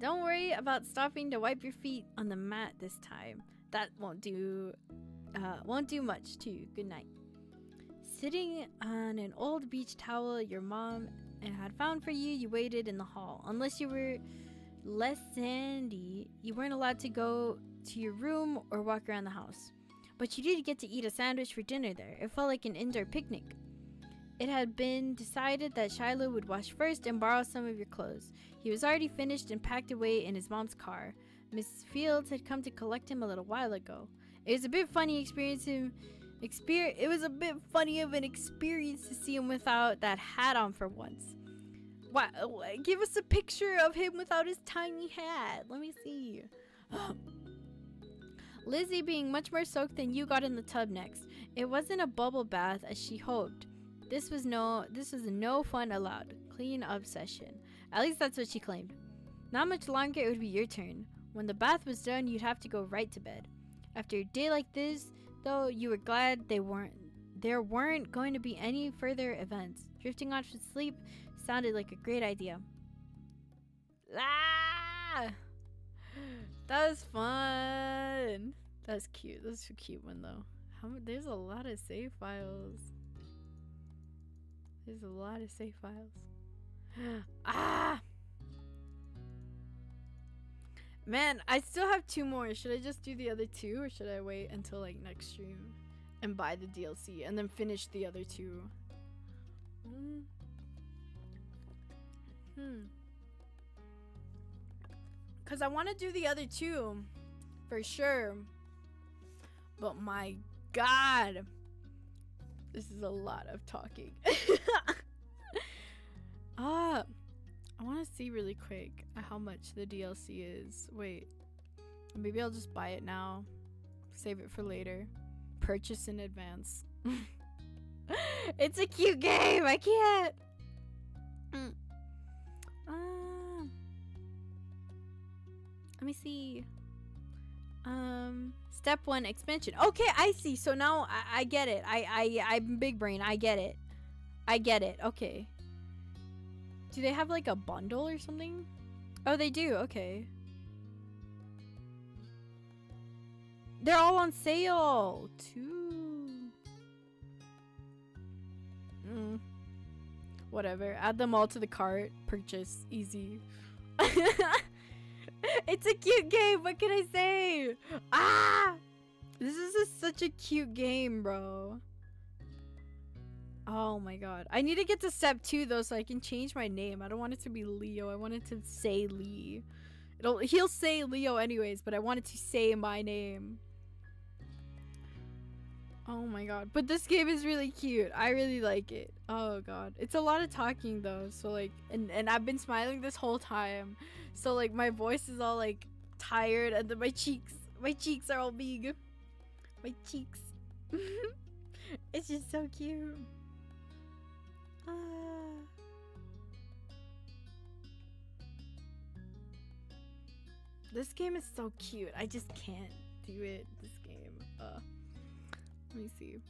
S1: Don't worry about stopping to wipe your feet on the mat this time. That won't do much to you. Good night. Sitting on an old beach towel your mom had found for you, you waited in the hall. Unless you were less sandy, you weren't allowed to go to your room or walk around the house. But you did get to eat a sandwich for dinner there. It felt like an indoor picnic. It had been decided that Shiloh would wash first and borrow some of your clothes. He was already finished and packed away in his mom's car. Miss Fields had come to collect him a little while ago. It was a bit funny It was a bit funny of an experience to see him without that hat on for once. Wow, give us a picture of him without his tiny hat. Let me see. Lizzie, being much more soaked than you, got in the tub next. It wasn't a bubble bath as she hoped. This was no fun allowed. Clean up session. At least that's what she claimed. Not much longer it would be your turn. When the bath was done, you'd have to go right to bed. After a day like this, though, you were glad there weren't going to be any further events. Drifting off to sleep sounded like a great idea. Ah! That was fun. That's cute. That's a cute one, though. There's a lot of save files. Ah! Man, I still have 2 more. Should I just do the other 2, or should I wait until like next stream and buy the DLC and then finish the other 2? Cause I want to do the other 2 for sure. But my God, this is a lot of talking. I want to see really quick how much the DLC is. Wait, maybe I'll just buy it now. Save it for later. Purchase in advance. It's a cute game. I can't. Let me see. Step 1 expansion. Okay, I see. So now I get it. I'm big brain. I get it. Okay. Do they have like a bundle or something? Oh, they do. Okay. They're all on sale too. Whatever. Add them all to the cart. Purchase. Easy. It's a cute game. What can I say? This is such a cute game, bro. Oh my God. I need to get to step 2 though, so I can change my name. I don't want it to be Leo. I want it to say Lee. He'll say Leo anyways, but I want it to say my name. Oh my God. But this game is really cute. I really like it. Oh God. It's a lot of talking though. So like, and I've been smiling this whole time. So like my voice is all like tired, and then my cheeks are all big. My cheeks. It's just so cute. This game is so cute. I just can't do it. This game. Let me see.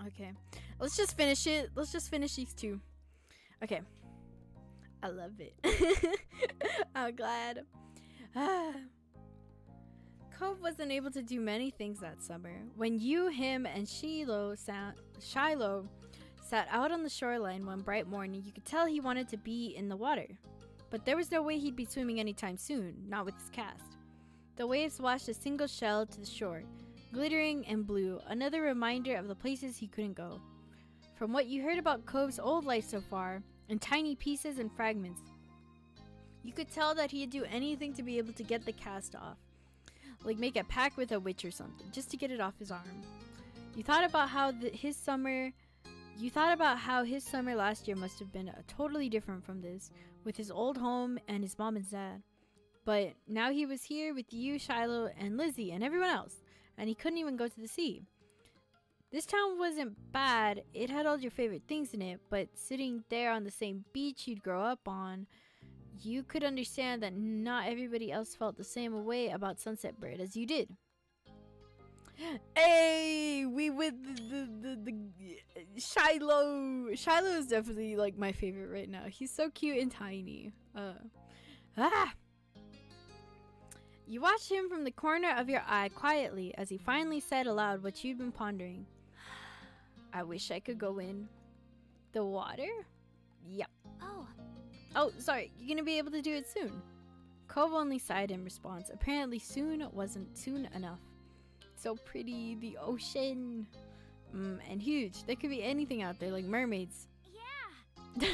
S1: Okay. Let's just finish it. Let's just finish these two. Okay. I love it. I'm glad. Cove wasn't able to do many things that summer. When you, him, and Shiloh sat out on the shoreline one bright morning, you could tell he wanted to be in the water. But there was no way he'd be swimming anytime soon, not with his cast. The waves washed a single shell to the shore, glittering and blue, another reminder of the places he couldn't go. From what you heard about Cove's old life so far, in tiny pieces and fragments, you could tell that he'd do anything to be able to get the cast off. Like make a pact with a witch or something, just to get it off his arm. You thought about how his summer last year must have been totally different from this, with his old home and his mom and dad. But now he was here with you, Shiloh, and Lizzie, and everyone else, and he couldn't even go to the sea. This town wasn't bad, it had all your favorite things in it, but sitting there on the same beach you'd grow up on, you could understand that not everybody else felt the same way about Sunset Bird as you did. Hey, we with the Shiloh. Shiloh is definitely like my favorite right now. He's so cute and tiny. You watched him from the corner of your eye quietly as he finally said aloud what you'd been pondering. I wish I could go in the water. Yep. Oh, sorry. You're gonna be able to do it soon. Cove only sighed in response. Apparently soon wasn't soon enough. So pretty, the ocean. And huge. There could be anything out there, like mermaids.
S2: Yeah.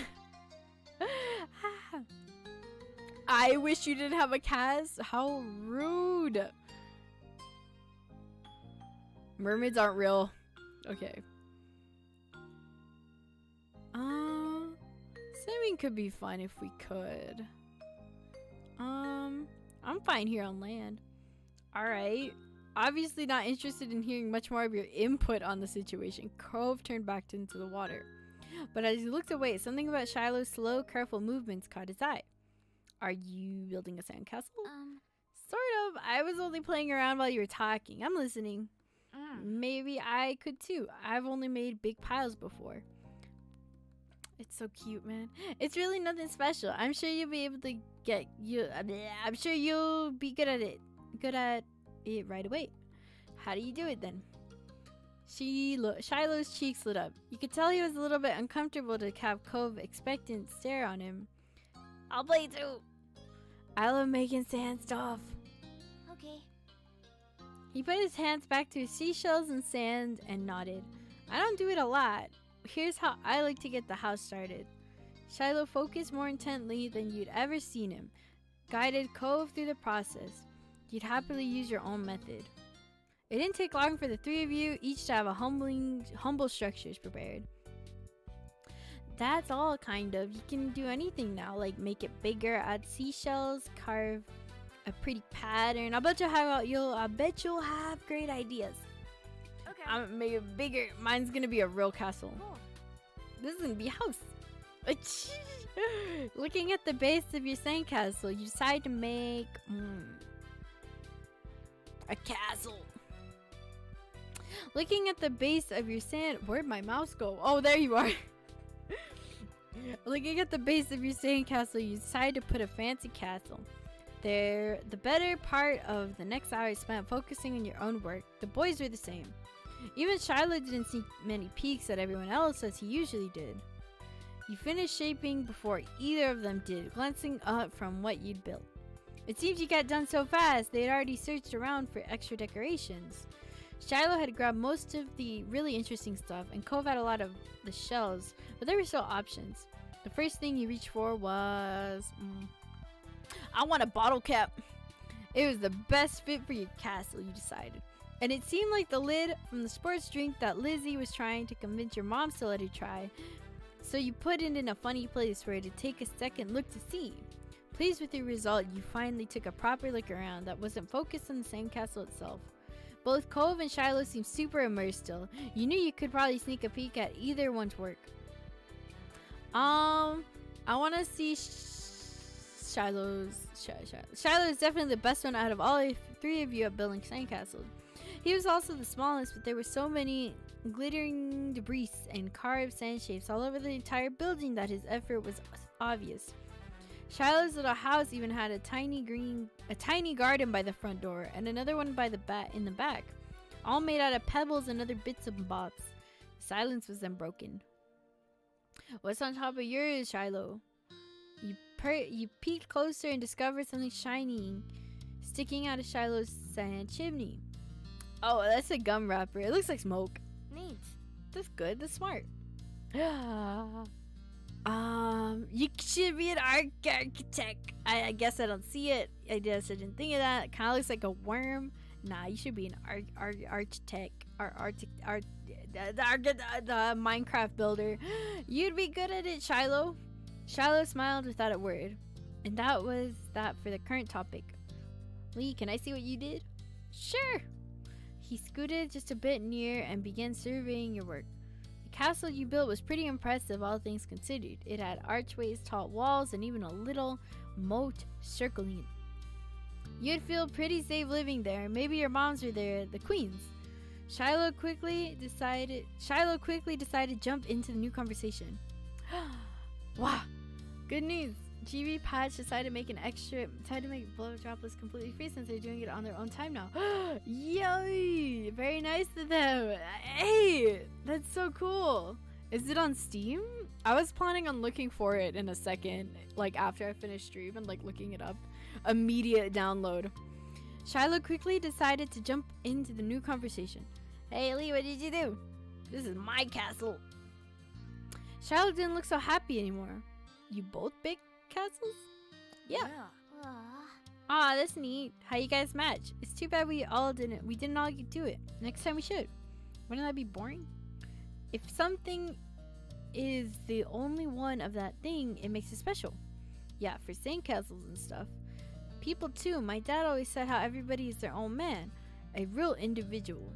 S1: I wish you didn't have a cast. How rude. Mermaids aren't real. Okay. Swimming could be fun if we could. I'm fine here on land. Alright. Obviously not interested in hearing much more of your input on the situation. Cove turned back into the water. But as he looked away, something about Shiloh's slow, careful movements caught his eye. Are you building a sandcastle? Sort of. I was only playing around while you were talking. I'm listening. Maybe I could too. I've only made big piles before. It's so cute, man. It's really nothing special. I'm sure you'll be able to I'm sure you'll be good at it. Good at it right away. How do you do it then? Shiloh's cheeks lit up. You could tell he was a little bit uncomfortable to have Cove expectant stare on him. I'll play too. I love making sand stuff.
S2: Okay.
S1: He put his hands back to his seashells and sand and nodded. I don't do it a lot. Here's how I like to get the house started. Shiloh focused more intently than you'd ever seen him, guided Cove through the process. You'd happily use your own method. It didn't take long for the three of you each to have humble structures prepared. That's all, kind of. You can do anything now, like make it bigger, add seashells, carve a pretty pattern. I bet you'll have great ideas.
S2: Okay.
S1: I'm gonna make it bigger. Mine's gonna be a real castle.
S2: Cool.
S1: This is gonna be a house. Looking at the base of your sandcastle, you decide to make a castle. Looking at the base of your where'd my mouse go? Oh, there you are. Looking at the base of your sandcastle, you decide to put a fancy castle. The better part of the next hour is spent focusing on your own work. The boys were the same. Even Shiloh didn't see many peeks at everyone else as he usually did. You finished shaping before either of them did, glancing up from what you'd built. It seems you got done so fast, they'd already searched around for extra decorations. Shiloh had grabbed most of the really interesting stuff, and Cove had a lot of the shells, but there were still options. The first thing you reached for was... I want a bottle cap. It was the best fit for your castle, you decided. And it seemed like the lid from the sports drink that Lizzie was trying to convince your mom to let her try. So you put it in a funny place for her to take a second look to see. Pleased with your result, you finally took a proper look around that wasn't focused on the sandcastle itself. Both Cove and Shiloh seemed super immersed still. You knew you could probably sneak a peek at either one's work. I want to see Shiloh's. Shiloh is definitely the best one out of all three of you at building sandcastles. He was also the smallest, but there were so many glittering debris and carved sand shapes all over the entire building that his effort was obvious. Shiloh's little house even had a tiny garden by the front door and another one in the back, all made out of pebbles and other bits and bobs. Silence was then broken. What's on top of yours, Shiloh? You peeked closer and discovered something shining sticking out of Shiloh's sand chimney. Oh, that's a gum wrapper. It looks like smoke.
S2: Neat.
S1: That's good. That's smart. You should be an architect. I guess I don't see it. I guess I didn't think of that. It kind of looks like a worm. Nah, you should be an architect. The Minecraft builder. You'd be good at it, Shiloh. Shiloh smiled without a word. And that was that for the current topic. Lee, can I see what you did? Sure. He scooted just a bit near and began surveying your work. The castle you built was pretty impressive, all things considered. It had archways, tall walls, and even a little moat circling it. You'd feel pretty safe living there. Maybe your moms were there, the queens. Shiloh quickly decided to jump into the new conversation. Wow, good news. GB Patch decided to make blow droplets completely free since they're doing it on their own time now. Yay! Very nice of them. Hey, that's so cool. Is it on Steam? I was planning on looking for it in a second, like after I finish stream and like looking it up. Immediate download. Shiloh quickly decided to jump into the new conversation. Hey Lee, what did you do? This is my castle. Shiloh didn't look so happy anymore. You both big castles? Yeah. Ah, that's neat. How you guys match. It's too bad we didn't all do it. Next time we should. Wouldn't that be boring? If something is the only one of that thing, it makes it special. Yeah, for sandcastles and stuff. People too. My dad always said how everybody is their own man. A real individual.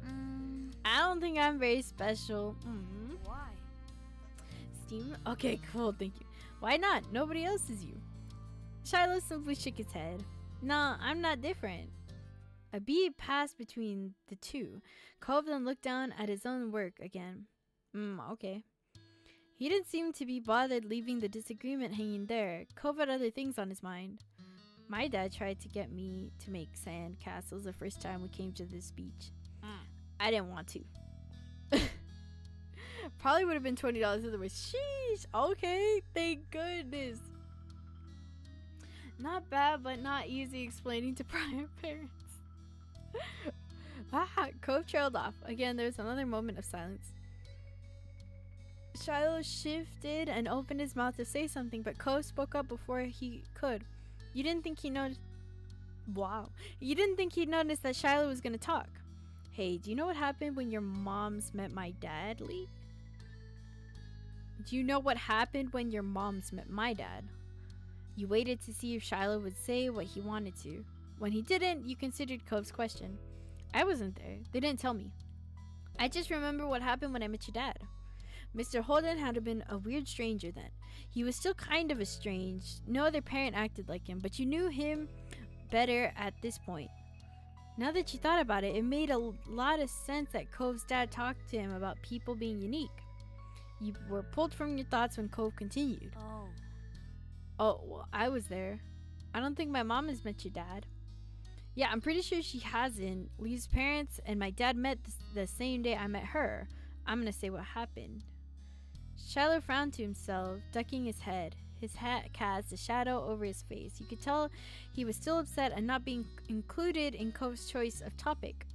S1: I don't think I'm very special.
S2: Why?
S1: Steam? Okay, cool, thank you. Why not? Nobody else is you. Shiloh simply shook his head. Nah, I'm not different. A bead passed between the two. Cove then looked down at his own work again. Okay. He didn't seem to be bothered leaving the disagreement hanging there. Cove had other things on his mind. My dad tried to get me to make sand castles the first time we came to this beach. I didn't want to. Probably would have been $20 otherwise. Sheesh. Okay, thank goodness. Not bad, but not easy explaining to prior parents. Cove trailed off. Again, there was another moment of silence. Shiloh shifted and opened his mouth to say something, but Cove spoke up before he could. You didn't think he noticed? Wow. You didn't think he'd notice that Shiloh was gonna talk. Hey, do you know what happened when your moms met my dad, Lee? Do you know what happened when your moms met my dad? You waited to see if Shiloh would say what he wanted to. When he didn't, you considered Cove's question. I wasn't there. They didn't tell me. I just remember what happened when I met your dad. Mr. Holden had been a weird stranger then. He was still kind of estranged. No other parent acted like him, but you knew him better at this point. Now that you thought about it, it made a lot of sense that Cove's dad talked to him about people being unique. You were pulled from your thoughts when Cove continued. Oh, well, I was there. I don't think my mom has met your dad. Yeah, I'm pretty sure she hasn't. Lee's parents and my dad met the same day I met her. I'm gonna say what happened. Shiloh frowned to himself, ducking his head. His hat cast a shadow over his face. You could tell he was still upset at not being included in Cove's choice of topic.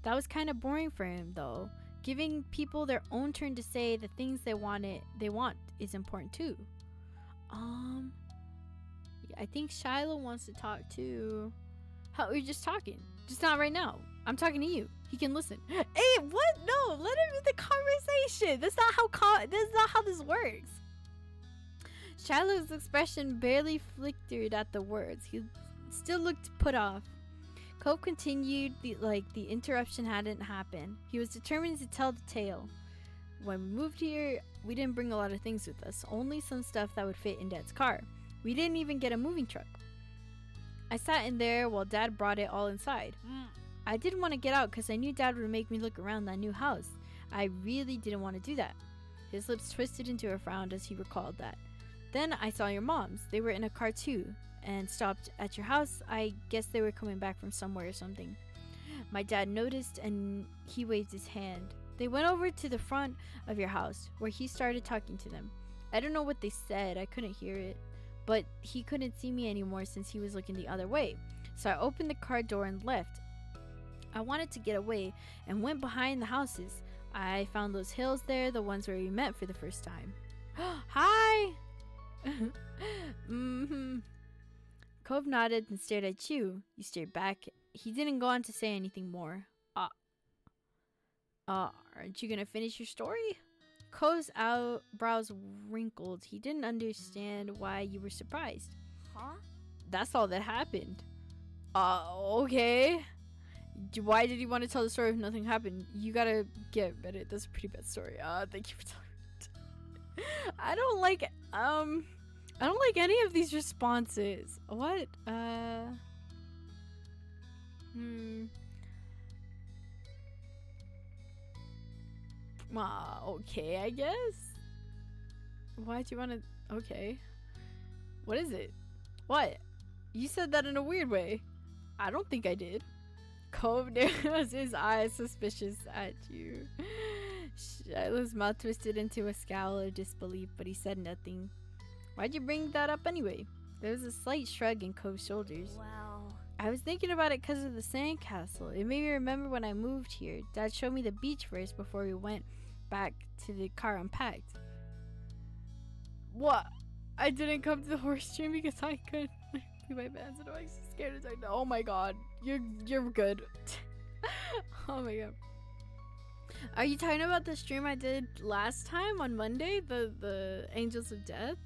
S1: That was kind of boring for him, though. Giving people their own turn to say the things they want is important too. I think Shiloh wants to talk too. How we're just talking. Just not right now. I'm talking to you. He can listen. Hey, what? No, let him in the conversation. That's not how this works. Shiloh's expression barely flickered at the words. He still looked put off. Cove continued the interruption hadn't happened. He was determined to tell the tale. When we moved here, we didn't bring a lot of things with us. Only some stuff that would fit in Dad's car. We didn't even get a moving truck. I sat in there while Dad brought it all inside. I didn't want to get out because I knew Dad would make me look around that new house. I really didn't want to do that. His lips twisted into a frown as he recalled that. Then I saw your moms. They were in a car too and stopped at your house. I guess they were coming back from somewhere or something. My dad noticed and he waved his hand. They went over to the front of your house where he started talking to them. I don't know what they said. I couldn't hear it. But he couldn't see me anymore since he was looking the other way. So I opened the car door and left. I wanted to get away and went behind the houses. I found those hills there, the ones where we met for the first time. Hi! Cove nodded and stared at you. You stared back. He didn't go on to say anything more. Aren't you gonna finish your story? Cove's brows wrinkled. He didn't understand why you were surprised.
S2: Huh?
S1: That's all that happened. Okay. Why did he want to tell the story if nothing happened? You gotta get Reddit. That's a pretty bad story. Thank you for telling me. I don't like any of these responses. What? Okay, I guess. Why'd you want to? Okay. What is it? What? You said that in a weird way. I don't think I did. Cove narrows his eyes suspicious at you. Shiloh's mouth twisted into a scowl of disbelief, but he said nothing. Why'd you bring that up anyway? There was a slight shrug in Cove's shoulders.
S2: Well,
S1: I was thinking about it because of the sandcastle. It made me remember when I moved here. Dad showed me the beach first before we went back to the car unpacked. What? I didn't come to the horse stream because I couldn't be my pants and I'm so scared to talk. Oh my god. You're good. Oh my god. Are you talking about the stream I did last time on Monday? The Angels of Death?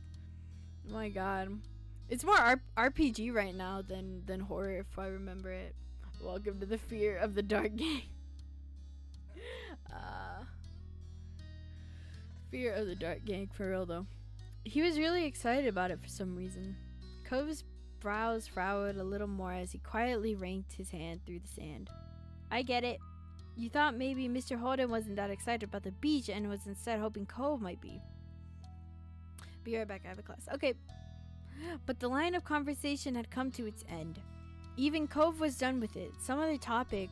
S1: Oh my god. It's more RPG right now than horror if I remember it. Welcome to the fear of the dark game. Fear of the dark gang, for real though. He was really excited about it for some reason. Cove's brows frowned a little more as he quietly ranked his hand through the sand. I get it. You thought maybe Mr. Holden wasn't that excited about the beach and was instead hoping Cove might be. Be right back, I have a class. Okay. But the line of conversation had come to its end. Even Cove was done with it. Some other topic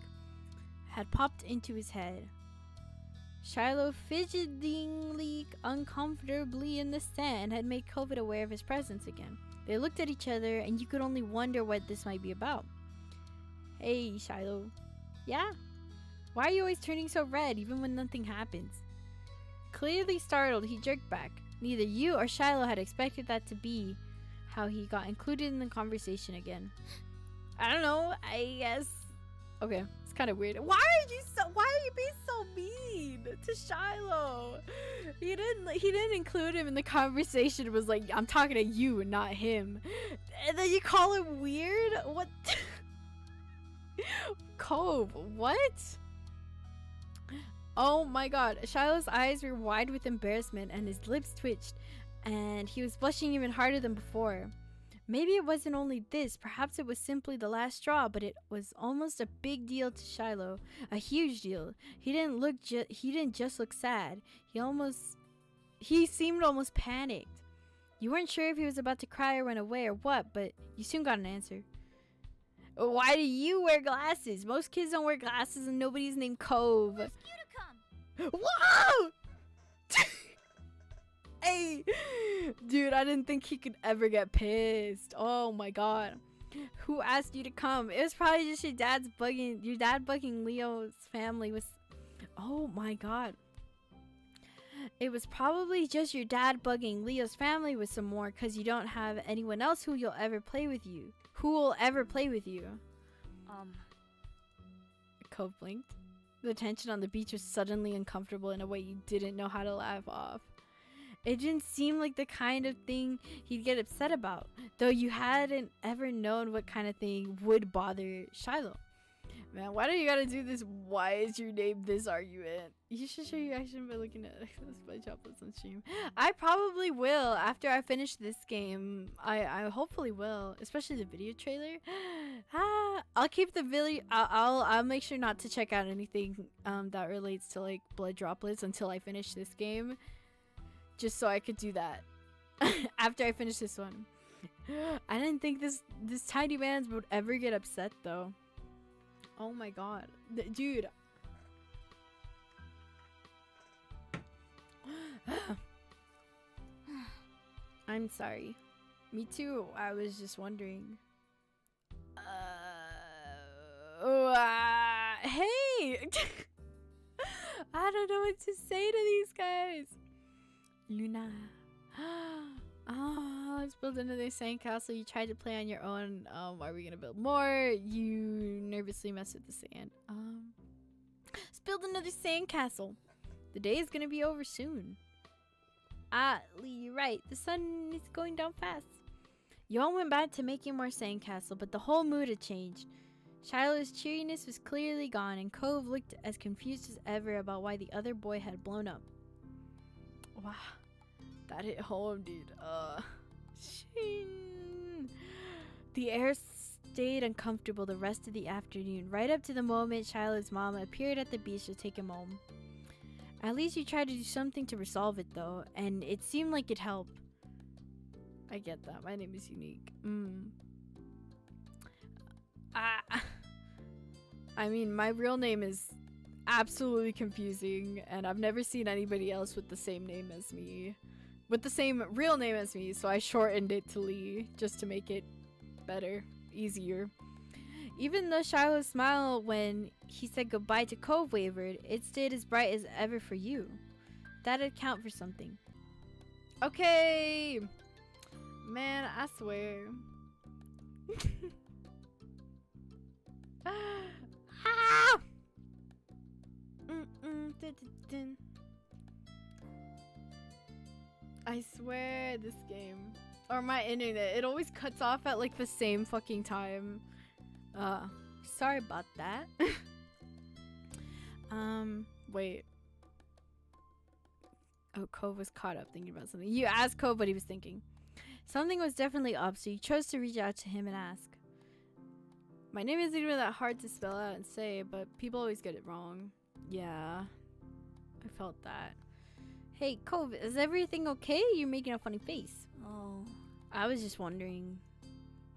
S1: had popped into his head. Shiloh fidgetingly uncomfortably in the sand had made Cove aware of his presence again. They looked at each other and you could only wonder what this might be about. Hey, Shiloh. Yeah? Why are you always turning so red even when nothing happens? Clearly startled, he jerked back. Neither you or Shiloh had expected that to be how he got included in the conversation again. I don't know, I guess. Okay, it's kind of weird. Why are you being so mean to Shiloh? He didn't include him in the conversation. It was like, I'm talking to you and not him. And then you call him weird? What? Cove, what? Oh my god. Shiloh's eyes were wide with embarrassment and his lips twitched, and he was blushing even harder than before. Maybe it wasn't only this, perhaps it was simply the last straw, but it was almost a big deal to Shiloh, a huge deal. He didn't just look sad. He seemed almost panicked. You weren't sure if he was about to cry or run away or what, but you soon got an answer. Why do you wear glasses? Most kids don't wear glasses and nobody's named Cove.
S2: ask you to come.
S1: Whoa! Hey, dude, I didn't think he could ever get pissed. Oh my god. Who asked you to come? It was probably just your dad bugging Leo's family was. Oh my god. It was probably just your dad bugging Leo's family with some more because you don't have anyone else who will ever play with you. Cove blinked. The tension on the beach was suddenly uncomfortable in a way you didn't know how to laugh off. It didn't seem like the kind of thing he'd get upset about, though you hadn't ever known what kind of thing would bother Shiloh. Man, why do you gotta do this? Why is your name this argument? You should show your action by looking at SpongeBob on stream. I probably will after I finish this game. I hopefully will, especially the video trailer. I'll keep the video. I'll make sure not to check out anything that relates to like blood droplets until I finish this game, just so I could do that after I finish this one. I didn't think this tiny man would ever get upset though. Oh my god. Dude. I'm sorry. Me too. I was just wondering. Hey! I don't know what to say to these guys. Luna. Oh, let's build another sandcastle. You tried to play on your own. Are we gonna build more? You nervously mess with the sand. Let's build another sandcastle. The day is gonna be over soon. Lee, you're right. The sun is going down fast. You all went back to making more sandcastle, but the whole mood had changed. Shiloh's cheeriness was clearly gone, and Cove looked as confused as ever about why the other boy had blown up. Wow. That hit home, dude. Shing. The air stayed uncomfortable the rest of the afternoon, right up to the moment Shiloh's mom appeared at the beach to take him home. At least you tried to do something to resolve it, though, and it seemed like it helped. I get that. My name is unique. I mean, my real name is absolutely confusing, and I've never seen anybody else with the same name as me. With the same real name as me, so I shortened it to Lee just to make it better, easier. Even though Shiloh's smile when he said goodbye to Cove wavered, it stayed as bright as ever for you. That'd count for something. Okay! Man, I swear. Ah! I swear this game or my internet, it always cuts off at like the same fucking time. Sorry about that. Wait. Oh, Cove was caught up thinking about something. You asked Cove what he was thinking. Something was definitely up, so you chose to reach out to him and ask. My name isn't even that hard to spell out and say, but people always get it wrong. Yeah, I felt that. Hey, Cove, is everything okay? You're making a funny face. Oh, I was just wondering.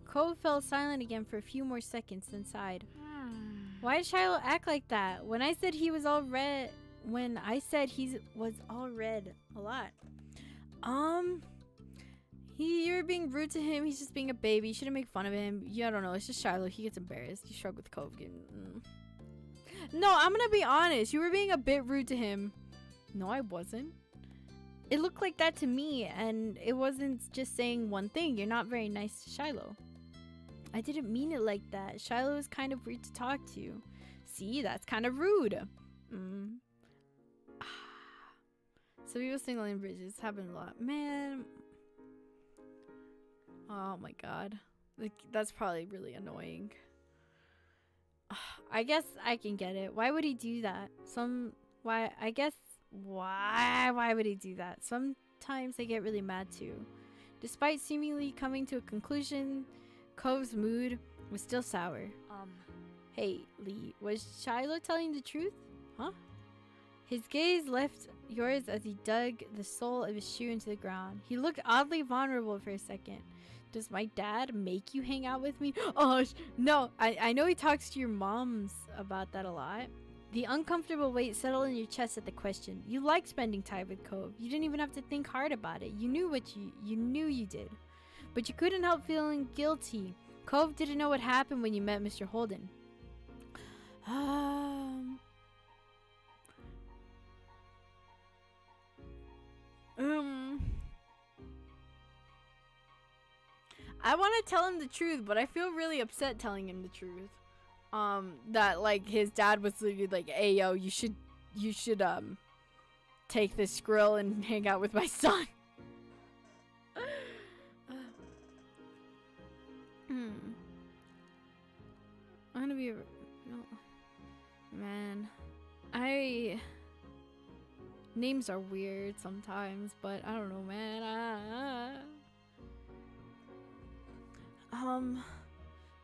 S1: Cove fell silent again for a few more seconds, then sighed. Why did Shiloh act like that? When I said he was all red, a lot. You were being rude to him. He's just being a baby. You shouldn't make fun of him. Yeah, I don't know. It's just Shiloh. He gets embarrassed. You shrug with Cove. No, I'm gonna be honest. You were being a bit rude to him. No, I wasn't. It looked like that to me, and it wasn't just saying one thing. You're not very nice to Shiloh. I didn't mean it like that. Shiloh is kind of weird to talk to. See, that's kind of rude. So people sing on bridges. Happen a lot. Man. Oh my god. Like, that's probably really annoying. I guess I can get it. Why would he do that? Why would he do that? Sometimes I get really mad too. Despite seemingly coming to a conclusion, Cove's mood was still sour. Hey, Lee, was Shiloh telling the truth? Huh? His gaze left yours as he dug the sole of his shoe into the ground. He looked oddly vulnerable for a second. Does my dad make you hang out with me? Oh, no. I know he talks to your moms about that a lot. The uncomfortable weight settled in your chest at the question. You liked spending time with Cove. You didn't even have to think hard about it. You knew you knew you did. But you couldn't help feeling guilty. Cove didn't know what happened when you met Mr. Holden. I want to tell him the truth, but I feel really upset telling him the truth. That like his dad was literally like, "Hey, yo, you should take this squirrel and hang out with my son." I'm gonna be. Man, names are weird sometimes, but I don't know, man.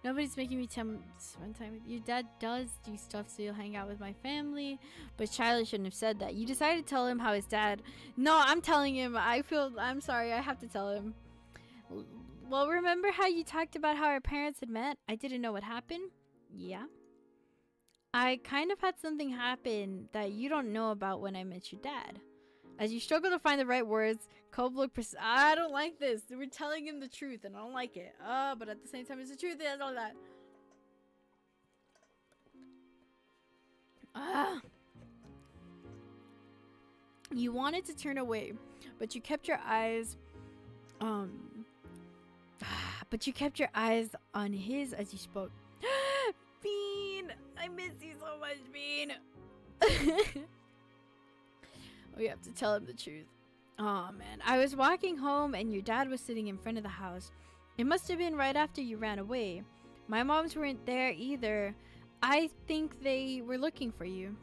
S1: Nobody's making me spend time with you. Dad does do stuff so you'll hang out with my family, but Shiloh shouldn't have said that. You decided to tell him how his dad. No, I'm telling him. I'm sorry. I have to tell him. Well, remember how you talked about how our parents had met? I didn't know what happened. Yeah. I kind of had something happen that you don't know about when I met your dad. As you struggle to find the right words, Cove looked I don't like this. We're telling him the truth and I don't like it. But at the same time, it's the truth and all that. You wanted to turn away, but you kept your eyes on his as you spoke. Bean! I miss you so much, Bean! We have to tell him the truth. Oh man, I was walking home and your dad was sitting in front of the house. It must have been right after you ran away. My moms weren't there either. I think they were looking for you.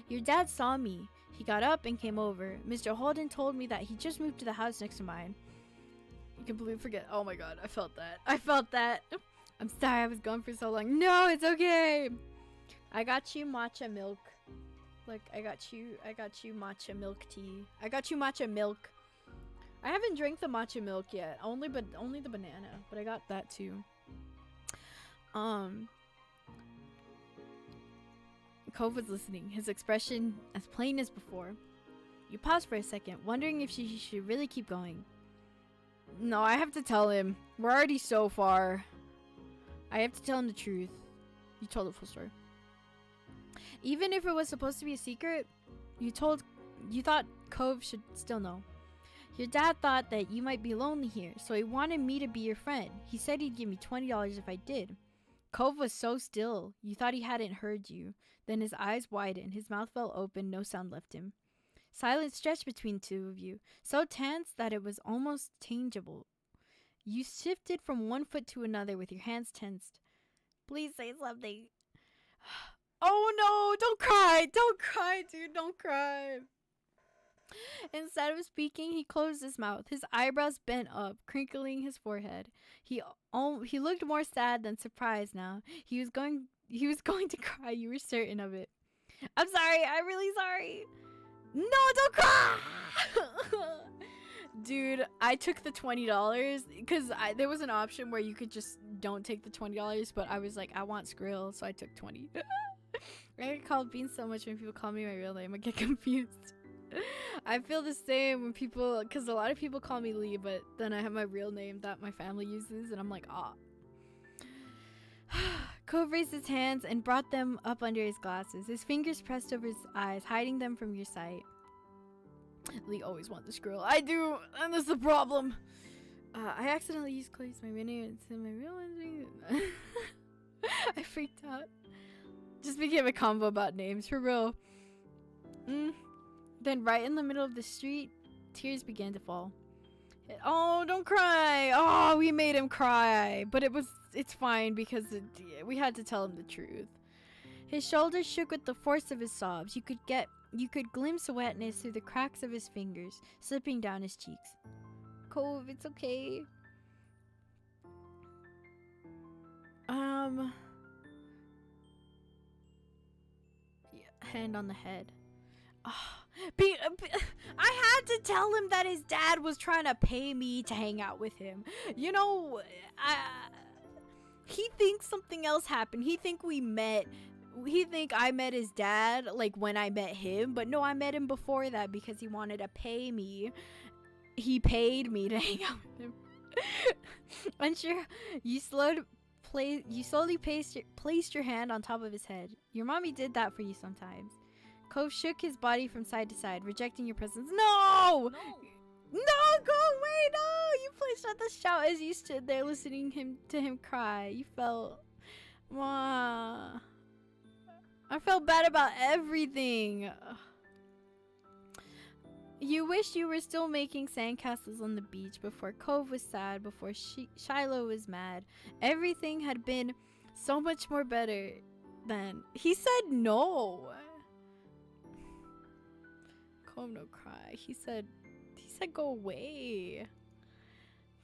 S1: Your dad saw me. He got up and came over. Mr. Holden told me that he just moved to the house next to mine. You completely forget. Oh my god, I felt that. I'm sorry I was gone for so long. No, it's okay. I got you matcha milk. Like, I got you matcha milk tea. I got you matcha milk. I haven't drank the matcha milk yet. Only the banana. But I got that too. Cove was listening, his expression as plain as before. You paused for a second, wondering if she should really keep going. No, I have to tell him. We're already so far. I have to tell him the truth. You told the full story. Even if it was supposed to be a secret, you thought Cove should still know. Your dad thought that you might be lonely here, so he wanted me to be your friend. He said he'd give me $20 if I did. Cove was so still, you thought he hadn't heard you. Then his eyes widened, his mouth fell open, no sound left him. Silence stretched between two of you, so tense that it was almost tangible. You shifted from one foot to another with your hands tensed. Please say something. Oh no, don't cry, dude, don't cry. Instead of speaking, he closed his mouth, his eyebrows bent up, crinkling his forehead. He looked more sad than surprised now. He was going to cry, you were certain of it. I'm sorry, I'm really sorry. No, don't cry! Dude, I took the $20 because there was an option where you could just don't take the $20, but I was like, I want Skrill, so I took 20. I get called Bean so much when people call me my real name, I get confused. I feel the same when people, because a lot of people call me Lee, but then I have my real name that my family uses, and I'm like, ah. Cove raised his hands and brought them up under his glasses, his fingers pressed over his eyes, hiding them from your sight. Lee always wants the Skrill. I do, and that's the problem. I accidentally used Clay's my name instead of my real one. I freaked out. Just became a combo about names, for real. Then right in the middle of the street, tears began to fall. Oh, don't cry. Oh, we made him cry. But it's fine because we had to tell him the truth. His shoulders shook with the force of his sobs. You could glimpse wetness through the cracks of his fingers, slipping down his cheeks. Cove, it's okay. Hand on the head. I had to tell him that his dad was trying to pay me to hang out with him. You know, he thinks something else happened. He think I met his dad like when I met him, but no, I met him before that because he wanted to pay me. He paid me to hang out with him. Unsure, you slowly placed your hand on top of his head. Your mommy did that for you sometimes. Cove shook his body from side to side, rejecting your presence. No! No, go away, no! You placed out the shout as you stood there listening to him cry. You felt... I felt bad about everything. You wished you were still making sandcastles on the beach before Cove was sad, before Shiloh was mad. Everything had been so much more better. then. He said no. Cove, no cry. He said go away.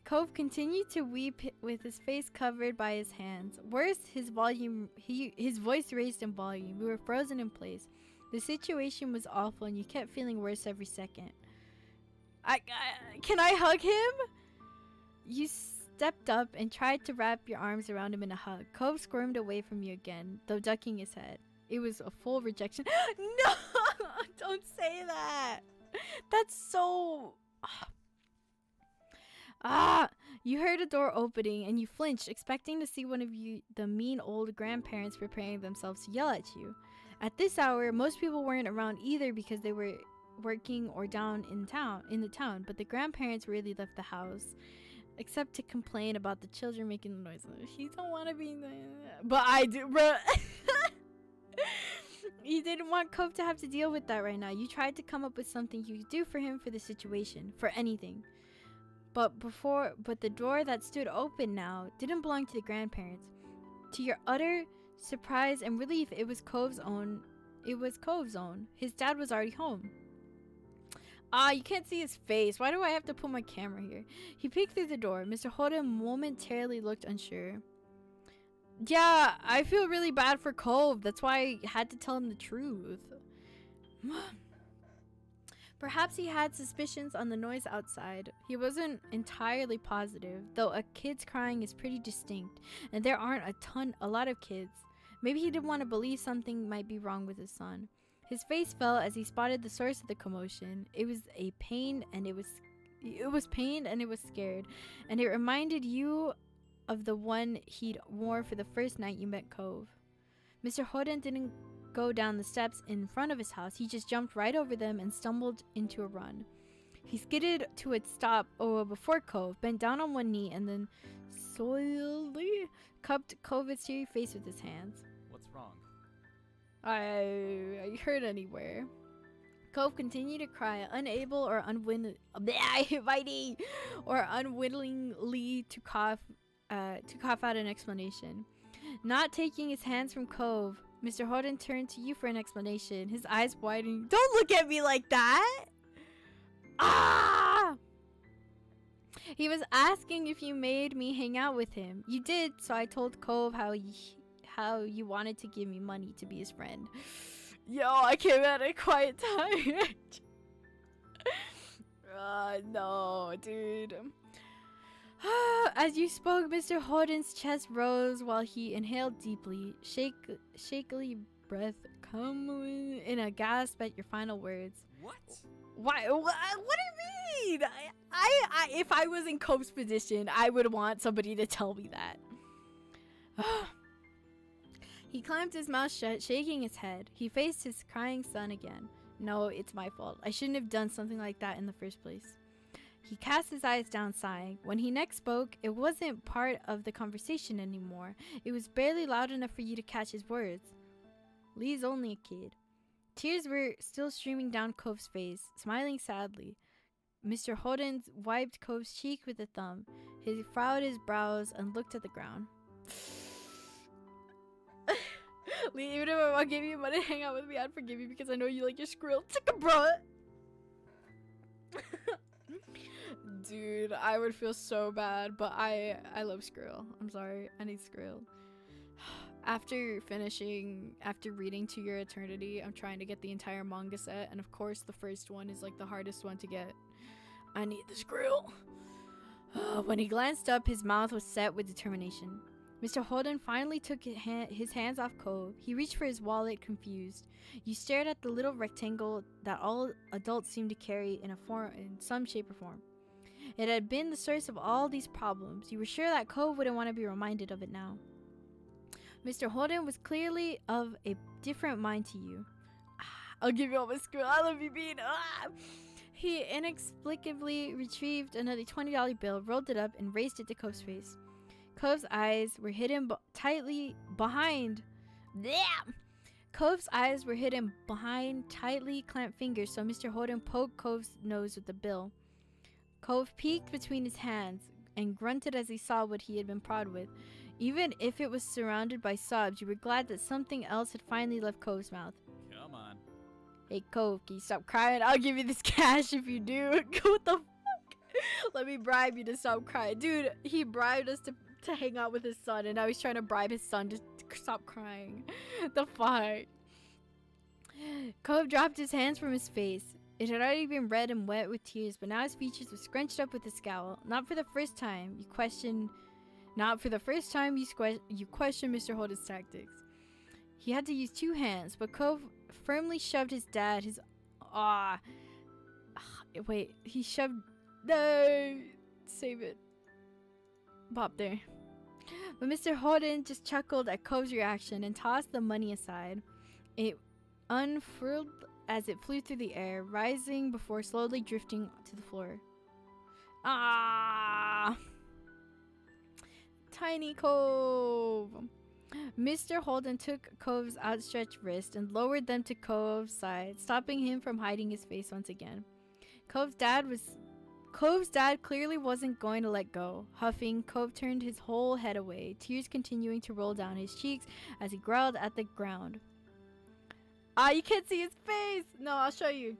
S1: Cove continued to weep with his face covered by his hands. Worse, his voice raised in volume. We were frozen in place. The situation was awful and you kept feeling worse every second. Can I hug him? You stepped up and tried to wrap your arms around him in a hug. Cove squirmed away from you again, though ducking his head. It was a full rejection. No! Don't say that! That's so... You heard a door opening and you flinched, expecting to see one of the mean old grandparents preparing themselves to yell at you. At this hour, most people weren't around either because they were working or down in the town, but the grandparents rarely left the house, except to complain about the children making the noise. He don't want to be there. But I do, bro. You didn't want Cove to have to deal with that right now. You tried to come up with something you could do for him, for the situation, for anything. But the door that stood open now didn't belong to the grandparents. To your utter surprise and relief, it was Cove's own. His dad was already home. You can't see his face. Why do I have to put my camera here? He peeked through the door. Mr. Holden momentarily looked unsure. Yeah, I feel really bad for Cove. That's why I had to tell him the truth. Perhaps he had suspicions on the noise outside. He wasn't entirely positive, though a kid's crying is pretty distinct, and there aren't a lot of kids. Maybe he didn't want to believe something might be wrong with his son. His face fell as he spotted the source of the commotion. It was pained and it was scared, and it reminded you of the one he'd wore for the first night you met Cove. Mr. Holden didn't go down the steps in front of his house. He just jumped right over them and stumbled into a run. He skidded to a stop before Cove, bent down on one knee, and then slowly cupped Cove's teary face with his hands.
S3: What's wrong?
S1: I heard anywhere. Cove continued to cry, unable or unwillingly to cough out an explanation. Not taking his hands from Cove, Mr. Holden turned to you for an explanation, his eyes widening. Don't look at me like that! Ah! He was asking if you made me hang out with him. You did, so I told Cove how you wanted to give me money to be his friend. Yo, I came at a quiet time. No, dude. As you spoke, Mr. Holden's chest rose while he inhaled deeply, shakily breath coming in a gasp at your final words.
S3: What?
S1: Why? What do you mean? If I was in Cope's position, I would want somebody to tell me that. He clamped his mouth shut, shaking his head. He faced his crying son again. No, it's my fault. I shouldn't have done something like that in the first place. He cast his eyes down, sighing. When he next spoke, it wasn't part of the conversation anymore. It was barely loud enough for you to catch his words. Lee's only a kid. Tears were still streaming down Cove's face, smiling sadly. Mr. Holden wiped Cove's cheek with a thumb. He frowned his brows and looked at the ground. Lee, even if I gave you money to hang out with me, I'd forgive you because I know you like your skrill. Chicka bruh! Dude, I would feel so bad, but I love Skrill. I'm sorry, I need Skrill. After reading To Your Eternity, I'm trying to get the entire manga set, and of course the first one is like the hardest one to get. I need the Skrill. When he glanced up, his mouth was set with determination. Mr. Holden finally took his hands off Cove. He reached for his wallet, confused. You stared at the little rectangle that all adults seem to carry in some shape or form. It had been the source of all these problems. You were sure that Cove wouldn't want to be reminded of it now. Mr. Holden was clearly of a different mind to you. I'll give you all my Skrill. I love you, Bean. He inexplicably retrieved another $20 bill, rolled it up, and raised it to Cove's face. Cove's eyes were hidden behind tightly clamped fingers, so Mr. Holden poked Cove's nose with the bill. Cove peeked between his hands and grunted as he saw what he had been prodded with. Even if it was surrounded by sobs, you were glad that something else had finally left Cove's mouth.
S3: Come on.
S1: Hey, Cove, can you stop crying? I'll give you this cash if you do. What the fuck? Let me bribe you to stop crying. Dude, he bribed us to hang out with his son, and now he's trying to bribe his son to stop crying. The fuck? Cove dropped his hands from his face. It had already been red and wet with tears, but now his features were scrunched up with a scowl. Not for the first time, you question Mr. Holden's tactics. He had to use two hands, but Cove firmly shoved his dad, he shoved, no, save it. Bop there. But Mr. Holden just chuckled at Cove's reaction and tossed the money aside. It unfurled as it flew through the air, rising before slowly drifting to the floor. Ah! Tiny Cove! Mr. Holden took Cove's outstretched wrist and lowered them to Cove's side, stopping him from hiding his face once again. Cove's dad clearly wasn't going to let go. Huffing, Cove turned his whole head away, tears continuing to roll down his cheeks as he growled at the ground. Ah, you can't see his face! No, I'll show you.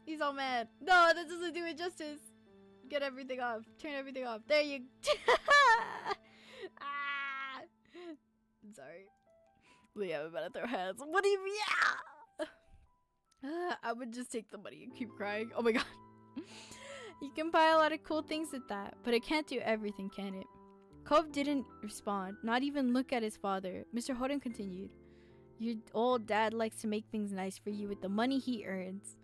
S1: He's all mad. No, that doesn't do it justice. Get everything off. Turn everything off. There you Ah! I'm sorry. Leah, I'm about to throw hands. What do you mean? Yeah! I would just take the money and keep crying. Oh my god. You can buy a lot of cool things with that, but it can't do everything, can it? Cove didn't respond, not even look at his father. Mr. Holden continued. Your old dad likes to make things nice for you with the money he earns.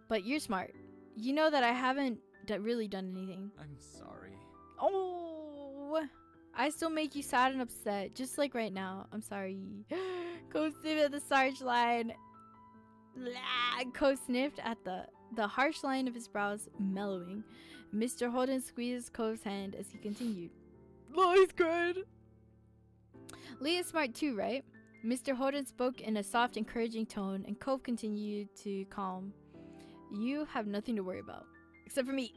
S1: But you're smart. You know that I haven't really done anything.
S3: I'm sorry.
S1: Oh, I still make you sad and upset, just like right now. I'm sorry. Cove sniffed at the Sarge line. Cove sniffed at the harsh line of his brows mellowing. Mr. Holden squeezed Cove's hand as he continued. Oh, he's good. Leah's smart too, right? Mr. Holden spoke in a soft, encouraging tone, and Cove continued to calm. You have nothing to worry about. Except for me.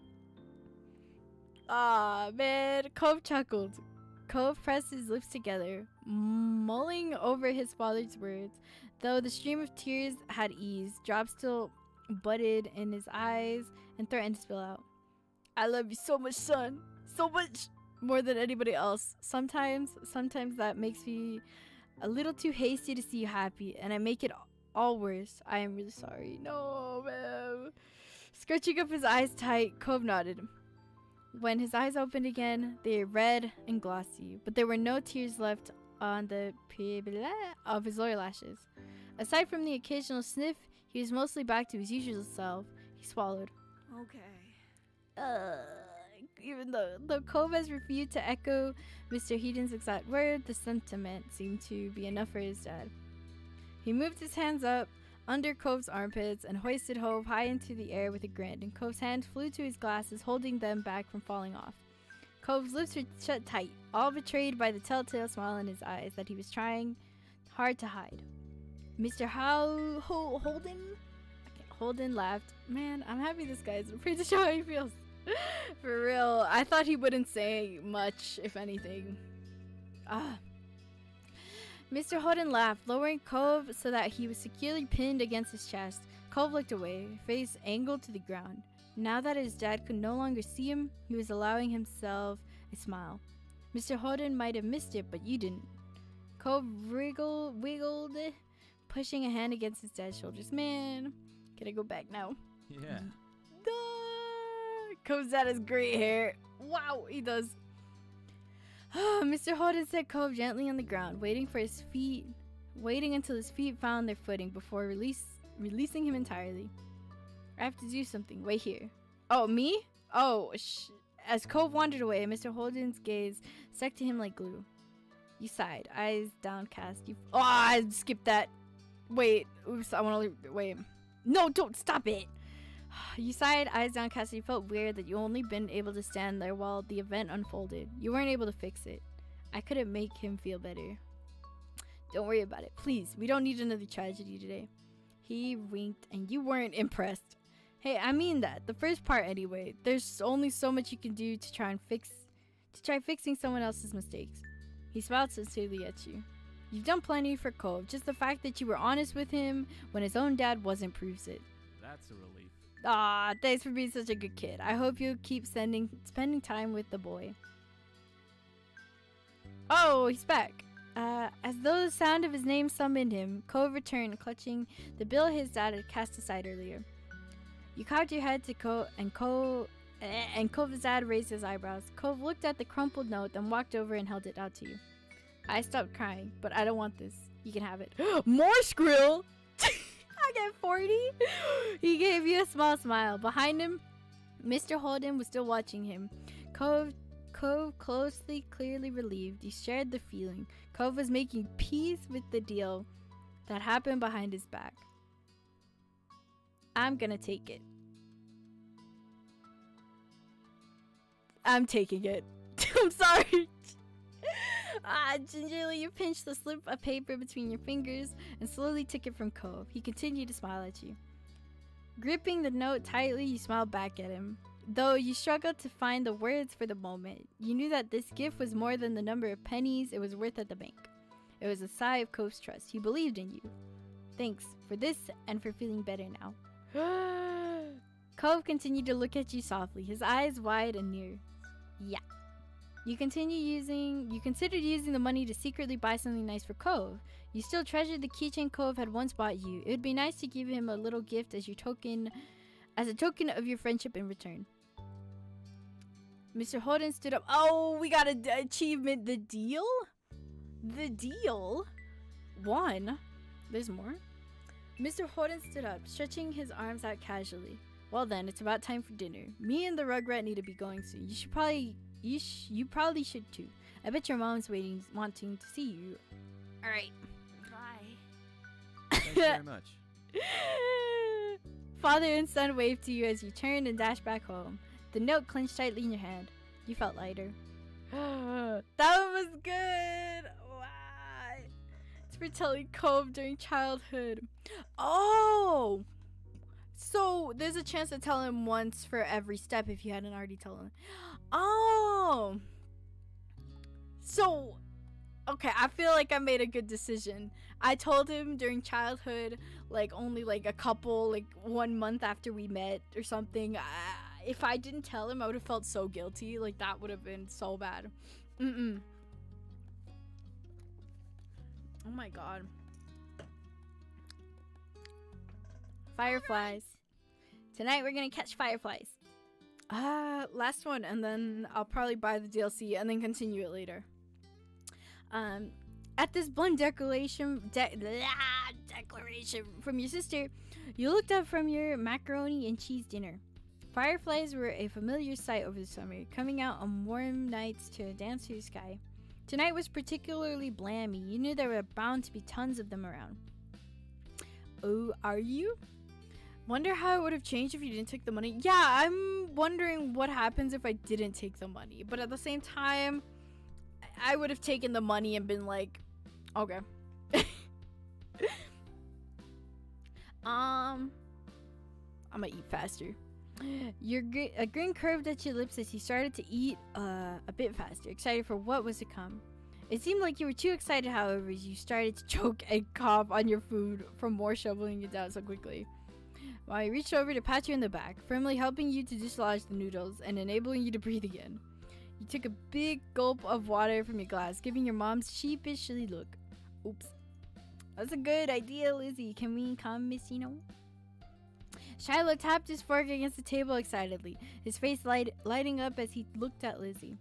S1: Ah, man. Cove chuckled. Cove pressed his lips together, mulling over his father's words. Though the stream of tears had eased, drops still budded in his eyes and threatened to spill out. I love you so much, son. So much more than anybody else. Sometimes that makes me a little too hasty to see you happy, and I make it all worse. I am really sorry. No, man. Scratching up his eyes tight, Cove nodded. When his eyes opened again, they were red and glossy, but there were no tears left on the of his lower lashes. Aside from the occasional sniff, he was mostly back to his usual self. He swallowed. Okay. Even though Cove has refused to echo Mr. Heaton's exact word, the sentiment seemed to be enough for his dad. He moved his hands up under Cove's armpits and hoisted Hove high into the air with a grin, and Cove's hand flew to his glasses, holding them back from falling off. Cove's lips were shut tight, all betrayed by the telltale smile in his eyes that he was trying hard to hide. Mr. Holden? Holden laughed. Man, I'm happy this guy's afraid to show how he feels. For real, I thought he wouldn't say much, if anything. Mr. Holden laughed, lowering Cove so that he was securely pinned against his chest. Cove looked away, face angled to the ground. Now that his dad could no longer see him, he was allowing himself a smile. Mr. Holden might have missed it, but you didn't. Cove wiggled, pushing a hand against his dad's shoulders. Man, can I go back now?
S3: Yeah.
S1: Cove's dad has great hair. Wow, he does. Mr. Holden set Cove gently on the ground, waiting until his feet found their footing before releasing him entirely. I have to do something. Wait here. Oh, me? Oh, As Cove wandered away, Mr. Holden's gaze stuck to him like glue. You sighed, eyes downcast. I skipped that. Wait. Oops, I want to wait. No, don't stop it. You sighed, eyes downcast. You felt weird that you only been able to stand there while the event unfolded. You weren't able to fix it. I couldn't make him feel better. Don't worry about it, please. We don't need another tragedy today. He winked, and you weren't impressed. Hey, I mean that. The first part, anyway. There's only so much you can do to try fixing someone else's mistakes. He smiled sincerely at you. You've done plenty for Cove. Just the fact that you were honest with him when his own dad wasn't proves it.
S3: That's a relief.
S1: Ah, thanks for being such a good kid. I hope you'll keep spending time with the boy. Oh, he's back. As though the sound of his name summoned him, Cove returned, clutching the bill his dad had cast aside earlier. You cocked your head to Cove, and Cove's dad raised his eyebrows. Cove looked at the crumpled note, then walked over and held it out to you. I stopped crying, but I don't want this. You can have it. More Skrill! I get 40? He gave you a small smile. Behind him, Mr. Holden was still watching him. Cove closely, clearly relieved. You shared the feeling. Cove was making peace with the deal that happened behind his back. I'm gonna take it. I'm taking it. I'm sorry. Gingerly you pinched the slip of paper between your fingers and slowly took it from Cove. He continued to smile at you. Gripping the note tightly, you smiled back at him. Though you struggled to find the words for the moment, you knew that this gift was more than the number of pennies it was worth at the bank. It was a sigh of Cove's trust. He believed in you. Thanks for this and for feeling better now. Cove continued to look at you softly, his eyes wide and near. Yeah. You considered using the money to secretly buy something nice for Cove. You still treasured the keychain Cove had once bought you. It would be nice to give him a little gift as a token of your friendship in return. Mr. Holden stood up. Oh, we got an achievement. The deal? The deal? 1. There's more. Mr. Holden stood up, stretching his arms out casually. Well then, it's about time for dinner. Me and the Rugrat need to be going soon. You probably should too. I bet your mom's wanting to see you. Alright.
S2: Bye.
S3: Thanks very much.
S1: Father and son waved to you as you turned and dashed back home. The note clenched tightly in your hand. You felt lighter. That one was good. Wow. It's for telling Cove during childhood. Oh! So there's a chance to tell him once for every step if you hadn't already told him. Oh! So, okay, I feel like I made a good decision. I told him during childhood, like only like a couple, like 1 month after we met or something. If I didn't tell him, I would have felt so guilty. Like that would have been so bad. Oh my god. Fireflies. Tonight we're gonna catch fireflies. Last one, and then I'll probably buy the DLC and then continue it later. At this blunt declaration from your sister, you looked up from your macaroni and cheese dinner. Fireflies were a familiar sight over the summer, coming out on warm nights to dance through the sky. Tonight was particularly blammy. You knew there were bound to be tons of them around. Oh, are you? Wonder how it would have changed if you didn't take the money. Yeah, I'm wondering what happens if I didn't take the money. But at the same time, I would have taken the money and been like, okay. I'm gonna eat faster. A grin curved at your lips as you started to eat a bit faster, excited for what was to come. It seemed like you were too excited, however, as you started to choke and cough on your food from more shoveling it down so quickly. While he reached over to pat you in the back, firmly helping you to dislodge the noodles and enabling you to breathe again. You took a big gulp of water from your glass, giving your mom's sheepishly look. Oops. That's a good idea, Lizzie. Can we come, Miss Eno? Shiloh tapped his fork against the table excitedly, his face lighting up as he looked at Lizzie.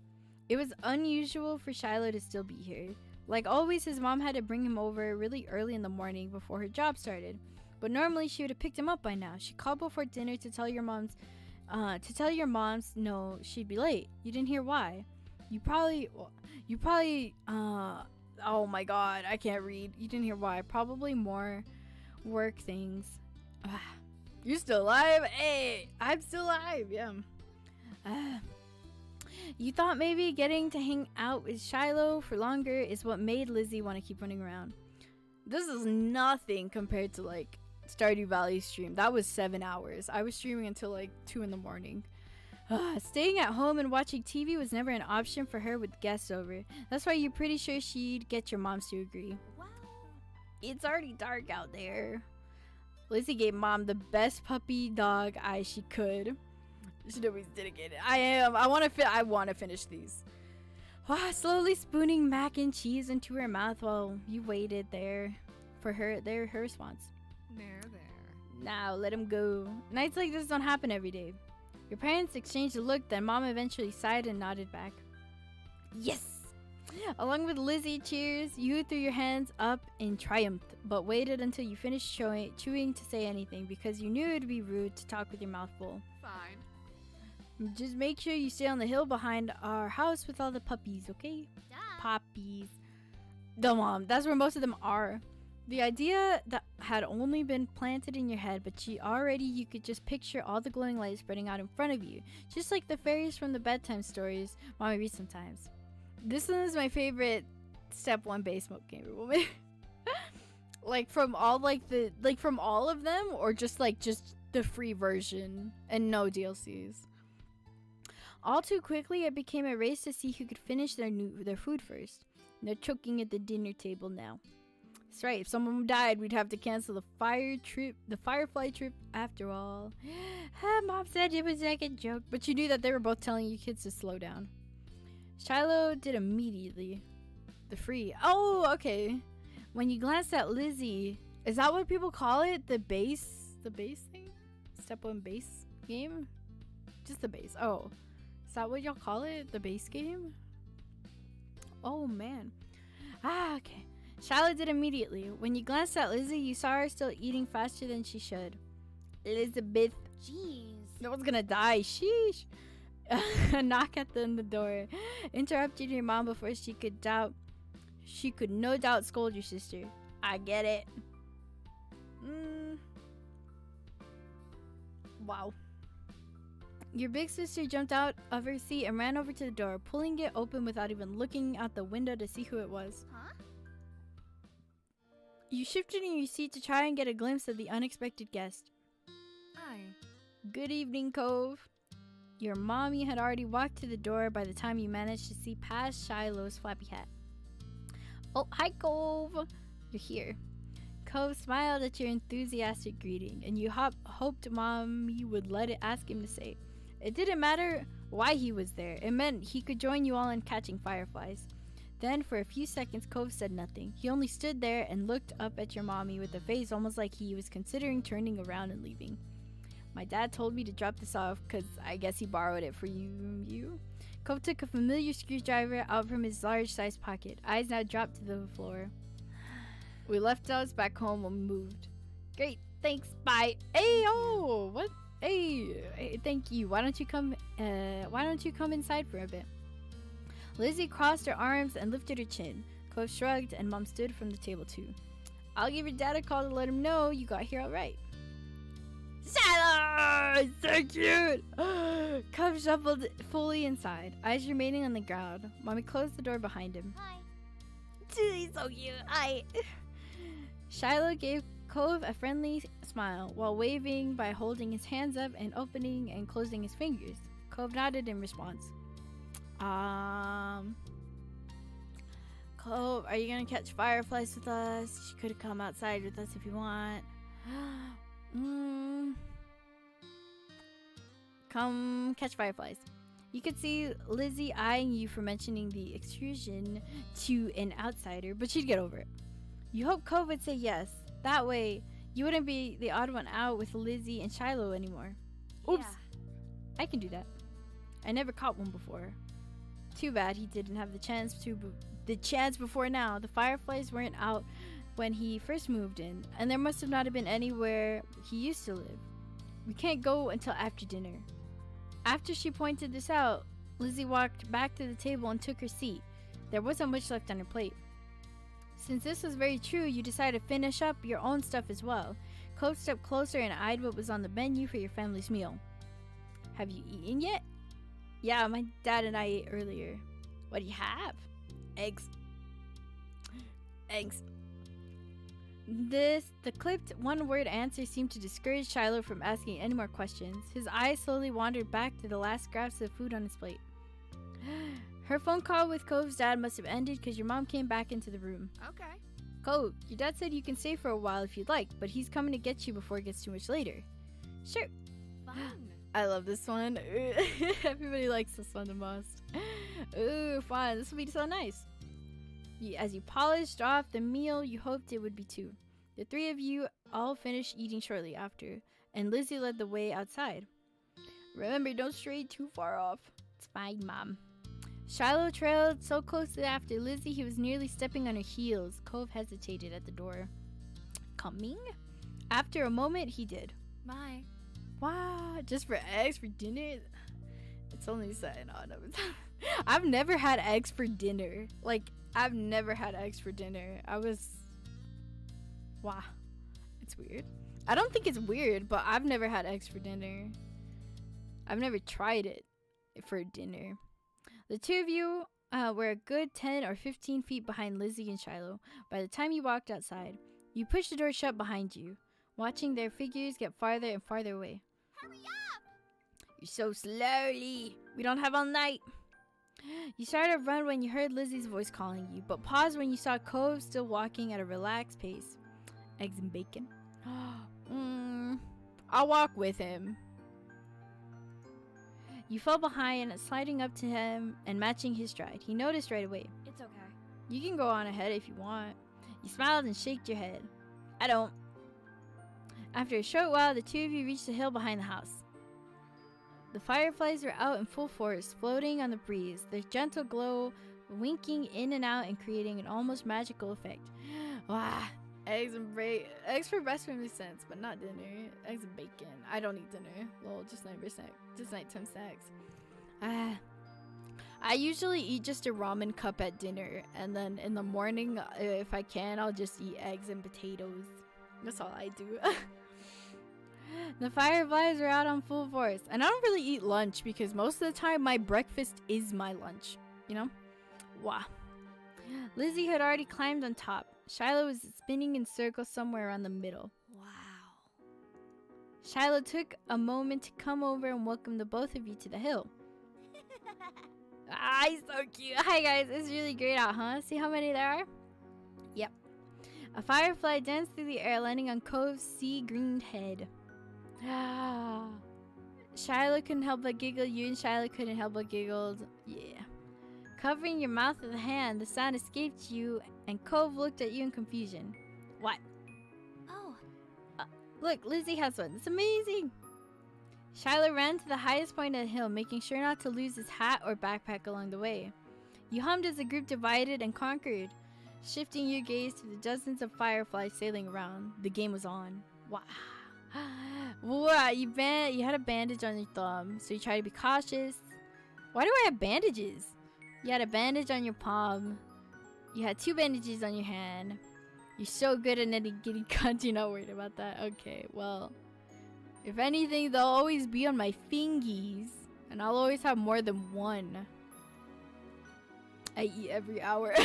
S1: It was unusual for Shiloh to still be here. Like always, his mom had to bring him over really early in the morning before her job started. But normally she would have picked him up by now. She called before dinner to tell your moms no, she'd be late. You didn't hear why. You probably, oh my god, I can't read. You didn't hear why. Probably more work things. You're still alive? Hey, I'm still alive, yeah. You thought maybe getting to hang out with Shiloh for longer is what made Lizzie want to keep running around. This is nothing compared to like Stardew Valley stream. That was 7 hours. I was streaming until like 2 in the morning. Staying at home and watching TV was never an option for her with guests over. That's why you're pretty sure she'd get your moms to agree.
S2: Wow.
S1: It's already dark out there. Lizzie gave mom the best puppy dog eyes she could. She always didn't get it. I want to finish these. Slowly spooning mac and cheese into her mouth while you waited there for her response.
S2: There.
S1: Now let him go. Nights like this don't happen every day. Your parents exchanged a look, then mom eventually sighed and nodded back. Yes! Along with Lizzie cheers, you threw your hands up in triumph, but waited until you finished chewing to say anything because you knew it would be rude to talk with your mouth full.
S2: Fine.
S1: Just make sure you stay on the hill behind our house with all the puppies, okay?
S2: Duh.
S1: Puppies. No, Mom, that's where most of them are. The idea that had only been planted in your head, but you could just picture all the glowing lights spreading out in front of you, just like the fairies from the bedtime stories Mommy reads sometimes. This one is my favorite Step 1 base mode gamer woman. from all of them, or just the free version and no DLCs. All too quickly, it became a race to see who could finish their food first. They're choking at the dinner table now. That's right, if someone died, we'd have to cancel the Firefly trip after all. Mom said it was like a joke, but you knew that they were both telling you kids to slow down. Shiloh did immediately. The free. Oh, okay. When you glanced at Lizzie, is that what people call it? The base thing? Step 1 base game? Just the base. Oh. Is that what y'all call it? The base game? Oh, man. Okay. Shiloh did immediately. When you glanced at Lizzie, you saw her still eating faster than she should. Elizabeth.
S2: Jeez.
S1: No one's gonna die. Sheesh. A knock at the door interrupted your mom before she could no doubt scold your sister. I get it. Wow. Your big sister jumped out of her seat and ran over to the door, pulling it open without even looking out the window to see who it was.
S2: Huh?
S1: You shifted in your seat to try and get a glimpse of the unexpected guest.
S2: Hi.
S1: Good evening, Cove. Your mommy had already walked to the door by the time you managed to see past Shiloh's flappy hat. Oh, hi, Cove. You're here. Cove smiled at your enthusiastic greeting, and you hoped Mommy would let it ask him to say. It didn't matter why he was there. It meant he could join you all in catching fireflies. Then, for a few seconds, Cove said nothing. He only stood there and looked up at your mommy with a face almost like he was considering turning around and leaving. My dad told me to drop this off because I guess he borrowed it for you. Cove took a familiar screwdriver out from his large-sized pocket. Eyes now dropped to the floor. We left ours back home when we moved. Great, thanks, bye. Hey, oh, what? Hey, thank you. Why don't you come inside for a bit? Lizzie crossed her arms and lifted her chin. Cove shrugged, and Mom stood from the table too. I'll give your dad a call to let him know you got here all right. Shiloh! So cute! Cove shuffled fully inside, eyes remaining on the ground. Mommy closed the door behind him.
S2: Hi.
S1: He's so cute. Hi. Shiloh gave Cove a friendly smile while waving by holding his hands up and opening and closing his fingers. Cove nodded in response. Cove, are you gonna catch fireflies with us? You could come outside with us if you want. Come catch fireflies. You could see Lizzie eyeing you for mentioning the excursion to an outsider, but she'd get over it. You hope Cove would say yes. That way, you wouldn't be the odd one out with Lizzie and Shiloh anymore. Oops.
S2: Yeah.
S1: I can do that. I never caught one before. Too bad he didn't have the chance before now. The fireflies weren't out when he first moved in, and there must have not been anywhere he used to live. We can't go until after dinner. After she pointed this out, Lizzie walked back to the table and took her seat. There wasn't much left on her plate. Since this was very true, you decided to finish up your own stuff as well. Cove stepped closer and eyed what was on the menu for your family's meal. Have you eaten yet? Yeah, my dad and I ate earlier. What do you have? Eggs. The clipped one-word answer seemed to discourage Shiloh from asking any more questions. His eyes slowly wandered back to the last scraps of food on his plate. Her phone call with Cove's dad must have ended because your mom came back into the room.
S2: Okay.
S1: Cove, your dad said you can stay for a while if you'd like, but he's coming to get you before it gets too much later. Sure.
S2: Fun.
S1: I love this one. Everybody likes this one the most. Ooh, fun. This will be so nice. As you polished off the meal, you hoped it would be too. The three of you all finished eating shortly after, and Lizzie led the way outside. Remember, don't stray too far off. It's fine, Mom. Shiloh trailed so closely after Lizzie he was nearly stepping on her heels. Cove hesitated at the door. Coming? After a moment, he did.
S2: Bye.
S1: Wow, just for eggs for dinner? It's only saying on them. I've never had eggs for dinner. Like, I've never had eggs for dinner. Wow. It's weird. I don't think it's weird, but I've never had eggs for dinner. I've never tried it for dinner. The two of you were a good 10 or 15 feet behind Lizzie and Shiloh. By the time you walked outside, you pushed the door shut behind you, watching their figures get farther and farther away.
S2: Hurry up!
S1: You're so slowly. We don't have all night. You started to run when you heard Lizzie's voice calling you, but paused when you saw Cove still walking at a relaxed pace. Eggs and bacon. I'll walk with him. You fell behind, sliding up to him and matching his stride. He noticed right away.
S2: It's okay.
S1: You can go on ahead if you want. You smiled and shook your head. I don't. After a short while, the two of you reached the hill behind the house. The fireflies were out in full force, floating on the breeze, their gentle glow winking in and out and creating an almost magical effect. Wow. Eggs for breakfast makes sense, but not dinner. Eggs and bacon. I don't eat dinner. Lol, just nighttime snacks. I usually eat just a ramen cup at dinner, and then in the morning, if I can, I'll just eat eggs and potatoes. That's all I do. The fireflies are out on full force, and I don't really eat lunch because most of the time my breakfast is my lunch, you know? Wow. Lizzie had already climbed on top. Shiloh was spinning in circles somewhere around the middle.
S2: Wow.
S1: Shiloh took a moment to come over and welcome the both of you to the hill. Ah, he's so cute. Hi guys, it's really great out, huh? See how many there are? Yep. A firefly danced through the air, landing on Cove's sea-greened head. Shiloh couldn't help but giggle. You and Shiloh couldn't help but giggle. Yeah. Covering your mouth with a hand, the sound escaped you, and Cove looked at you in confusion. What?
S2: Oh.
S1: Look, Lizzie has one. It's amazing. Shiloh ran to the highest point of the hill, making sure not to lose his hat or backpack along the way. You hummed as the group divided and conquered, shifting your gaze to the dozens of fireflies sailing around. The game was on. Wow. Wow, you had a bandage on your thumb, so you try to be cautious. Why do I have bandages? You had a bandage on your palm. You had 2 bandages on your hand. You're so good at getting cut, you're not worried about that. Okay, well, if anything, they'll always be on my fingies, and I'll always have more than one. I eat every hour.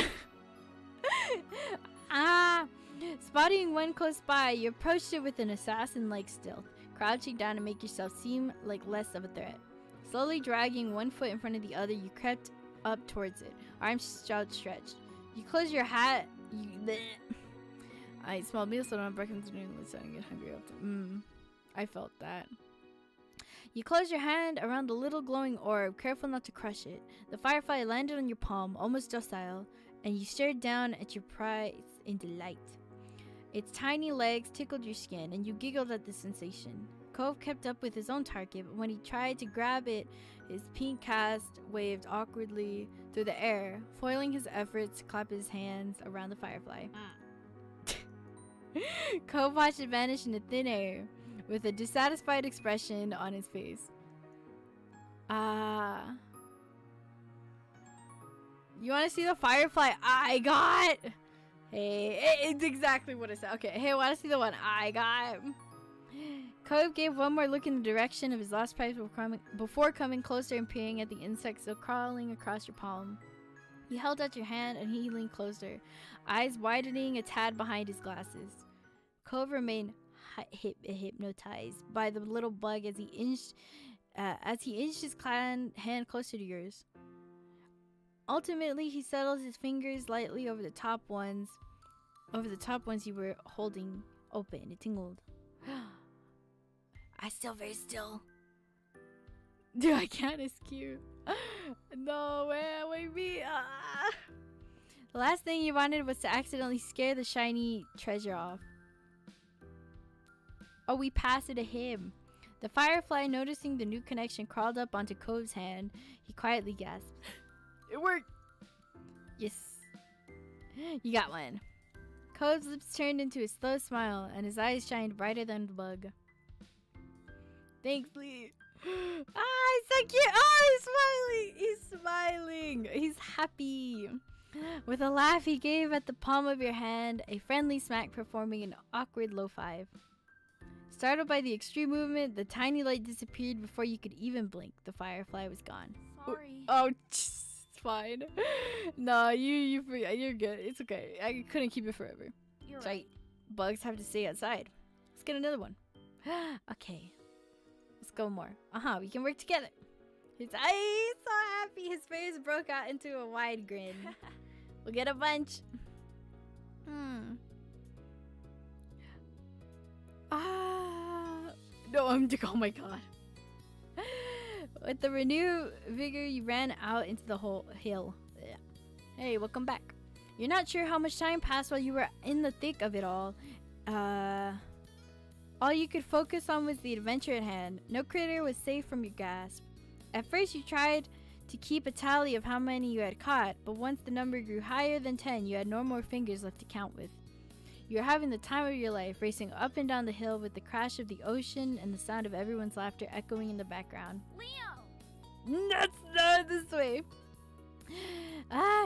S1: Spotting one close by, you approached it with an assassin-like stealth, crouching down to make yourself seem like less of a threat. Slowly dragging one foot in front of the other, you crept up towards it, arms outstretched. You close your hat. I smelled meal, so I'm breaking through and starting to get hungry. I felt that. You close your hand around the little glowing orb, careful not to crush it. The firefly landed on your palm, almost docile, and you stared down at your prize in delight. Its tiny legs tickled your skin, and you giggled at the sensation. Cove kept up with his own target, but when he tried to grab it, his pink cast waved awkwardly through the air, foiling his efforts to clap his hands around the firefly. Cove watched it vanish into thin air, with a dissatisfied expression on his face. You want to see the firefly I got? Hey, it's exactly what I said. Okay, hey, want to see the one I got? Cove gave one more look in the direction of his lost prize before coming closer and peering at the insect still crawling across your palm. He held out your hand and he leaned closer, eyes widening a tad behind his glasses. Cove remained hypnotized by the little bug as he inched his hand closer to yours. Ultimately, he settled his fingers lightly over the top ones you were holding open. It tingled. I still very still. Dude, I can't. It's cute. No, wait me. The last thing you wanted was to accidentally scare the shiny treasure off. Oh, we passed it to him. The firefly, noticing the new connection, crawled up onto Cove's hand. He quietly gasped. It worked! Yes. You got one. Cove's lips turned into a slow smile, and his eyes shined brighter than the bug. Thanks, Lee. He's so cute. Oh, he's smiling. He's happy. With a laugh he gave at the palm of your hand, a friendly smack performing an awkward low five. Startled by the extreme movement, the tiny light disappeared before you could even blink. The firefly was gone.
S2: Sorry.
S1: Oh, it's fine. No, you're good. It's okay. I couldn't keep it forever.
S2: You're
S1: right. Bugs have to stay outside. Let's get another one. Okay. Let's go more. We can work together. He's so happy. His face broke out into a wide grin. We'll get a bunch. No, oh my god. With the renewed vigor, you ran out into the whole hill. Hey, welcome back. You're not sure how much time passed while you were in the thick of it all. All you could focus on was the adventure at hand. No critter was safe from your grasp. At first, you tried to keep a tally of how many you had caught, but once the number grew higher than 10, you had no more fingers left to count with. You were having the time of your life, racing up and down the hill with the crash of the ocean and the sound of everyone's laughter echoing in the background.
S2: Leo!
S1: That's not this way.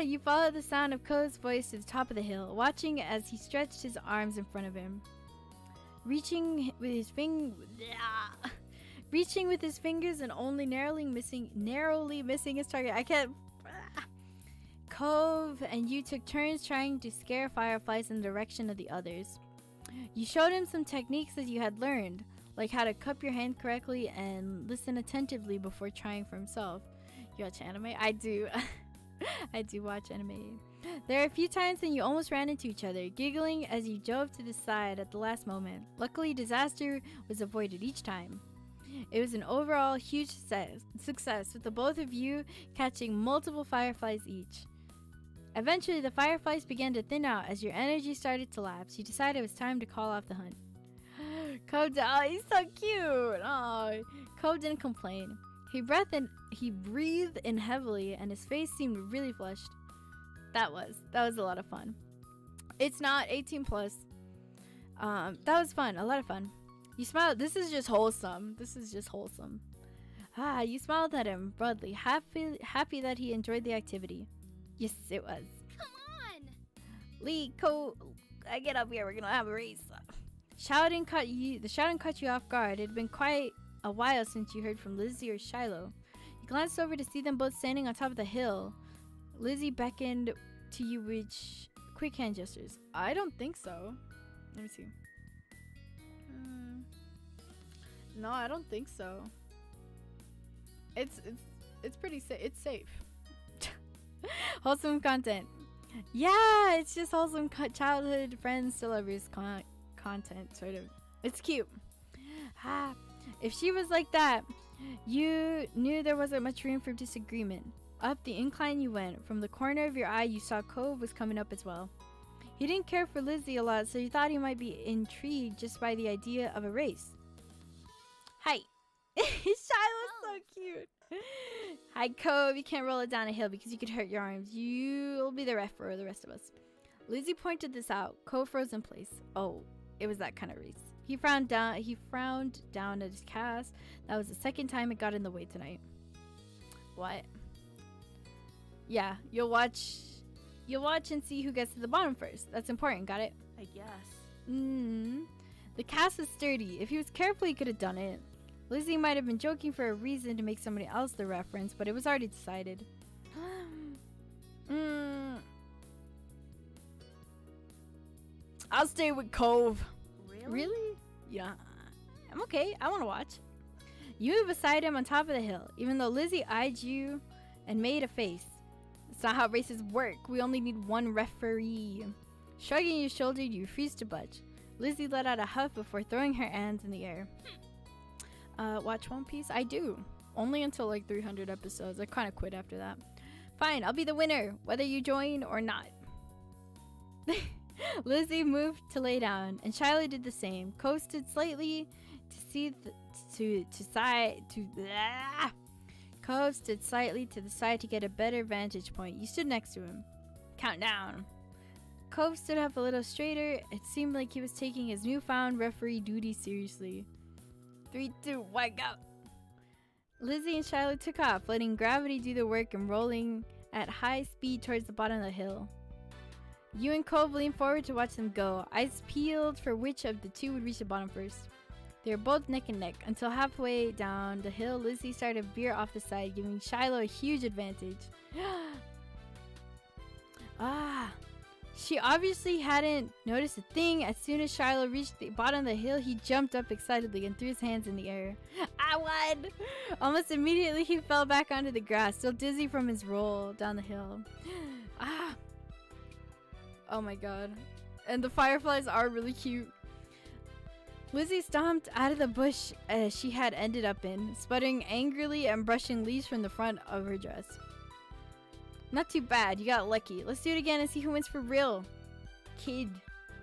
S1: You followed the sound of Ko's voice to the top of the hill, watching as he stretched his arms in front of him. Reaching with his fingers and only narrowly missing his target. I can't. Cove and you took turns trying to scare fireflies in the direction of the others. You showed him some techniques that you had learned, like how to cup your hand correctly and listen attentively before trying for himself. You watch anime? I do. I do watch anime. There are a few times when you almost ran into each other, giggling as you dove to the side at the last moment. Luckily, disaster was avoided each time. It was an overall huge success with the both of you catching multiple fireflies each. Eventually, the fireflies began to thin out as your energy started to lapse. You decided it was time to call off the hunt. Cove, he's so cute. Oh, Cove didn't complain. He breathed in heavily, and his face seemed really flushed. That was a lot of fun. It's not 18 plus. That was fun, a lot of fun. You smiled. This is just wholesome. You smiled at him broadly, happy that he enjoyed the activity. Yes, it was.
S2: Come on!
S1: Lee, I get up here. We're gonna have a race. The shouting caught you off guard. It had been quite a while since you heard from Lizzie or Shiloh. You glanced over to see them both standing on top of the hill. Lizzie beckoned to you with quick hand gestures. I don't think so. Let me see. No, I don't think so. It's pretty safe. It's safe. Wholesome content. Yeah, it's just wholesome childhood friends to lovers content, sort of. It's cute. If she was like that, you knew there wasn't much room for disagreement. Up the incline you went. From the corner of your eye, you saw Cove was coming up as well. He didn't care for Lizzie a lot, so you thought he might be intrigued just by the idea of a race. Hi. Shiloh's so cute. Hi, Cove. You can't roll it down a hill because you could hurt your arms. You'll be the ref for the rest of us. Lizzie pointed this out. Cove froze in place. Oh, it was that kind of race. He frowned down at his cast. That was the second time it got in the way tonight. What? Yeah, you'll watch and see who gets to the bottom first. That's important, got it?
S2: I guess.
S1: The cast was sturdy. If he was careful, he could have done it. Lizzie might have been joking for a reason to make somebody else the reference, but it was already decided.
S4: I'll stay with Cove.
S2: Really?
S1: Really? Yeah. I'm okay. I want to watch. You move beside him on top of the hill, even though Lizzie eyed you and made a face. That's not how races work. We only need one referee. Shrugging your shoulder, you refuse to budge. Lizzie let out a huff before throwing her hands in the air. Watch One Piece? I do. Only until like 300 episodes. I kind of quit after that. Fine, I'll be the winner, whether you join or not. Lizzie moved to lay down, and Shiloh did the same. Coasted slightly coasted slightly to the side to get a better vantage point. You stood next to him. Countdown. Cove stood up a little straighter. It seemed like he was taking his newfound referee duty seriously. 3, 2, 1, go! Lizzie and Shiloh took off, letting gravity do the work and rolling at high speed towards the bottom of the hill. You and Cove leaned forward to watch them go, eyes peeled for which of the two would reach the bottom first. They were both neck and neck, until halfway down the hill, Lizzie started to veer off the side, giving Shiloh a huge advantage. She obviously hadn't noticed a thing. As soon as Shiloh reached the bottom of the hill, he jumped up excitedly and threw his hands in the air. I won! Almost immediately, he fell back onto the grass, still dizzy from his roll down the hill. Oh my god. And the fireflies are really cute. Lizzie stomped out of the bush she had ended up in, sputtering angrily and brushing leaves from the front of her dress. Not too bad, you got lucky. Let's do it again and see who wins for real. Kid,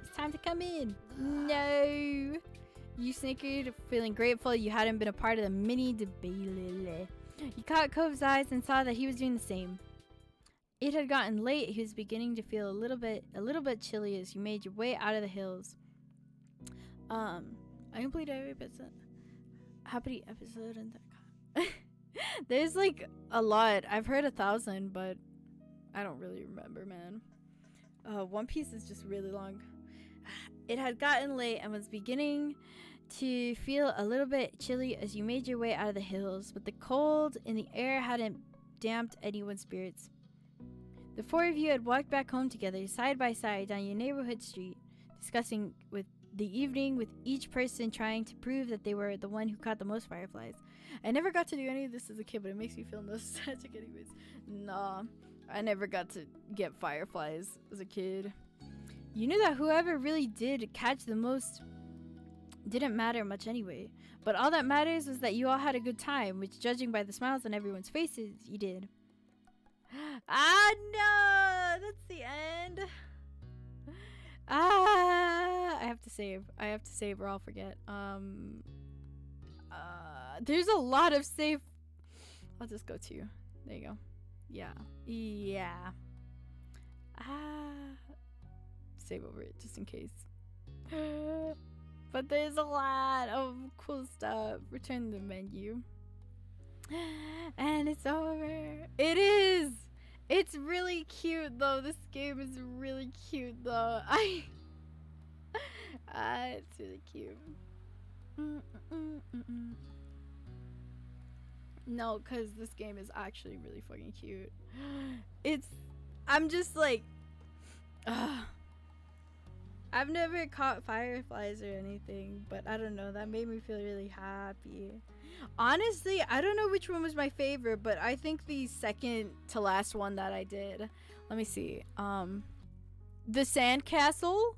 S1: it's time to come in. No. You snickered, feeling grateful you hadn't been a part of the mini debate. You caught Cove's eyes and saw that he was doing the same. It had gotten late. He was beginning to feel a little bit chilly as you made your way out of the hills. I completed every episode. Happy episode and that. There's like a lot. I've heard 1,000, but I don't really remember, man. One Piece is just really long. It had gotten late and was beginning to feel a little bit chilly as you made your way out of the hills, but the cold in the air hadn't damped anyone's spirits. The four of you had walked back home together, side by side, down your neighborhood street, discussing with the evening, with each person trying to prove that they were the one who caught the most fireflies. I never got to do any of this as a kid, but it makes me feel nostalgic anyways. Nah, I never got to get fireflies as a kid. You knew that whoever really did catch the most didn't matter much anyway. But all that matters was that you all had a good time, which, judging by the smiles on everyone's faces, you did. Ah, no! That's the end. I have to save or I'll forget. There's a lot of save. I'll just go to. There you go. Yeah. Save over it just in case. But there's a lot of cool stuff. Return the menu. And it's over. It is. It's really cute though. This game is really cute though. It's really cute. No, cause this game is actually really fucking cute. I'm just like, I've never caught fireflies or anything, but I don't know, that made me feel really happy. Honestly, I don't know which one was my favorite, but I think the second to last one that I did, let me see, the Sandcastle,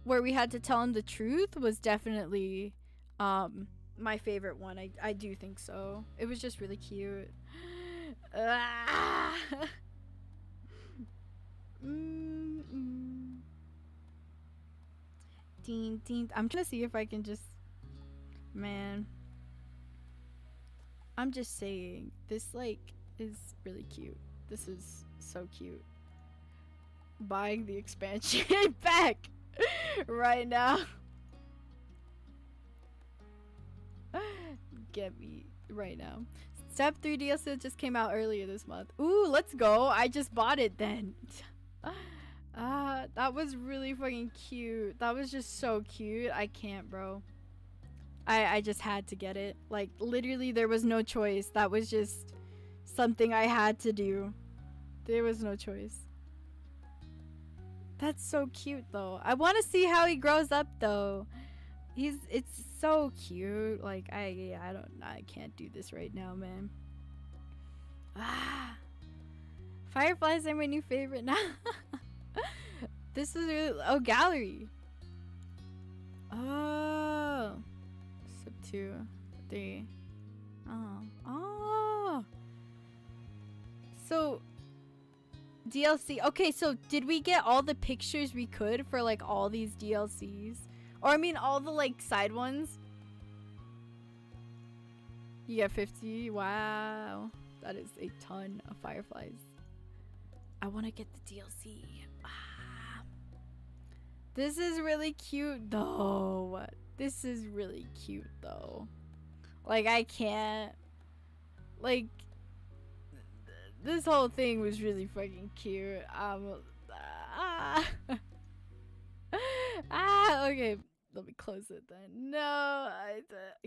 S1: where we had to tell him the truth, was definitely my favorite one. I do think so. It was just really cute. I'm trying to see if I can just, man, I'm just saying, this like is really cute. This is so cute. Buying the expansion back right now. Get me right now. Step 3 DLC just came out earlier this month. Ooh, let's go. I just bought it then. That was really fucking cute. That was just so cute. I can't, bro. I just had to get it. Like, literally, there was no choice. That was just something I had to do. There was no choice. That's so cute, though. I want to see how he grows up, though. It's so cute. Like I can't do this right now, man. Ah, Fireflies are my new favorite now. This is really, oh, gallery. Oh, sub 2, 3. Oh. So DLC. Okay, so did we get all the pictures we could for like all these DLCs? Or I mean all the like side ones? You get 50. Wow. That is a ton of Fireflies. I want to get the DLC. Ah. This is really cute though. This is really cute though. Like I can't, like, this whole thing was really fucking cute. Okay, let me close it then. No, I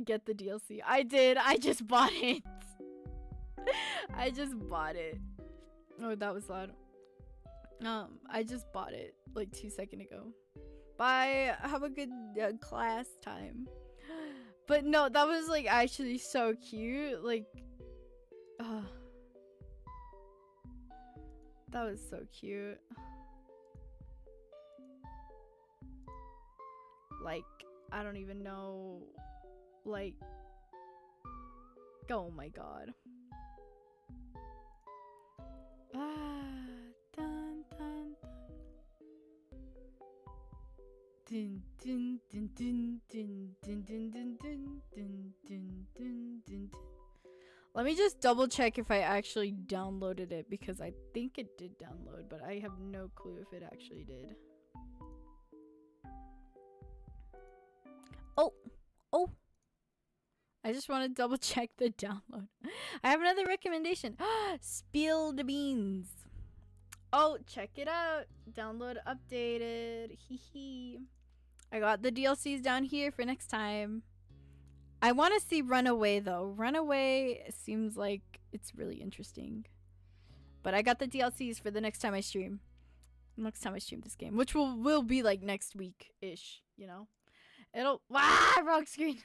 S1: get the DLC. I did. I just bought it. I just bought it. Oh, that was loud. I just bought it like 2 seconds ago. Bye. Have a good class time. But no, that was like actually so cute. Like, that was so cute. Like, I don't even know. Like, oh my god. Dun, dun, dun. Dun, dun, dun, dun, dun, dun, dun, dun, dun, dun, dun, dun. Let me just double check if I actually downloaded it, because I think it did download, but I have no clue if it actually did. Oh, I just want to double check the download. I have another recommendation. Spilled beans. Oh, check it out. Download updated. Hee hee. I got the DLCs down here for next time. I want to see Runaway though. Runaway seems like it's really interesting. But I got the DLCs for the next time I stream. Next time I stream this game, which will be like next week-ish, you know? It'll wrong screen.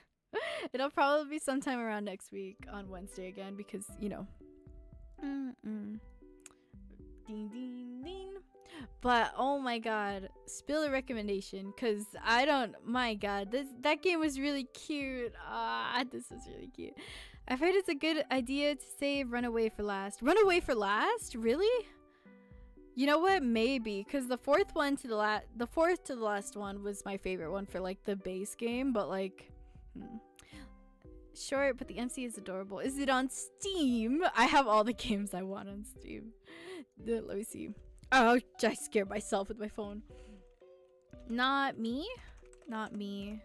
S1: It'll probably be sometime around next week on Wednesday again, because, you know. Ding ding ding. But oh my god, spill a recommendation, cause my god, that game was really cute. This is really cute. I've heard it's a good idea to save Runaway for last. Runaway for last? Really? You know what? Maybe, cause the fourth to the last one was my favorite one for like the base game, but like, short, but the MC is adorable. Is it on Steam? I have all the games I want on Steam. Let me see. Oh, I scared myself with my phone. Not me. Not me.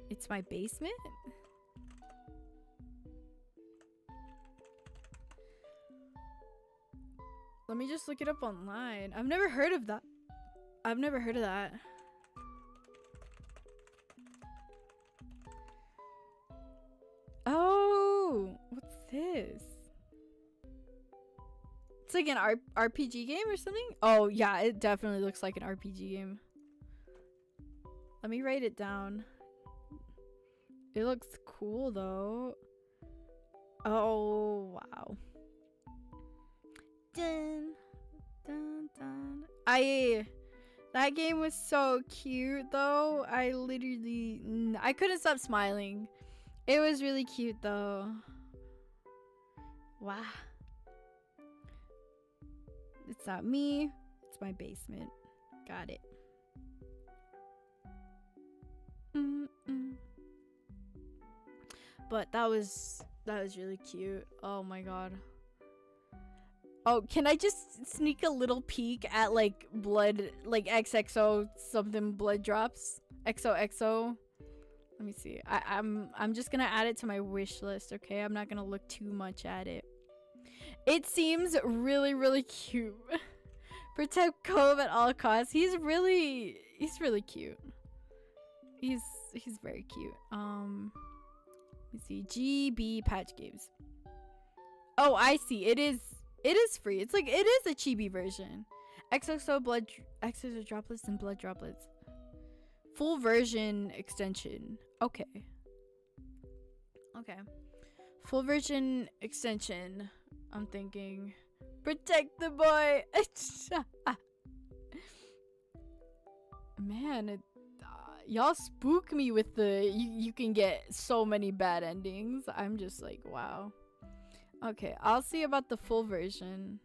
S1: It's my basement? Let me just look it up online. I've never heard of that. I've never heard of that. Oh, what's this? It's like an RPG game or something? Oh, yeah, it definitely looks like an RPG game. Let me write it down. It looks cool, though. Oh, wow. Dun, dun, dun. That game was so cute, though. I couldn't stop smiling. It was really cute, though. Wow. It's not me. It's my basement. Got it. But that was really cute. Oh my god. Oh, can I just sneak a little peek at like blood, like XXO something blood drops? XOXO. Let me see. I'm just gonna add it to my wish list, okay? I'm not gonna look too much at it. It seems really, really cute. Protect Cove at all costs. He's really cute. He's very cute. Let me see. GB patch games. Oh, I see. It is free. It's like, it is a chibi version. XOXO droplets and blood droplets. Full version extension. Okay. Okay. Full version extension. I'm thinking. Protect the boy. Man, y'all spook me with the you can get so many bad endings. I'm just like, wow. Okay, I'll see about the full version.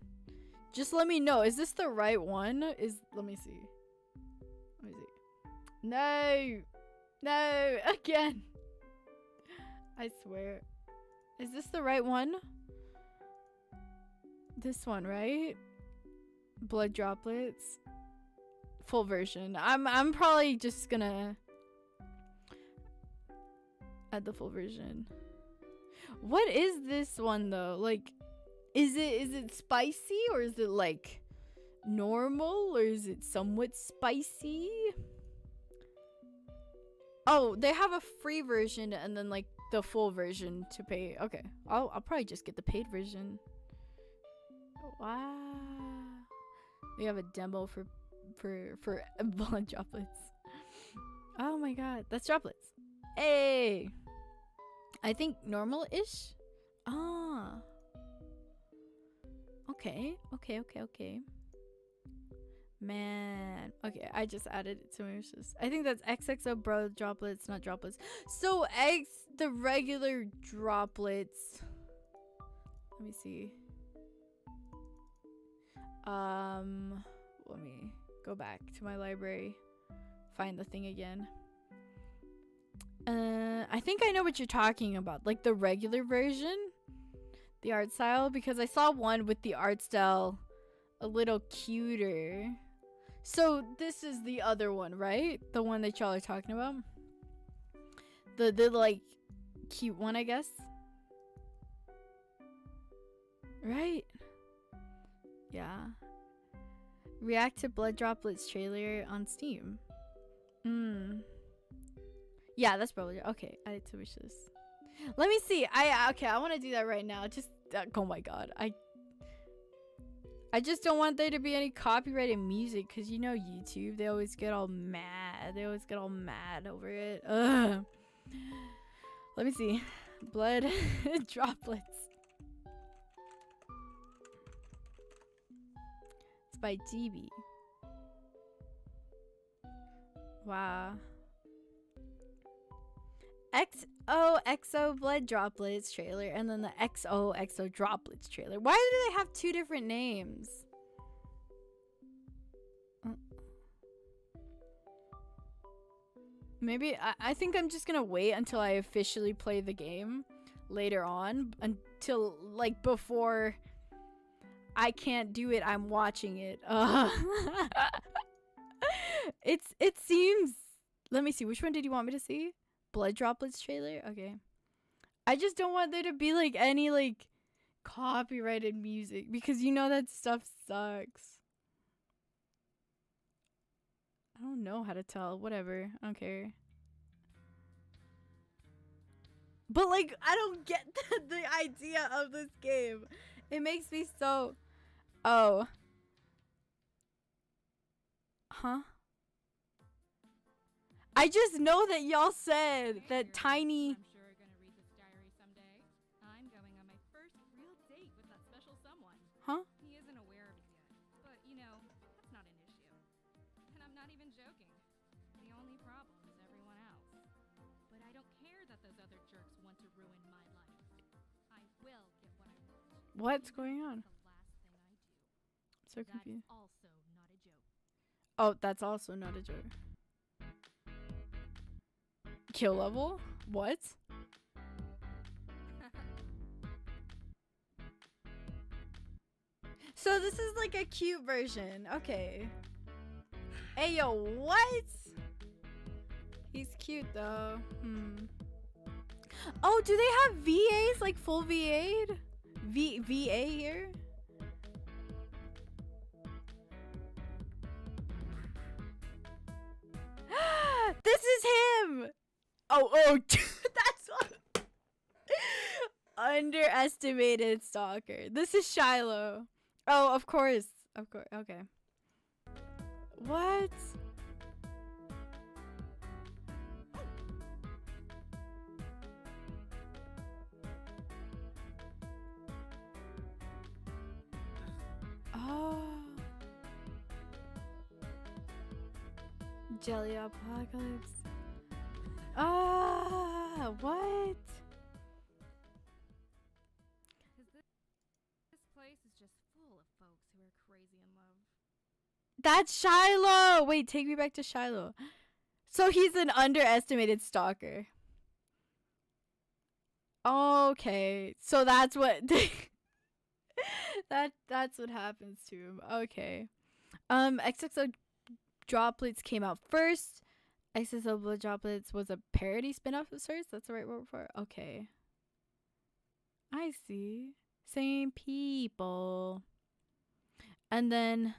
S1: Just let me know. Is this the right one? Let me see. Let me see. No. No, again. I swear. Is this the right one? This one, right? Blood droplets. Full version. I'm probably just gonna add the full version. What is this one though? Like, is it spicy or is it like normal or is it somewhat spicy? Oh, they have a free version and then like the full version to pay. Okay, I'll probably just get the paid version. Wow, we have a demo for blood droplets. Oh my god, that's droplets. Hey, I think normal-ish. Ah, okay. Man, okay, I just added it to my wishes. I think that's XXO bro droplets, not droplets. So the regular droplets. Let me see. Let me go back to my library, find the thing again. I think I know what you're talking about, like the regular version, the art style, because I saw one with the art style a little cuter. So this is the other one, right? The one that y'all are talking about, the like cute one, I guess, right? Yeah. React to Blood Droplets trailer on Steam. Yeah, that's probably okay. Add it to wishes. Let me see. I want to do that right now. Just oh my god. I just don't want there to be any copyrighted music because you know YouTube, they always get all mad. They always get all mad over it. Ugh. Let me see. Blood droplets. It's by DB. Wow. XOXO Blood Droplets trailer and then the XOXO Droplets trailer. Why do they have two different names? Maybe I think I'm just gonna wait until I officially play the game later on, until like before I can't do it, I'm watching it. It seems, let me see, which one did you want me to see? Blood Droplets trailer? Okay. I just don't want there to be like any like copyrighted music because you know that stuff sucks. I don't know how to tell. Whatever. I don't care. But like I don't get the idea of this game. It makes me so oh. Huh? I just know that y'all said that Tiny.
S2: I'm sure are gonna read this diary someday. I'm going on my first real date with that special someone.
S1: Huh?
S2: He isn't aware of it yet, but you know, that's not an issue. And I'm not even joking. The only problem is everyone else. But I don't care that those other jerks want to ruin my life. I will get what I want.
S1: What's going on?
S2: The last thing I do.
S1: So confused.
S2: That's also not a joke.
S1: Oh, that's also not a joke. Kill level? What? So this is like a cute version. Okay. Hey yo, what? He's cute though. Oh, do they have VAs, like full VA here? This is him. Oh, that's what. Underestimated stalker. This is Shiloh. Oh, of course. Okay. What? Jelly apocalypse. Ah, what?
S2: Because this place is just full of folks who are crazy in love.
S1: That's Shiloh. Wait, take me back to Shiloh. So he's an underestimated stalker. Okay, so that's what that's what happens to him. Okay. XXO Droplets came out first. XXO Blood Droplets was a parody spin-off of sorts. That's the right word for it. Okay. I see. Same people. And then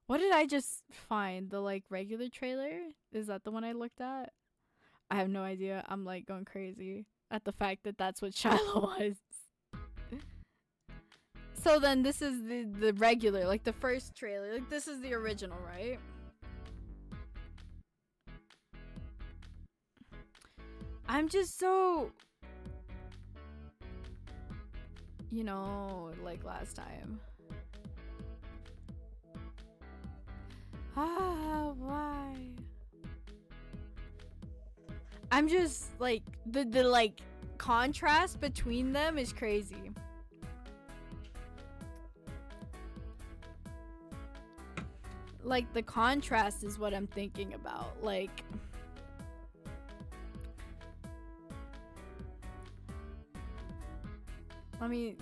S1: what did I just find? The like regular trailer? Is that the one I looked at? I have no idea. I'm like going crazy at the fact that that's what Shiloh was. So then this is the regular, like the first trailer. Like this is the original, right? I'm just so, you know, like last time. Ah, why? I'm just like the like contrast between them is crazy. Like the contrast is what I'm thinking about. Like let me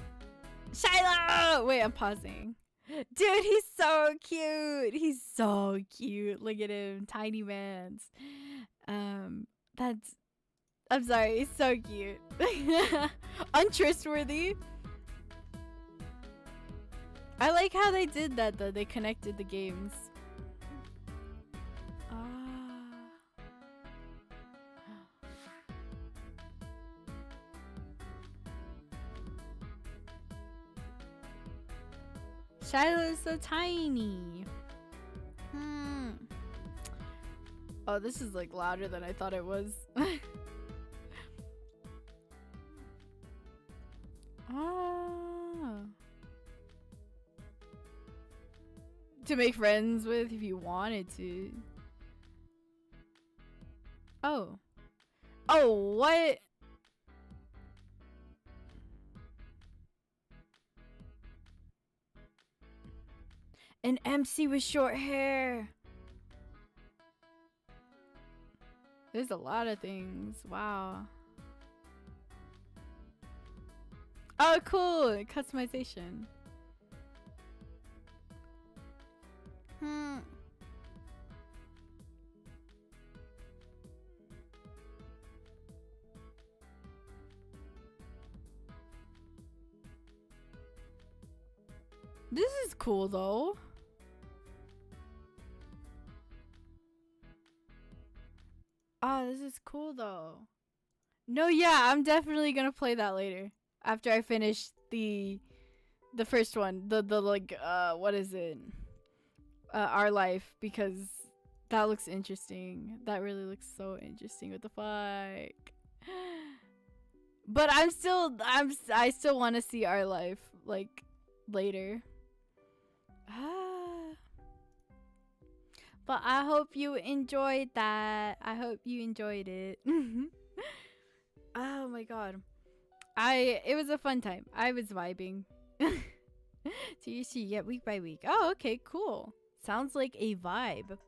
S1: Shiloh! Wait, I'm pausing. Dude, he's so cute. He's so cute. Look at him, tiny mans. That's. I'm sorry. He's so cute. Untrustworthy. I like how they did that though. They connected the games. Shiloh is so tiny. Oh, this is like louder than I thought it was. To make friends with if you wanted to. Oh, what? An MC with short hair. There's a lot of things. Wow. Oh, cool. Customization. This is cool though. This is cool though. No, yeah, I'm definitely gonna play that later after I finish the first one. The like what is it? Our Life, because that looks interesting. That really looks so interesting. What the fuck? But I still want to see Our Life like later. But I hope you enjoyed that. I hope you enjoyed it. Oh my god. It was a fun time. I was vibing. So you see, yeah, week by week. Oh, okay, cool. Sounds like a vibe.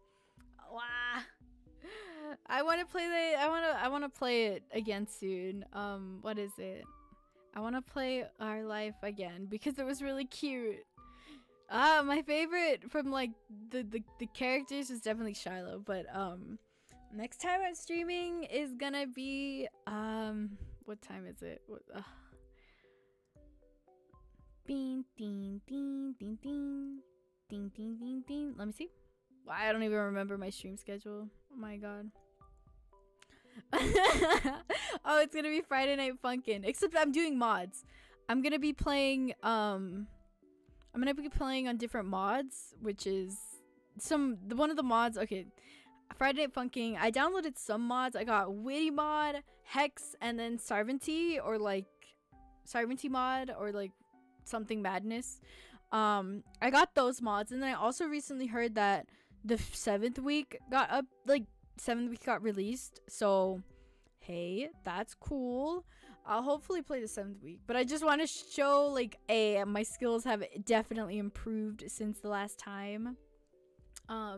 S1: Wow. I want to play I want to play it again soon. What is it? I want to play Our Life again because it was really cute. My favorite from like the characters is definitely Shiloh, but next time I'm streaming is gonna be what time is it? Ding ding ding ding ding ding ding ding ding. Let me see. I don't even remember my stream schedule. Oh my god. Oh, it's gonna be Friday Night Funkin'. Except I'm doing mods. I'm gonna be playing on different mods, which is one of the mods. Okay, Friday Night Funkin'. I downloaded some mods. I got Witty mod, Hex, and then Sarvanty or like Sarvanty mod or like something madness. I got those mods, and then I also recently heard that the 7th week got up, like 7th week got released. So hey, that's cool. I'll hopefully play the 7th week, but I just want to show like my skills have definitely improved since the last time. I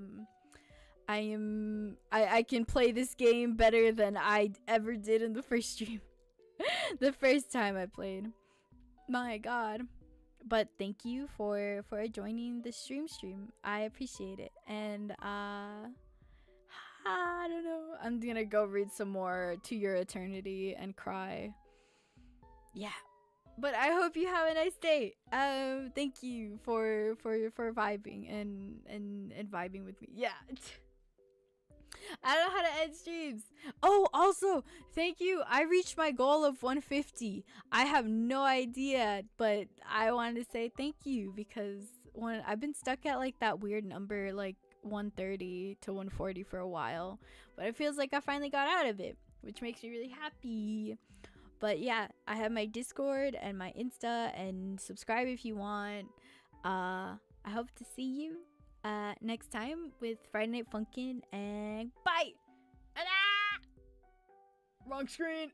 S1: can play this game better than I ever did in the first stream. The first time I played. My god. But thank you for joining the stream. I appreciate it. And I don't know. I'm gonna go read some more To Your Eternity and cry. Yeah. But I hope you have a nice day. Thank you for vibing and vibing with me. Yeah. I don't know how to end streams. Oh, also, thank you. I reached my goal of 150. I have no idea, but I wanted to say thank you because when I've been stuck at like that weird number, like 130 to 140 for a while, but it feels like I finally got out of it, which makes me really happy. But yeah, I have my Discord and my Insta, and subscribe if you want. I hope to see you next time with Friday Night Funkin', and bye. Wrong screen.